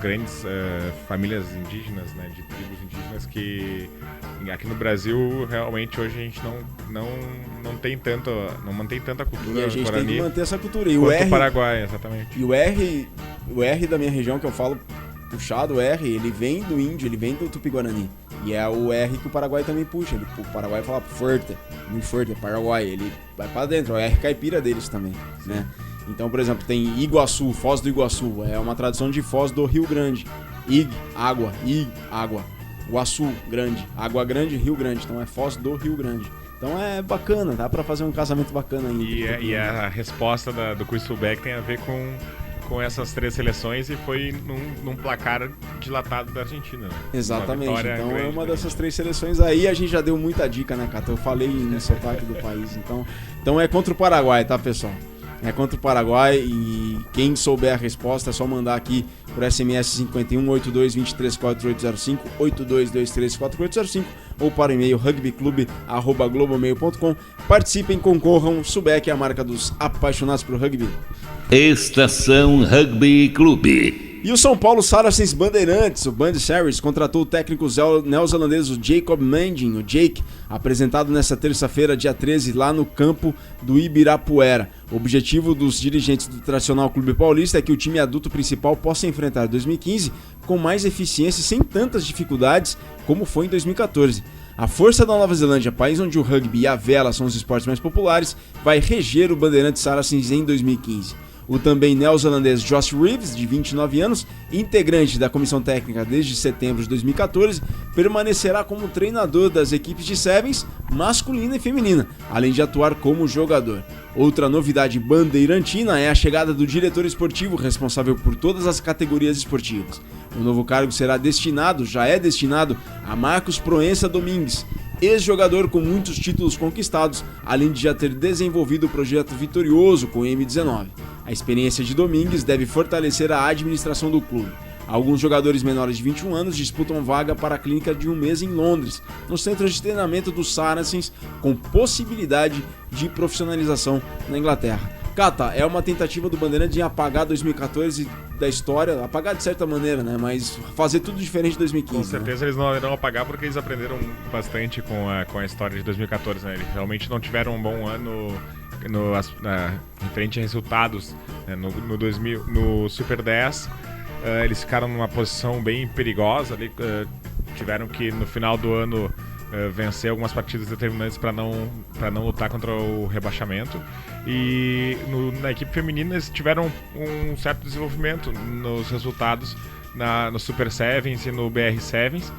S6: grandes famílias indígenas, né? De tribos indígenas que aqui no Brasil realmente hoje a gente não tem tanto, não mantém tanta cultura.
S2: E a gente
S6: guarani
S2: tem que manter essa cultura. E
S6: o Paraguai, exatamente.
S2: E o R da minha região, que eu falo puxado, o R, ele vem do índio, ele vem do Tupi-Guarani. E é o R que o Paraguai também puxa. O Paraguai fala forte, muito forte, Paraguai. Ele vai pra dentro, é o R caipira deles também, né? Então, por exemplo, tem Iguaçu, Foz do Iguaçu. É uma tradução de Foz do Rio Grande. Ig, água, água. Guaçu, grande. Água grande, Rio Grande. Então é Foz do Rio Grande. Então é bacana, dá pra fazer um casamento bacana ainda.
S6: E a resposta do Quiz Sulbec tem a ver com essas três seleções e foi num placar dilatado da Argentina, né?
S2: Exatamente, então é uma dessas três seleções aí. A gente já deu muita dica, né, Cata? Eu falei no sotaque do país, então é contra o Paraguai, tá, pessoal? É contra o Paraguai e quem souber a resposta é só mandar aqui por SMS 51 82234805, 82234805 ou para o e-mail rugbyclube@globomail.com. Participem, concorram. Sulbec é a marca dos apaixonados por rugby.
S4: Estação Rugby Clube.
S2: E o São Paulo Saracens Bandeirantes, o Band Series, contratou o técnico neozelandês, o Jacob Mandin, o Jake, apresentado nesta terça-feira, dia 13, lá no campo do Ibirapuera. O objetivo dos dirigentes do tradicional clube paulista é que o time adulto principal possa enfrentar 2015 com mais eficiência e sem tantas dificuldades como foi em 2014. A força da Nova Zelândia, país onde o rugby e a vela são os esportes mais populares, vai reger o Bandeirantes Saracens em 2015. O também neozelandês Josh Reeves, de 29 anos, integrante da comissão técnica desde setembro de 2014, permanecerá como treinador das equipes de Sevens, masculina e feminina, além de atuar como jogador. Outra novidade bandeirantina é a chegada do diretor esportivo responsável por todas as categorias esportivas. O novo cargo já é destinado a Marcos Proença Domingues, ex-jogador com muitos títulos conquistados, além de já ter desenvolvido o projeto vitorioso com o M19. A experiência de Domingues deve fortalecer a administração do clube. Alguns jogadores menores de 21 anos disputam vaga para a clínica de um mês em Londres, no centro de treinamento dos Saracens, com possibilidade de profissionalização na Inglaterra. Cata, é uma tentativa do Bandeirantes em apagar 2014 da história, apagar de certa maneira, né? Mas fazer tudo diferente de 2015. Com
S6: certeza, né? Eles não irão apagar porque eles aprenderam bastante com a história de 2014, né? Eles realmente não tiveram um bom ano referente a resultados, né? No Super 10, eles ficaram numa posição bem perigosa ali, tiveram que no final do ano vencer algumas partidas determinantes para não lutar contra o rebaixamento. E na equipe feminina eles tiveram um certo desenvolvimento nos resultados no Super Sevens e no BR Sevens.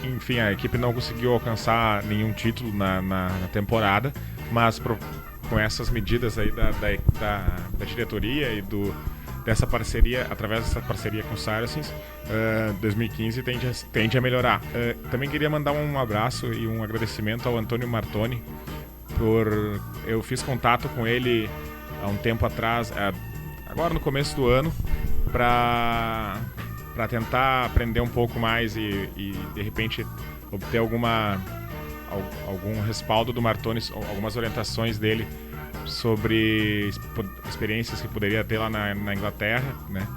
S6: Enfim, a equipe não conseguiu alcançar nenhum título na temporada, mas com essas medidas aí da diretoria e dessa parceria, através dessa parceria com o Saracens, 2015 tende a melhorar. Também queria mandar um abraço e um agradecimento ao Antônio Martoni. Eu fiz contato com ele há um tempo atrás, agora no começo do ano, para tentar aprender um pouco mais e de repente obter algum respaldo do Martoni, algumas orientações dele sobre experiências que poderia ter lá na Inglaterra, né?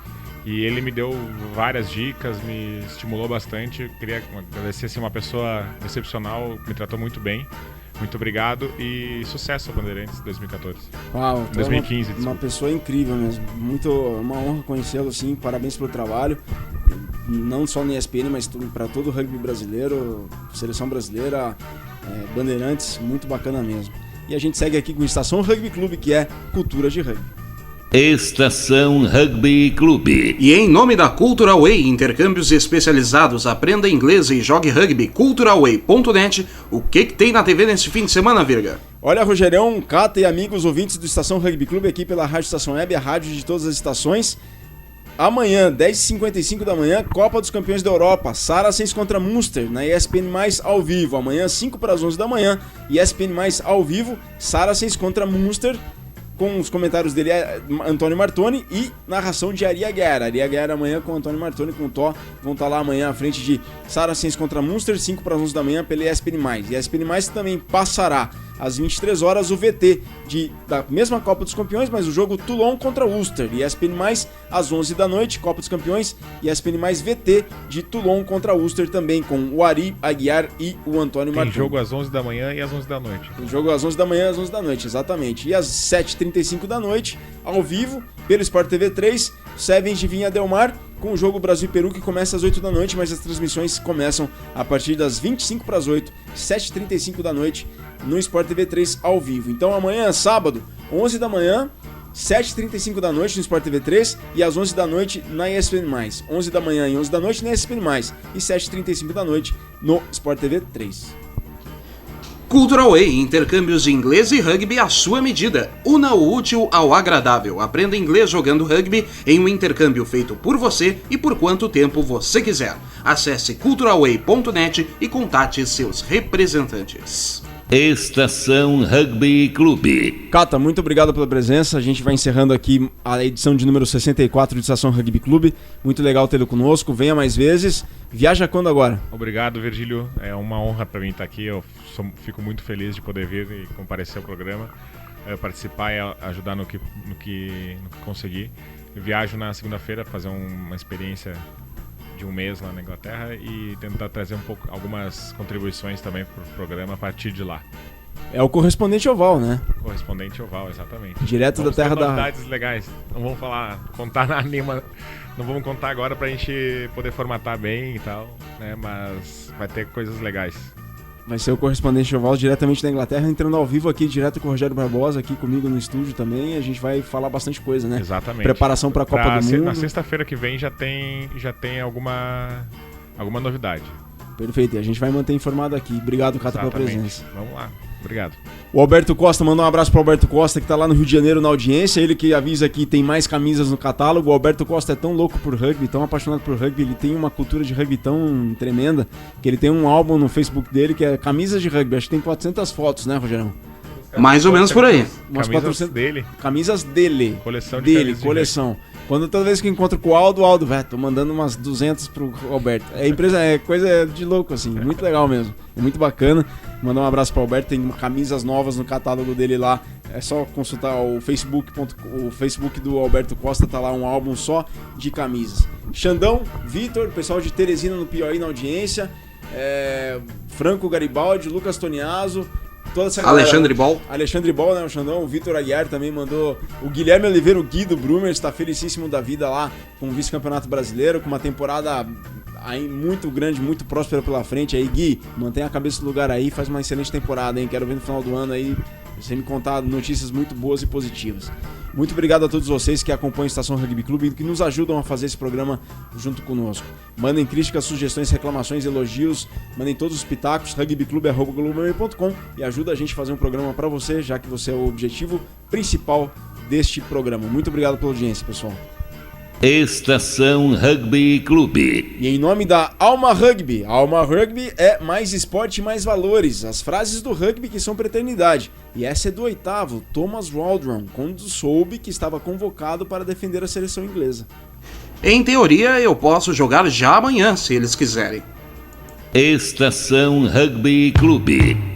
S6: E ele me deu várias dicas, me estimulou bastante. Queria agradecer, assim, uma pessoa excepcional, me tratou muito bem. Muito obrigado e sucesso ao Bandeirantes 2014.
S2: Uau,
S6: 2015.
S2: Uma pessoa incrível mesmo. Uma honra conhecê-lo, assim. Parabéns pelo trabalho. Não só na ESPN, mas para todo o rugby brasileiro, seleção brasileira, Bandeirantes, muito bacana mesmo. E a gente segue aqui com a Estação Rugby Clube, que é cultura de rugby.
S4: Estação Rugby Clube.
S13: E em nome da Cultural Way, intercâmbios especializados, aprenda inglês e jogue rugby. Culturalway.net. O que tem na TV nesse fim de semana, Virga?
S2: Olha, Rogerão, Cata e amigos ouvintes do Estação Rugby Clube, aqui pela Rádio Estação Web, a rádio de todas as estações. Amanhã, 10h55 da manhã, Copa dos Campeões da Europa, Saracens contra Munster, na ESPN+, ao vivo. Amanhã, 5 para as 11 da manhã, ESPN+, ao vivo, Saracens contra Munster, com os comentários dele, Antônio Martoni, e narração de Ari Aguiar. Ari Aguiar amanhã com Antônio Martoni, com o Tó, vão estar lá amanhã à frente de Saracens contra Munster, 5 para as 11 da manhã, pela ESPN+. E a ESPN+, também passará às 23 horas o VT da mesma Copa dos Campeões, mas o jogo Toulon contra Ulster. E ESPN+, às 11 da noite, Copa dos Campeões, e ESPN+, VT de Toulon contra Ulster, também com o Ari Aguiar e o Antônio Martoni.
S6: Tem jogo às 11 da manhã e às 11 da noite.
S2: Tem jogo às 11 da manhã e às 11 da noite, exatamente. E às 7h35 da noite, ao vivo, pelo Sport TV 3, Sevens de Vinha Del Mar, com o jogo Brasil e Peru, que começa às 8 da noite, mas as transmissões começam a partir das 25 para as 8, 7h35 da noite, no Sport TV 3 ao vivo. Então amanhã, sábado, 11 da manhã, 7h35 da noite no Sport TV 3 e às 11 da noite na ESPN+. 11 da manhã e 11 da noite na ESPN+, e 7h35 da noite no Sport TV 3.
S13: Cultural Way, intercâmbios de inglês e rugby à sua medida. Una o útil ao agradável. Aprenda inglês jogando rugby em um intercâmbio feito por você e por quanto tempo você quiser. Acesse culturalway.net e contate seus representantes.
S4: Estação Rugby Clube.
S2: Cata, muito obrigado pela presença. A gente vai encerrando aqui a edição de número 64 de Estação Rugby Clube. Muito legal tê-lo conosco. Venha mais vezes. Viaja quando agora?
S6: Obrigado, Virgílio. É uma honra para mim estar aqui. Eu fico muito feliz de poder vir e comparecer ao programa, participar e ajudar no que conseguir. Eu viajo na segunda-feira fazer uma experiência de um mês lá na Inglaterra e tentar trazer algumas contribuições também para o programa a partir de lá.
S5: É o correspondente oval, né?
S6: Correspondente oval, exatamente.
S5: Direto da terra da...
S6: novidades legais. Não vamos contar na nenhuma... Não vamos contar agora pra gente poder formatar bem e tal, né? Mas vai ter coisas legais.
S5: Vai ser o correspondente oval diretamente da Inglaterra, entrando ao vivo aqui, direto com o Rogério Barbosa, aqui comigo no estúdio também. A gente vai falar bastante coisa, né?
S6: Exatamente.
S5: Preparação pra Copa do Mundo.
S6: Na sexta-feira que vem já tem alguma novidade.
S5: Perfeito, e a gente vai manter informado aqui. Obrigado, Cata, pela presença.
S6: Vamos lá, obrigado.
S5: O Alberto Costa, mandou um abraço pro Alberto Costa, que tá lá no Rio de Janeiro na audiência. Ele que avisa que tem mais camisas no catálogo. O Alberto Costa é tão louco por rugby, tão apaixonado por rugby, ele tem uma cultura de rugby tão tremenda, que ele tem um álbum no Facebook dele que é Camisas de Rugby. Acho que tem 400 fotos, né, Rogerão?
S13: Mais ou menos por aí.
S5: Umas
S6: Camisas
S5: 400...
S6: dele.
S5: Camisas dele.
S6: Coleção de
S5: dele,
S6: camisas de
S5: coleção. Quando toda vez que eu encontro com o Aldo, velho, tô mandando umas 200 pro Alberto. É coisa de louco, assim. Muito legal mesmo. É muito bacana. Mandar um abraço pro Alberto. Tem camisas novas no catálogo dele lá. É só consultar o Facebook do Alberto Costa. Tá lá um álbum só de camisas. Xandão, Vitor, pessoal de Teresina no Piauí na audiência. Franco Garibaldi, Lucas Toniaso. Toda essa
S13: Alexandre Ball,
S5: né? O Xandão, o Vitor Aguiar também mandou. O Guilherme Oliveira, o Gui do Brumer, está felicíssimo da vida lá com o vice-campeonato brasileiro, com uma temporada aí muito grande, muito próspera pela frente. Aí, Gui, mantenha a cabeça no lugar aí, faz uma excelente temporada, hein? Quero ver no final do ano aí você me contar notícias muito boas e positivas. Muito obrigado a todos vocês que acompanham a Estação Rugby Clube e que nos ajudam a fazer esse programa junto conosco. Mandem críticas, sugestões, reclamações, elogios, mandem todos os pitacos, rugbyclube@globemail.com e ajuda a gente a fazer um programa para você, já que você é o objetivo principal deste programa. Muito obrigado pela audiência, pessoal.
S4: Estação Rugby Clube.
S5: E em nome da Alma Rugby, Alma Rugby é mais esporte e mais valores. As frases do rugby que são para eternidade. E essa é do 8º, Thomas Waldron, quando soube que estava convocado para defender a seleção inglesa.
S13: Em teoria, eu posso jogar já amanhã, se eles quiserem.
S4: Estação Rugby Clube.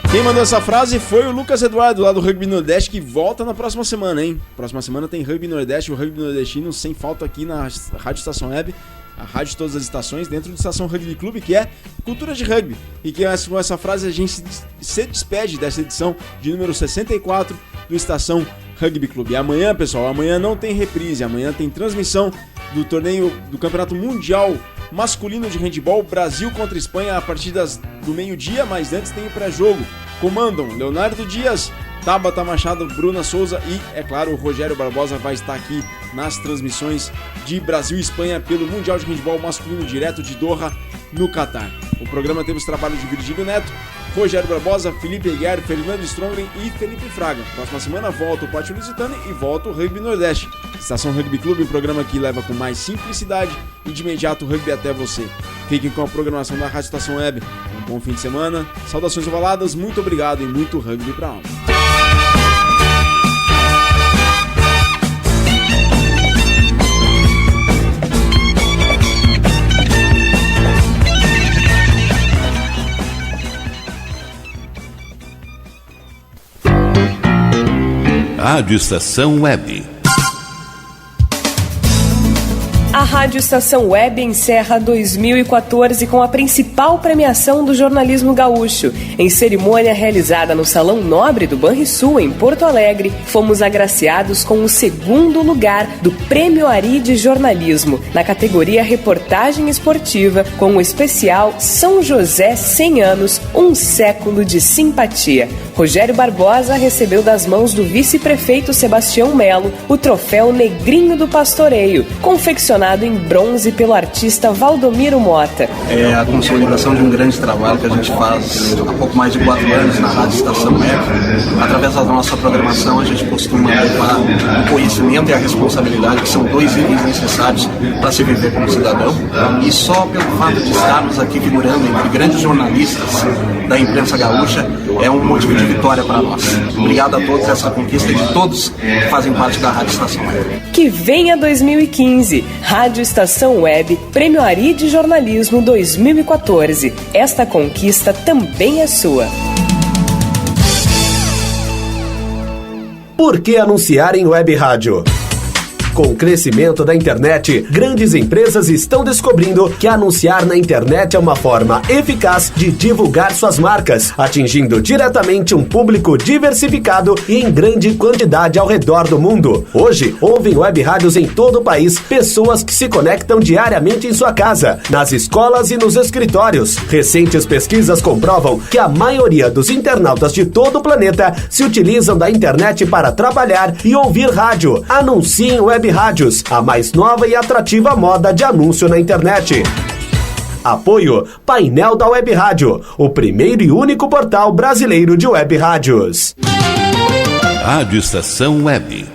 S5: Quem mandou essa frase foi o Lucas Eduardo, lá do Rugby Nordeste, que volta na próxima semana, hein? Próxima semana tem Rugby Nordeste, o Rugby Nordestino sem falta aqui na Rádio Estação Web, a rádio de todas as estações, dentro do Estação Rugby Clube, que é cultura de rugby. E que com essa frase a gente se despede dessa edição de número 64 do Estação Rugby Clube. E amanhã, pessoal, amanhã não tem reprise, amanhã tem transmissão do torneio do Campeonato Mundial Masculino de Handebol, Brasil contra Espanha, a partir do meio-dia, mas antes tem o pré-jogo. Comandam Leonardo Dias, Tabata Machado, Bruna Souza e, é claro, o Rogério Barbosa vai estar aqui nas transmissões de Brasil e Espanha pelo Mundial de Handebol Masculino direto de Doha, no Catar. O programa teve os trabalhos de Virgílio Neto, Rogério Barbosa, Felipe Aguiar, Fernando Strongren e Felipe Fraga. Próxima semana volta o Pátio Lusitano e volta o Rugby Nordeste. Estação Rugby Clube, um programa que leva com mais simplicidade e de imediato o rugby até você. Fiquem com a programação da Rádio Estação Web. Um bom fim de semana, saudações ovaladas, muito obrigado e muito rugby pra alma.
S4: Rádio Estação Web.
S15: A Rádio Estação Web encerra 2014 com a principal premiação do jornalismo gaúcho. Em cerimônia realizada no Salão Nobre do Banrisul, em Porto Alegre, fomos agraciados com o 2º lugar do Prêmio Ari de Jornalismo, na categoria Reportagem Esportiva, com o especial São José 100 anos, um século de simpatia. Rogério Barbosa recebeu das mãos do vice-prefeito Sebastião Melo o troféu Negrinho do Pastoreio, confeccionado em bronze pelo artista Valdomiro Mota.
S22: É a consolidação de um grande trabalho que a gente faz há pouco mais de 4 anos na Rádio Estação Web. Através da nossa programação, a gente costuma levar o conhecimento e a responsabilidade, que são 2 itens necessários para se viver como cidadão. E só pelo fato de estarmos aqui figurando entre grandes jornalistas da imprensa gaúcha é um motivo de vitória para nós. Obrigado a todos, essa conquista e de todos que fazem parte da Rádio Estação Web.
S15: Que venha 2015, Rádio Estação Web, Prêmio Ari de Jornalismo 2014. Esta conquista também é sua.
S23: Por que anunciar em web rádio?
S16: Com o crescimento da internet, grandes empresas estão descobrindo que anunciar na internet é uma forma eficaz de divulgar suas marcas, atingindo diretamente um público diversificado e em grande quantidade ao redor do mundo. Hoje, ouvem web rádios em todo o país pessoas que se conectam diariamente em sua casa, nas escolas e nos escritórios. Recentes pesquisas comprovam que a maioria dos internautas de todo o planeta se utilizam da internet para trabalhar e ouvir rádio. Anunciem web rádios, a mais nova e atrativa moda de anúncio na internet. Apoio Painel da Web Rádio, o primeiro e único portal brasileiro de web rádios.
S4: Rádio Estação Web.